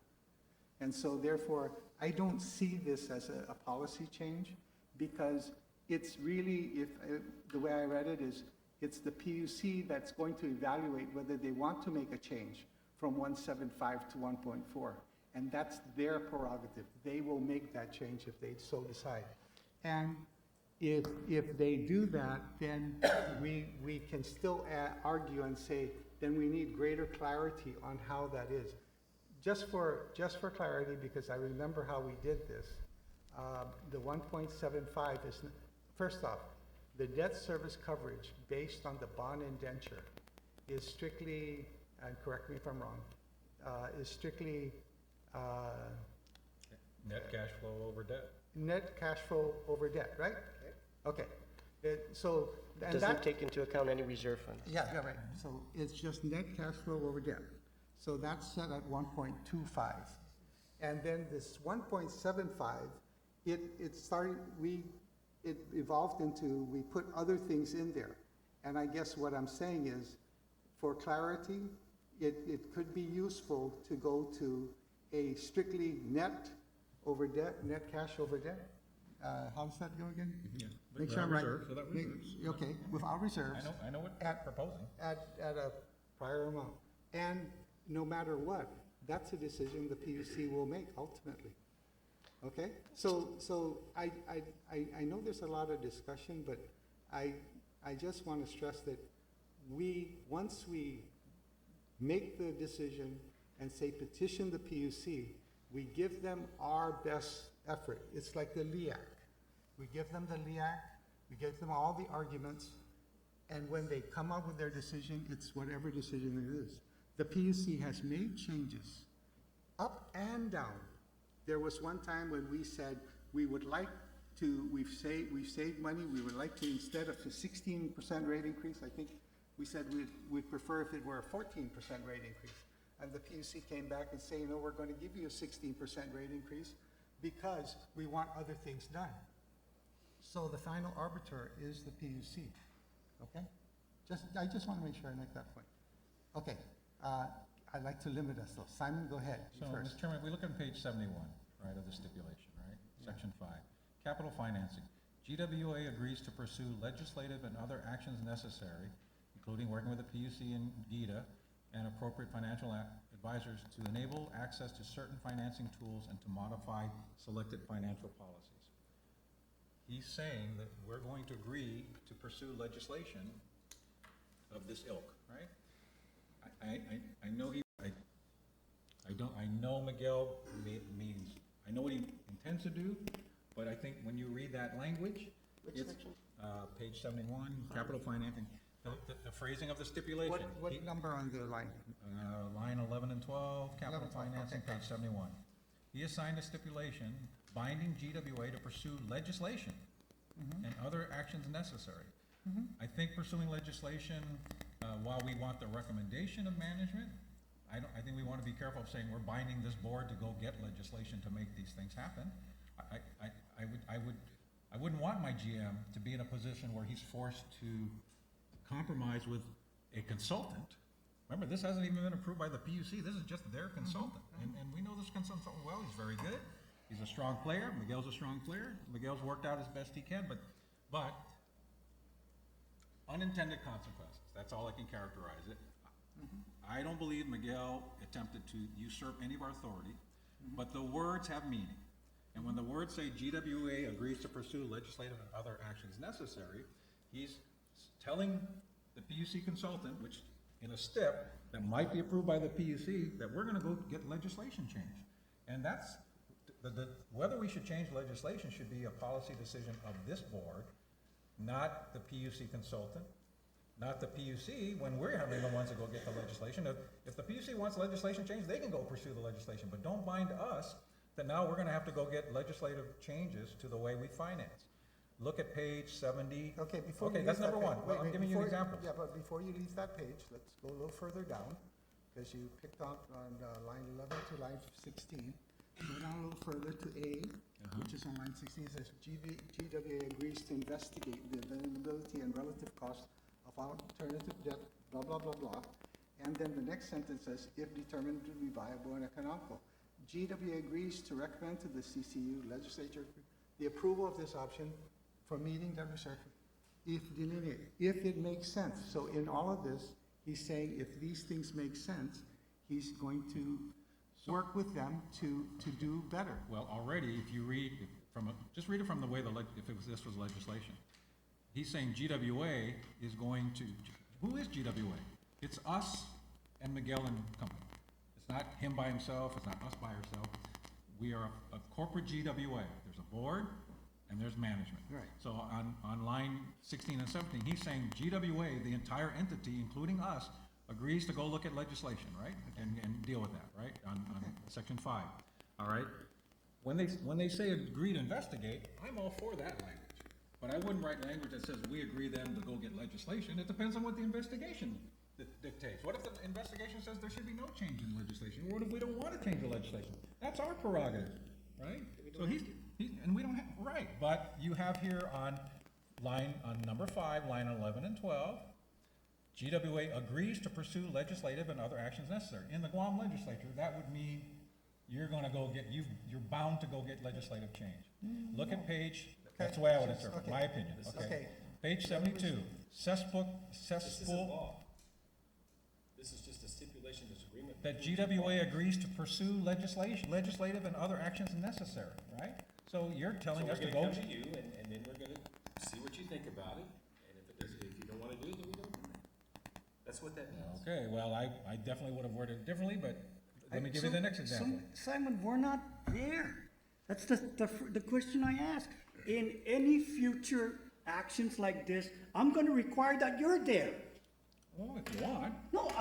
And so therefore, I don't see this as a policy change, because it's really, the way I read it is, it's the PUC that's going to evaluate whether they want to make a change from 1.75 to 1.4. And that's their prerogative. They will make that change if they so decide. And if they do that, then we can still argue and say, then we need greater clarity on how that is. Just for clarity, because I remember how we did this, the 1.75 is, first off, the debt service coverage based on the bond indenture is strictly, and correct me if I'm wrong, is strictly Net cash flow over debt. net cash flow over debt, right? Okay. So, and Doesn't that, take into account any reserve funds. yeah, right. So it's just net cash flow over debt. So that's set at 1.25. And then this 1.75, it evolved into, we put other things in there. And I guess what I'm saying is, for clarity, it could be useful to go to a strictly net over debt, net cash over debt. How does that go again? Yeah. Make sure I'm right. Reserves, without reserves. Okay, without reserves. I know what At- you're proposing. At a prior amount. And no matter what, that's a decision the PUC will make ultimately. Okay? So I know there's a lot of discussion, but I just want to stress that once we make the decision and say petition the PUC, we give them our best effort. It's like the LEAC. We give them the LEAC, we give them all the arguments, and when they come up with their decision, it's whatever decision it is. The PUC has made changes up and down. There was one time when we said we would like to, we've saved money, we would like to, instead of a 16% rate increase, I think We said we'd prefer if it were a 14% rate increase. And the PUC came back and saying, no, we're going to give you a 16% rate increase because we want other things done. So the final arbiter is the PUC, okay? I just want to make sure I make that point. Okay, I'd like to limit us though. Simon, go ahead, you So, first. Mr. Chairman, if we look on page 71, right, of the stipulation, right? Section 5, capital financing. GWA agrees to pursue legislative and other actions necessary, including working with the PUC and GITA and appropriate financial advisors to enable access to certain financing tools and to modify selected financial policies. He's saying that we're going to agree to pursue legislation of this ilk, right? I know I know Miguel means, I know what he intends to do, but I think when you read that language, Which it's, section? page 71, capital financing, the phrasing of the stipulation. What number on the line? Line 11 and 12, capital 11, 12, financing, okay. page 71. He assigned a stipulation binding GWA to pursue legislation and other actions necessary. I think pursuing legislation, while we want the recommendation of management, I think we want to be careful of saying we're binding this board to go get legislation to make these things happen. I wouldn't want my GM to be in a position where he's forced to compromise with a consultant. Remember, this hasn't even been approved by the PUC, this is just their consultant. And we know this consultant well, he's very good, he's a strong player, Miguel's a strong player, Miguel's worked out as best he can, but unintended consequences, that's all I can characterize it. I don't believe Miguel attempted to usurp any of our authority, but the words have meaning. And when the words say GWA agrees to pursue legislative and other actions necessary, he's telling the PUC consultant, which in a step that might be approved by the PUC, that we're gonna go get legislation changed. And that's, whether we should change legislation should be a policy decision of this board, not the PUC consultant, not the PUC, when we're having the ones that go get the legislation. If the PUC wants legislation change, they can go pursue the legislation, but don't bind us that now we're gonna have to go get legislative changes to the way we finance. Look at page 70. Okay, before you Okay, leave that's that number page- one. wait, I'm wait, giving you an before- example. Yeah, but before you leave that page, let's go a little further down, because you picked up on line 11 to line 16. Go down a little further to A, which is on line 16, it says GWA agrees to investigate the availability and relative cost of alternative debt, blah, blah, blah, blah. And then the next sentence says, if determined to be viable and economical. GWA agrees to recommend to the CCU legislature the approval of this option for meeting the research if delineated, if it makes sense. So in all of this, he's saying if these things make sense, he's going to work with them to do better. Well, already, if you read just read it from the way this was legislation. He's saying GWA is going to, who is GWA? It's us and Miguel and company. It's not him by himself, it's not us by ourselves. We are a corporate GWA. There's a board and there's management. Right. So on line 16 and 17, he's saying GWA, the entire entity, including us, agrees to go look at legislation, right? And deal with that, right? On section 5, all right? When they say agree to investigate, I'm all for that language. But I wouldn't write language that says we agree then to go get legislation. It depends on what the investigation dictates. What if the investigation says there should be no change in legislation? What if we don't want to change the legislation? That's our prerogative, right? So and we don't have, right, but you have here on number 5, line 11 and 12, GWA agrees to pursue legislative and other actions necessary. In the Guam legislature, that would mean you're gonna go get, you're bound to go get legislative change. Look at page, that's the way I would interpret, Okay. my opinion, okay? Okay. Page 72, cesspool, This is just a stipulation, disagreement. that GWA agrees to pursue legislative and other actions necessary, right? So you're telling us to So go. we're gonna come to you, and then we're gonna see what you think about it, and if you don't wanna do it, then we don't. That's what that means. Okay, well, I definitely would have worded it differently, but let me give you the next example. Simon, we're not there. That's the question I asked. In any future actions like this, I'm gonna require that you're there. Well, if you want. No,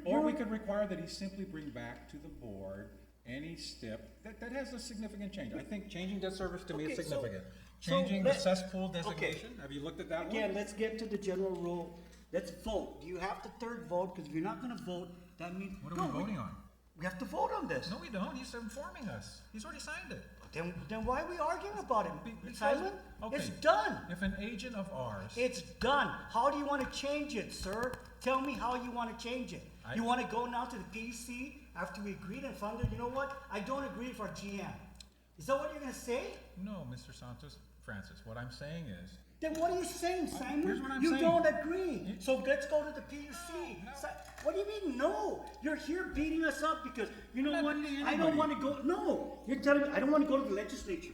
Or we could require that he simply bring back to the board any step that has a significant change. I think changing debt service to me is Okay, so- significant. so Changing the let- cesspool designation, have you looked at that one? Again, let's get to the general rule. let's vote. Do you have the third vote? Because if you're not gonna vote, that means. What are No, we voting on? We have to vote on this. No, we don't. He's informing us. He's already signed it. Then why are we arguing about it? Because- Simon? okay. It's done. If an agent of ours, It's done. How do you want to change it, sir? Tell me how you want to change it. You want to go now to the PUC after we agreed and found out, you know what? I don't agree with our GM. Is that what you're going to say? no, Mr. Francis, what I'm saying is, Then what are you saying, Simon? Here's what I'm you saying. don't agree. So let's go to the PUC. What do you mean, no? You're here beating us up because, you know I'm what? not beating I don't anybody. want to go. No. You're telling me I don't want to go to the legislature.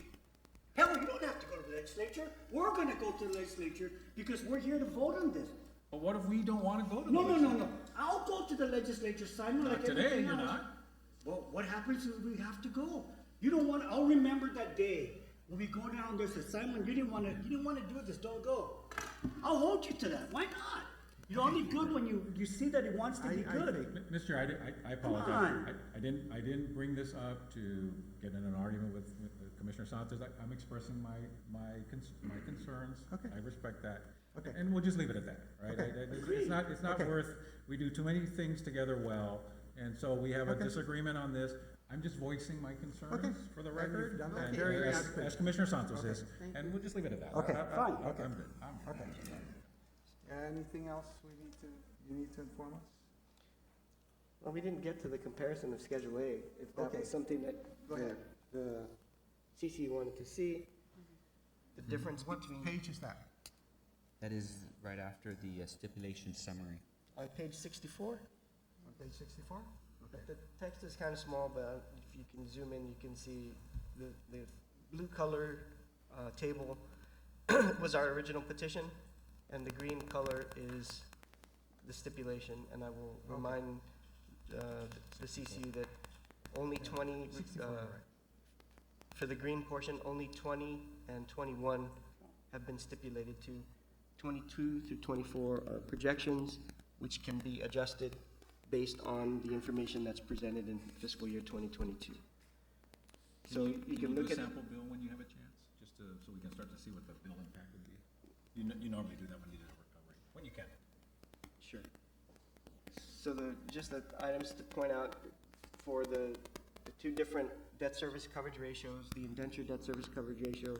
Hell, you don't have to go to the legislature. We're going to go to the legislature because we're here to vote on this. but what if we don't want to go to the No. legislature? I'll go to the legislature, Simon, Not like today, everything you're else. not. Well, what happens if we have to go? You don't want. I'll remember that day when we go down there. Say, Simon, you didn't want to do this. Don't go. I'll hold you to that. Why not? You're only good when you see that he wants to be good. Mr. I apologize. on. I didn't bring this up to get in an argument with Commissioner Santos. I'm expressing my concerns. Okay. I respect that. Okay. And we'll just leave it at that, right? Okay. It's not Okay. worth, we do too many things together well, and so we have a Okay. disagreement on this. I'm just voicing my concerns Okay. for the And record. you've done that and very as adequately. Commissioner Santos Okay. is, and we'll just leave it at that. Okay. Fine. Okay. I'm good. Okay. Anything else you need to inform us? Well, we didn't get to the comparison of Schedule A, if that Okay. was something that Go ahead. the CC wanted to see. The difference What between, page is that? That is right after the stipulation summary. on page 64, On page 64? Okay. the text is kind of small, but if you can zoom in, you can see the blue color table was our original petition, and the green color is the stipulation, and I will remind the CC that only 20, 64, right. for the green portion, only 20 and 21 have been stipulated to. 22 through 24 are projections, which can be adjusted based on the information that's presented in fiscal year 2022. So you can look do at. a sample bill when you have a chance, just to, so we can start to see what the bill impact would be. You normally do that when you do the recovery, when you can. Sure. So just the items to point out for the two different debt service coverage ratios, the indentured debt service coverage ratio,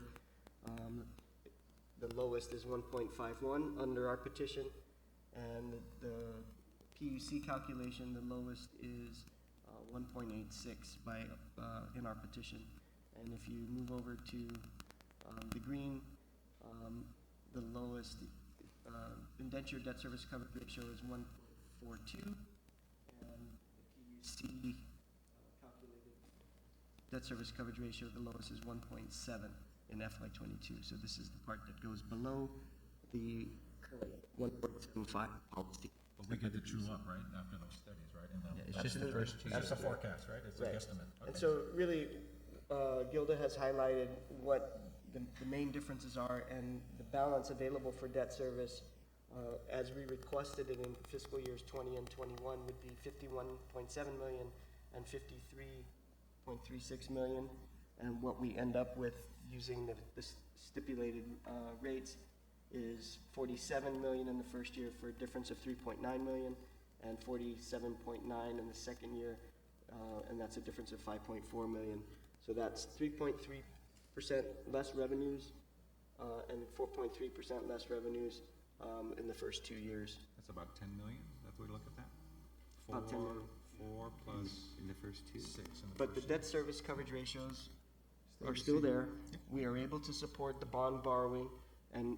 the lowest is 1.51 under our petition, and the PUC calculation, the lowest is 1.86 in our petition. And if you move over to the green, the lowest indentured debt service coverage ratio is 1.42, and the PUC calculated debt service coverage ratio, the lowest is 1.7 in FY22. So this is the part that goes below the current 1.75 policy. But we get to chew up, right, after those studies, right? And Yeah, it's just the first two. That's the forecast, right? It's a Right. guesstimate. And Okay. so really, Gilda has highlighted what the main differences are, and the balance available for debt service, as we requested it in fiscal years 20 and 21, would be 51.7 million and 53.36 million. And what we end up with using the stipulated rates is 47 million in the first year for a difference of 3.9 million, and 47.9 in the second year, and that's a difference of 5.4 million. So that's 3.3% less revenues, and 4.3% less revenues in the first 2 years. That's about 10 million, that's the way to look at that? About 10 million. 4 plus In the first two. 6 in the But the first year. debt service coverage ratios are still there. We are able to support the bond borrowing and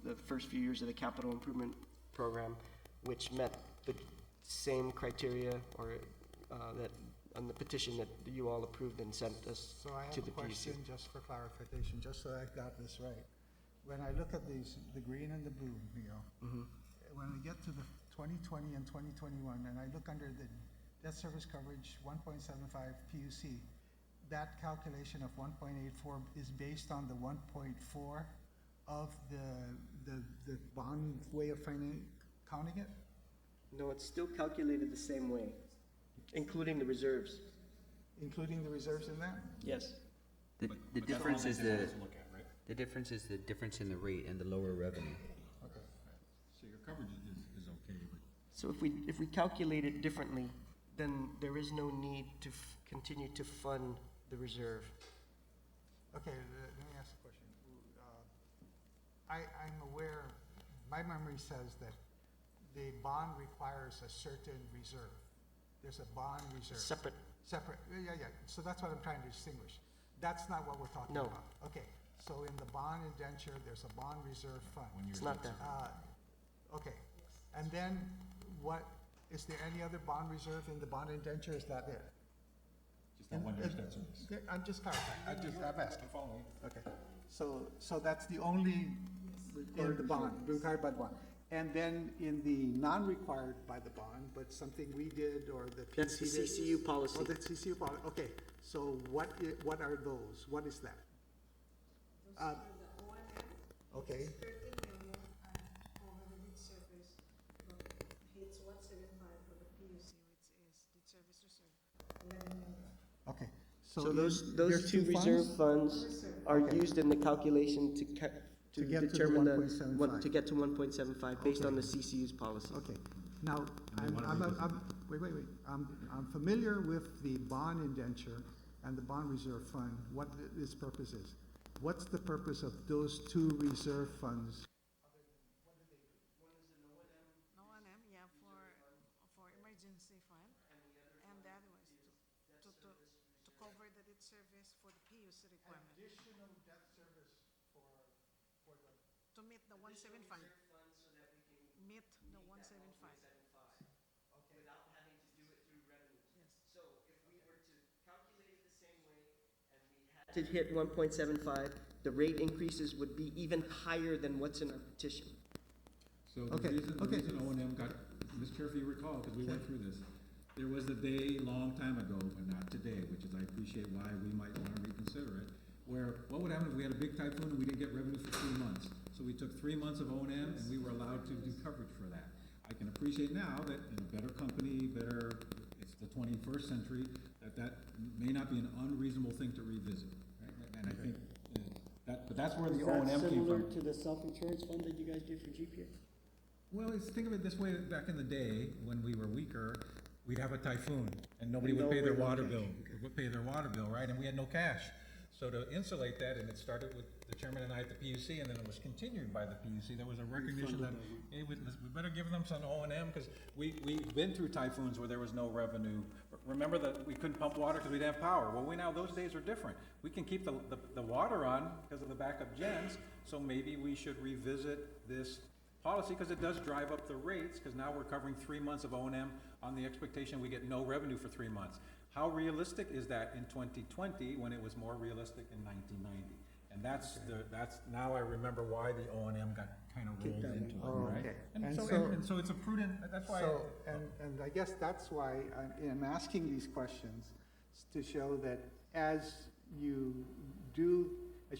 the first few years of the capital improvement program, which met the same criteria or that on the petition that you all approved and sent us So I to have the a PUC. question just for clarification, just so I got this right. When I look at these, the green and the blue, Miguel, when we get to the 2020 and 2021, and I look under the debt service coverage 1.75 PUC, that calculation of 1.84 is based on the 1.4 of the bond way of counting it? No, it's still calculated the same way, including the reserves. Including the reserves in that? Yes. The But that's difference all is they can the, always look at, right? the difference is the difference in the rate and the lower revenue. Okay. So your coverage is So if we calculate it differently, then there is no need to continue to fund the reserve. Okay, let me ask a question. I'm aware, my memory says that the bond requires a certain reserve. There's a bond reserve. Separate. Separate, yeah. So that's what I'm trying to distinguish. That's not what we're talking No. about. Okay, so in the bond indenture, there's a bond reserve fund. It's not that. Okay, and then what, is there any other bond reserve in the bond indenture? Is that it? Just that one year's debt service. Yeah, I'm just clarifying, I'm asking. I'm following. Okay, so that's the only, in the bond, required by the bond. And then in the non-required by the bond, but something we did or the PC did? That's the CCU policy. Oh, the CCU policy, okay. So what are those? What is that? Okay, $13 million over the debt service, hits 175 for the PUC, which is debt service reserve, $11 million. okay. So in- those there's two reserve funds are Okay. used in the calculation to To get to the determine 1.75. to get to 1.75 based on the CCU's policy. Okay, now, And they wanna revisit wait. I'm familiar with the bond indenture and the bond reserve fund, what its purpose is. What's the purpose of those two reserve funds? No one yeah, for emergency fund, and the other one is to cover the debt service for the PUC requirement. Additional debt service for the. To meet the 175. Meet the 175. Without having to do it through revenues. Yes. So if we were to calculate it the same way and we had. To hit 1.75, the rate increases would be even higher than what's in our petition. So the Okay, reason, okay. O&M got, Mr. Chair, if you recall, because we went through this, there was a day, long time ago, but not today, which is, I appreciate why we might want to reconsider it, where what would happen if we had a big typhoon and we didn't get revenue for 3 months? So we took 3 months of O&M and we were allowed to do coverage for that. I can appreciate now that in a better company, it's the 21st century, that may not be an unreasonable thing to revisit, right? And I think but that's where the O&M came from. to the self-insurance fund that you guys did for GPA? Well, think of it this way, back in the day, when we were weaker, we'd have a typhoon, and nobody would pay their water bill, right, and we had no cash. So to insulate that, and it started with the chairman and I at the PUC, and then it was continued by the PUC, there was a recognition that, hey, we better give them some O&M, because we've been through typhoons where there was no revenue. Remember that we couldn't pump water because we didn't have power. Well, those days are different. We can keep the water on because of the backup gens, so maybe we should revisit this policy, because it does drive up the rates, because now we're covering 3 months of O&M on the expectation we get no revenue for 3 months. How realistic is that in 2020 when it was more realistic in 1990? And that's now I remember why the O&M got kind of rolled into it, right? Okay. And so it's a prudent, that's why. So, and I guess that's why I'm asking these questions, to show that as you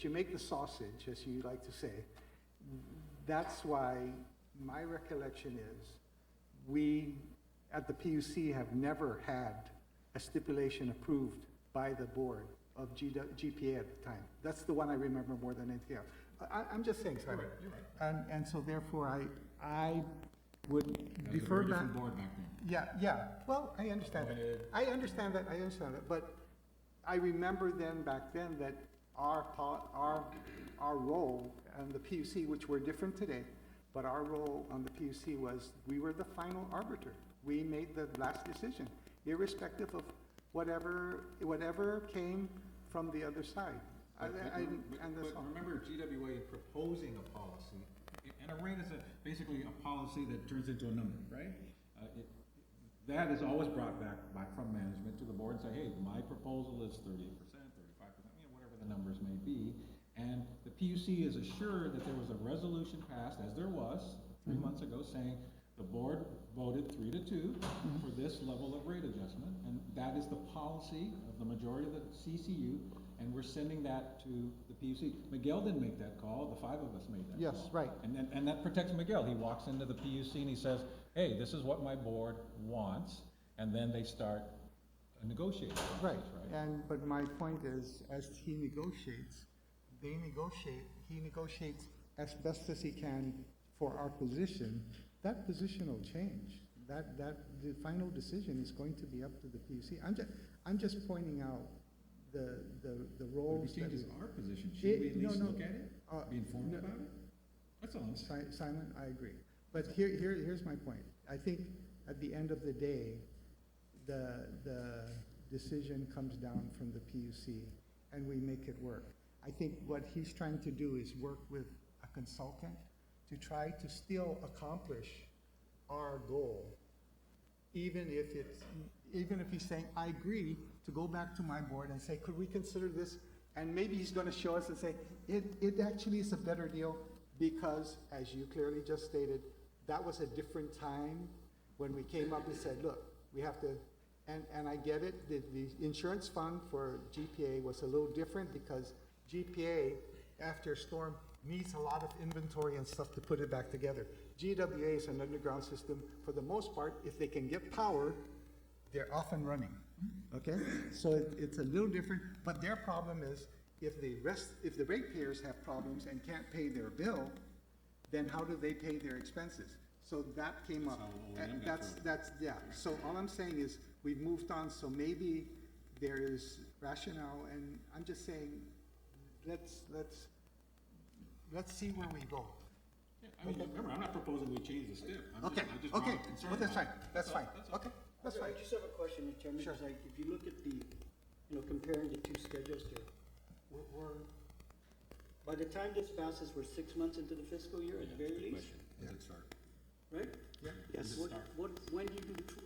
make the sausage, as you like to say, that's why my recollection is, we, at the PUC, have never had a stipulation approved by the board of GPA at the time. That's the one I remember more than anything else. I'm just saying, Simon. You're right. And so therefore, I would That was a defer very back. different board back then. Yeah, well, I understand that. I understand that, but I remember back then, that our role on the PUC, which we're different today, but our role on the PUC was, we were the final arbiter. We made the last decision, irrespective of whatever came from the other side. But remember, GWA proposing a policy, and a rate is basically a policy that turns into a number, right? That is always brought back from management to the board and say, hey, my proposal is 38%, 35%, whatever the numbers may be. And the PUC is assured that there was a resolution passed, as there was 3 months ago, saying the board voted 3-2 for this level of rate adjustment, and that is the policy of the majority of the CCU, and we're sending that to the PUC. Miguel didn't make that call, the 5 of us made that call. Yes, right. And that protects Miguel. He walks into the PUC and he says, hey, this is what my board wants, and then they start negotiating. Right, but my point is, as he negotiates, he negotiates as best as he can for our position. That position will change. the final decision is going to be up to the PUC. I'm just pointing out the roles If he that. changes our position, should we at No, least no, look at it? Be informed no. about it? That's all I'm saying. Simon, I agree. But here's my point. I think at the end of the day, the decision comes down from the PUC and we make it work. I think what he's trying to do is work with a consultant to try to still accomplish our goal. Even if he's saying, I agree to go back to my board and say, could we consider this? And maybe he's gonna show us and say, it actually is a better deal because, as you clearly just stated, that was a different time when we came up and said, look, we have to, and I get it, the insurance fund for GPA was a little different because GPA, after a storm, needs a lot of inventory and stuff to put it back together. GWA is an underground system. For the most part, if they can get power, they're off and running, okay? So it's a little different, but their problem is if the ratepayers have problems and can't pay their bill, then how do they pay their expenses? So that came up. And that's, yeah. So all I'm saying is we've moved on, so maybe there is rationale, and I'm just saying, let's see where we go. Yeah, I mean, remember, I'm not proposing we change the STIP. Okay, okay, well, that's fine, that's fine, okay, that's fine. I just have a question, Mr. Chairman, Sure. because like, if you look at the, comparing the two schedules there, by the time this passes, we're 6 months into the fiscal year at the very least, When did it start? right? Yeah. Yes. When do you do the true?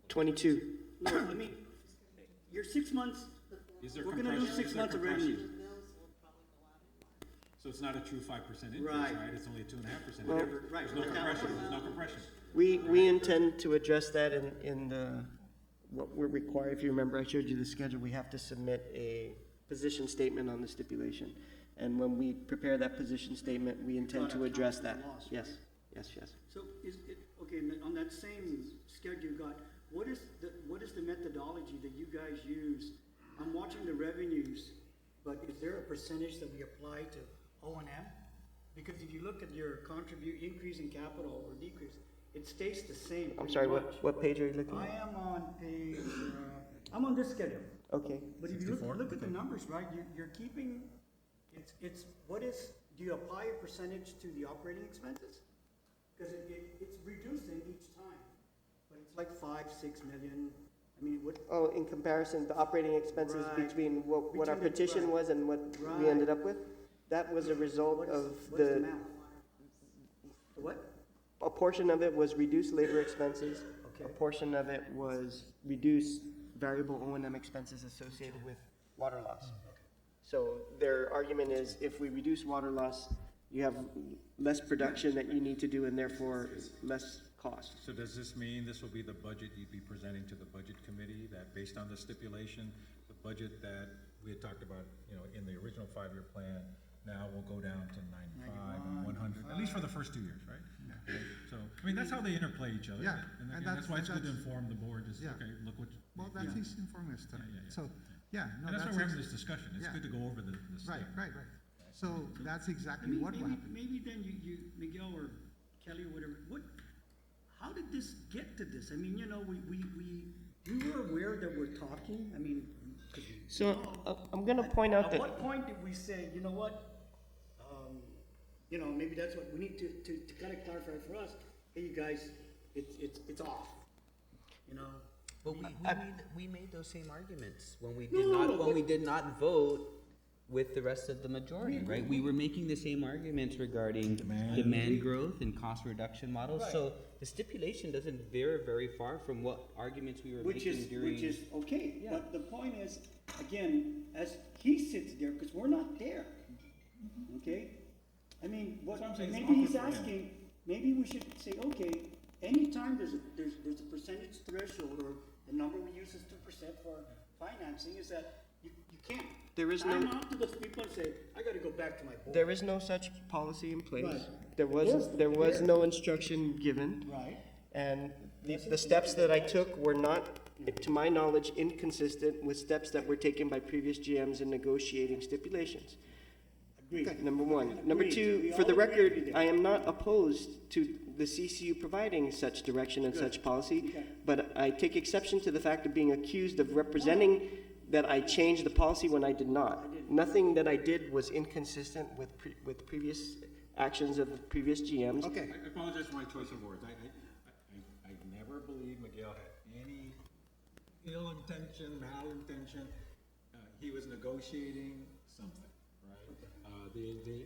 22. No, I mean, you're 6 months, Is there we're gonna lose compression? 6 Is there months of compression? revenue. So it's not a true 5% increase, Right. right? It's only a 2.5%. Well- Right. There's no compression, there's no compression. We intend to address that in the, what we're required, if you remember, I showed you the schedule, we have to submit a position statement on the stipulation. And when we prepare that position statement, we intend to address that. Yes, yes, yes. So is it, okay, and then on that same schedule you got, what is the methodology that you guys use? I'm watching the revenues, but is there a percentage that we apply to O&M? Because if you look at your increase in capital or decrease, it stays the same. I'm pretty sorry, much. what page are you looking I at? am on page, I'm on this schedule. Okay. But if you look at the numbers, right, you're keeping, do you apply a percentage to the operating expenses? Because it's reducing each time, but it's like 5-6 million, I mean, what? Oh, in comparison, the operating expenses Right. between what our Between the- petition right. was and what we Right. ended up with? That was a result of What's the the, math? The what? a portion of it was reduced labor expenses. A Okay. portion of it was reduced variable O&M expenses associated with water loss. So their argument is if we reduce water loss, you have less production that you need to do and therefore less cost. So does this mean this will be the budget you'd be presenting to the budget committee, that based on the stipulation, the budget that we had talked about, in the original 5-year plan, now will go down to 95 and 100, at least for the first 2 years, right? Okay. So, I mean, that's how they interplay each other. Yeah, And and again, that's why it's good to that's- inform the board, is, Yeah. okay, look what. Well, that's he's informing us tonight. Yeah, yeah, yeah. So, yeah, no, And that's why we're having ex- this discussion, it's yeah. good to go over the Right, STIP. right. So that's exactly what will happen. Maybe then you, Miguel or Kelly or whatever, how did this get to this? I mean, we were aware that we're talking, I mean. 'cause So I'm going to point out At that. what point did we say, you know what, maybe that's what we need to kind of clarify for us, hey, you guys, it's off, But we made those same arguments when we did not vote with the rest of the majority, right? We were making the same arguments regarding demand growth and cost reduction models. Right. So the stipulation doesn't veer very far from what arguments we were making during. Which is okay, Yeah. but the point is, again, as he sits there, because we're not there, okay? I mean, That's what I'm saying, it's maybe he's awkward for him. asking, maybe we should say, okay, anytime there's a percentage threshold, or the number we use is 2% for financing, is that you can't. There is no- Time out to those people and say, I gotta go back to my board. There is no such policy in place. Right. There was no instruction given. Right. And the steps that I took were not, to my knowledge, inconsistent with steps that were taken by previous GMs in negotiating stipulations. Agreed. Number one. Number Agreed. two, We for the all agree record, there. I am not opposed to the CCU providing such direction and Good. such policy, Okay. but I take exception to the fact of being accused of representing that I changed the policy when I did not. Nothing that I did was inconsistent with previous actions of the previous GMs. Okay, I apologize for my choice of words. I never believed Miguel had any ill intention, malintention. He was negotiating something, right?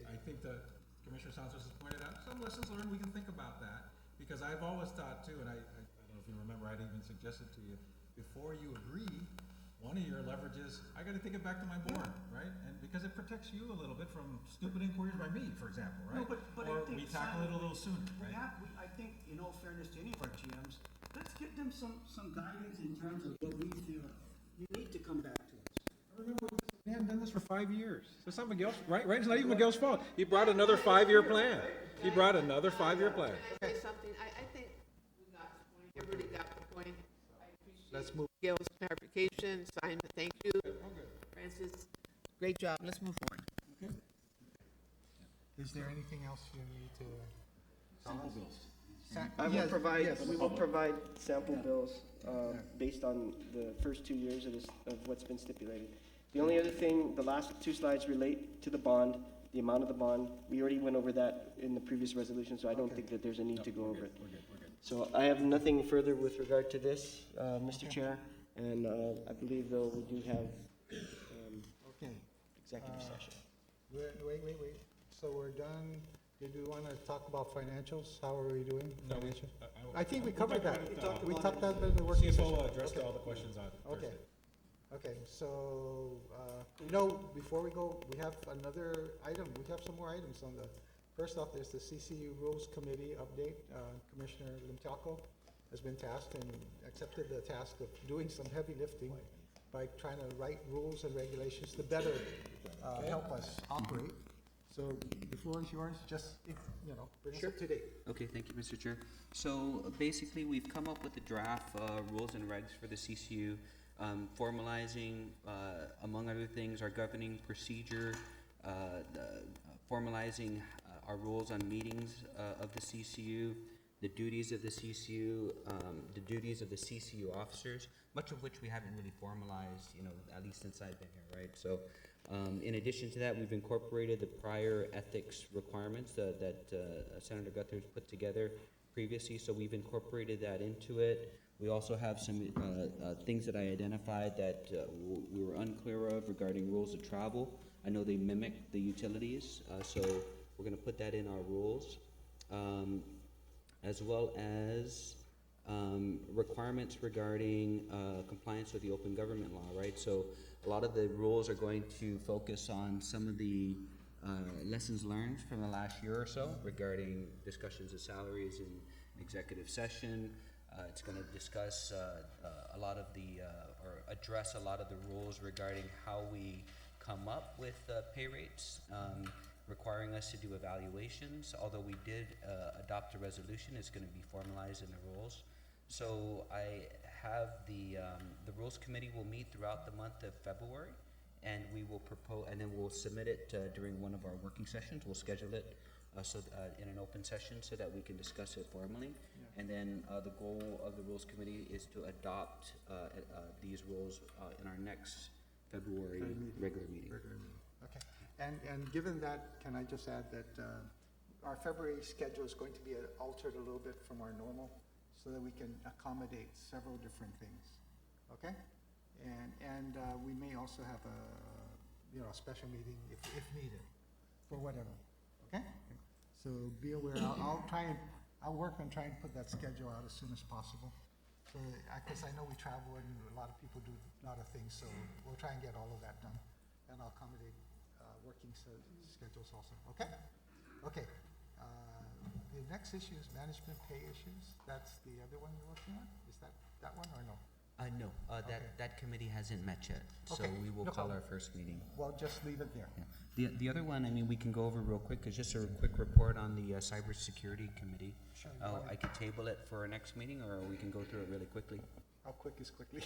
I think the Commissioner Santos has pointed out some lessons learned. We can think about that, because I've always thought too, and I don't know if you remember, I'd even suggested to you, before you agree, one of your leverages, I gotta take it back to my board, right? And because it protects you a little bit from stupid inquiries by me, for example, right? No, but Or I think we tackle it a little sooner, right? I think, in all fairness to any of our GMs, let's give them some guidance in terms of what we feel you need to come back to us. Remember, we hadn't done this for 5 years. It's not Miguel's, right? It's not even Miguel's fault. He brought another 5-year plan. He brought another 5-year plan. Can I say something? I think we got the point, everybody got the point. I appreciate let's move. Gail's clarification, Simon, thank you. Francis, great job, let's move forward. Is there anything else you need to tell us? We will provide sample bills, based on the first 2 years of what's been stipulated. The only other thing, the last 2 slides relate to the bond, the amount of the bond. We already went over that in the previous resolution, so I don't think that there's a need to go over it. We're good. So I have nothing further with regard to this, Mr. Chair, and I believe though we do have Okay, executive session. wait. So we're done. Did we want to talk about financials? How are we doing? No, Financial? I I think we covered that. We about talked about it in the working session. CFO addressed Okay. all the questions on Okay, Thursday. okay, so, before we go, we have another item, we have some more items on the, first off, there's the CCU Rules Committee update. Commissioner Limtaco has been tasked and accepted the task of doing some heavy lifting by trying to write rules and regulations to better, help us operate. So the floor is yours, just, bring us up to date. Okay, thank you, Mr. Chair. So basically, we've come up with a draft rules and regs for the CCU, formalizing, among other things, our governing procedure, formalizing our rules on meetings of the CCU, the duties of the CCU, the duties of the CCU officers, much of which we haven't really formalized, at least since I've been here, right? So in addition to that, we've incorporated the prior ethics requirements that Senator Guthrie's put together previously, so we've incorporated that into it. We also have some things that I identified that we were unclear of regarding rules of travel. I know they mimic the utilities, so we're going to put that in our rules, as well as requirements regarding compliance with the open government law, right? So a lot of the rules are going to focus on some of the lessons learned from the last year or so regarding discussions of salaries in executive session. It's going to discuss a lot of the, or address a lot of the rules regarding how we come up with pay rates, requiring us to do evaluations. Although we did adopt a resolution, it's going to be formalized in the rules. So I have the Rules Committee will meet throughout the month of February, and we will propose, and then we'll submit it during one of our working sessions. We'll schedule it in an open session so that we can discuss it formally. And then the goal of the Rules Committee is to adopt these rules in our next February regular meeting. Okay, and given that, can I just add that our February schedule is going to be altered a little bit from our normal, so that we can accommodate several different things, okay? And we may also have a special meeting if needed, for whatever, okay? So be aware, I'll work on trying to put that schedule out as soon as possible. So, because I know we travel and a lot of people do a lot of things, so we'll try and get all of that done. And I'll accommodate working schedules also, okay? Okay. The next issue is management pay issues. That's the other one you're working on? Is that one or no? No, that committee hasn't met yet, so Okay, we will no call problem. our first meeting. Well, just leave it there. Yeah. The other one, I mean, we can go over real quick, is just a quick report on the cybersecurity committee. Sure. I could table it for our next meeting, or we can go through it really quickly. How quick is quickly?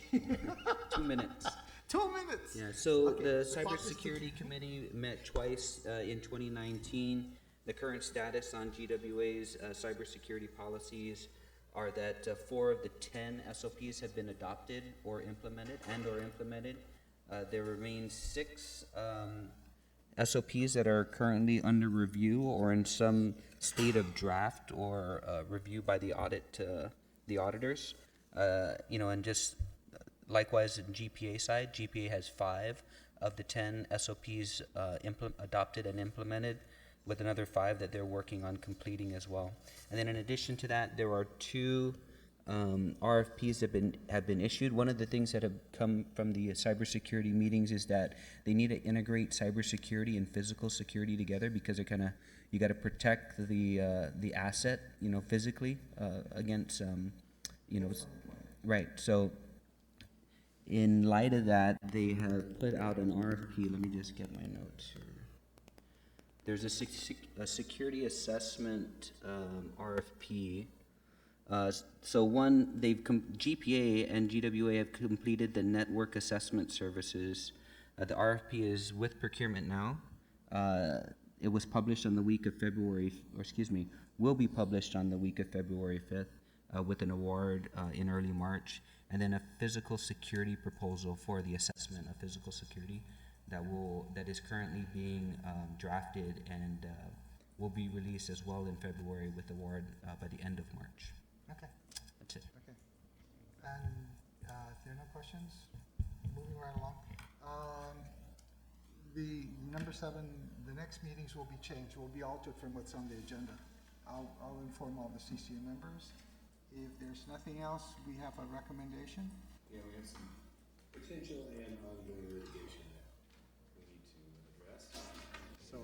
2 minutes. 2 minutes. Yeah, so Okay, the clock is cybersecurity committee met twice in 2019. The current status on GWA's cybersecurity policies are that 4 of the 10 SOPs have been adopted or implemented or implemented. There remain 6 SOPs that are currently under review or in some state of draft or review by the auditors. And just likewise in GPA side, GPA has 5 of the 10 SOPs adopted and implemented, with another 5 that they're working on completing as well. And then in addition to that, there are 2 RFPs have been issued. One of the things that have come from the cybersecurity meetings is that they need to integrate cybersecurity and physical security together, because they're you got to protect the asset, physically against right. So in light of that, they have put out an RFP. Let me just get my notes here. There's a security assessment RFP. So one, GPA and GWA have completed the network assessment services. The RFP is with procurement now. It was published on the week of will be published on the week of February 5th with an award in early March. And then a physical security proposal for the assessment of physical security that is currently being drafted and will be released as well in February with award by the end of March. Okay, That's it. okay. And if there are no questions, moving right along. The number 7, the next meetings will be changed, will be altered from what's on the agenda. I'll inform all the CCA members. If there's nothing else, we have a recommendation. Yeah, we have some potential and ongoing litigation that we need to address. So,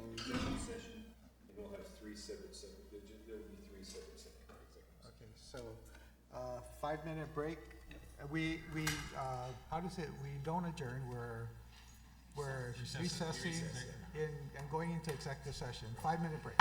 Session, and we'll have 3 separate, there'll be 3 separate executive sessions. okay, so 5-minute break. We don't adjourn, we're recessing and going into executive session. 5-minute break.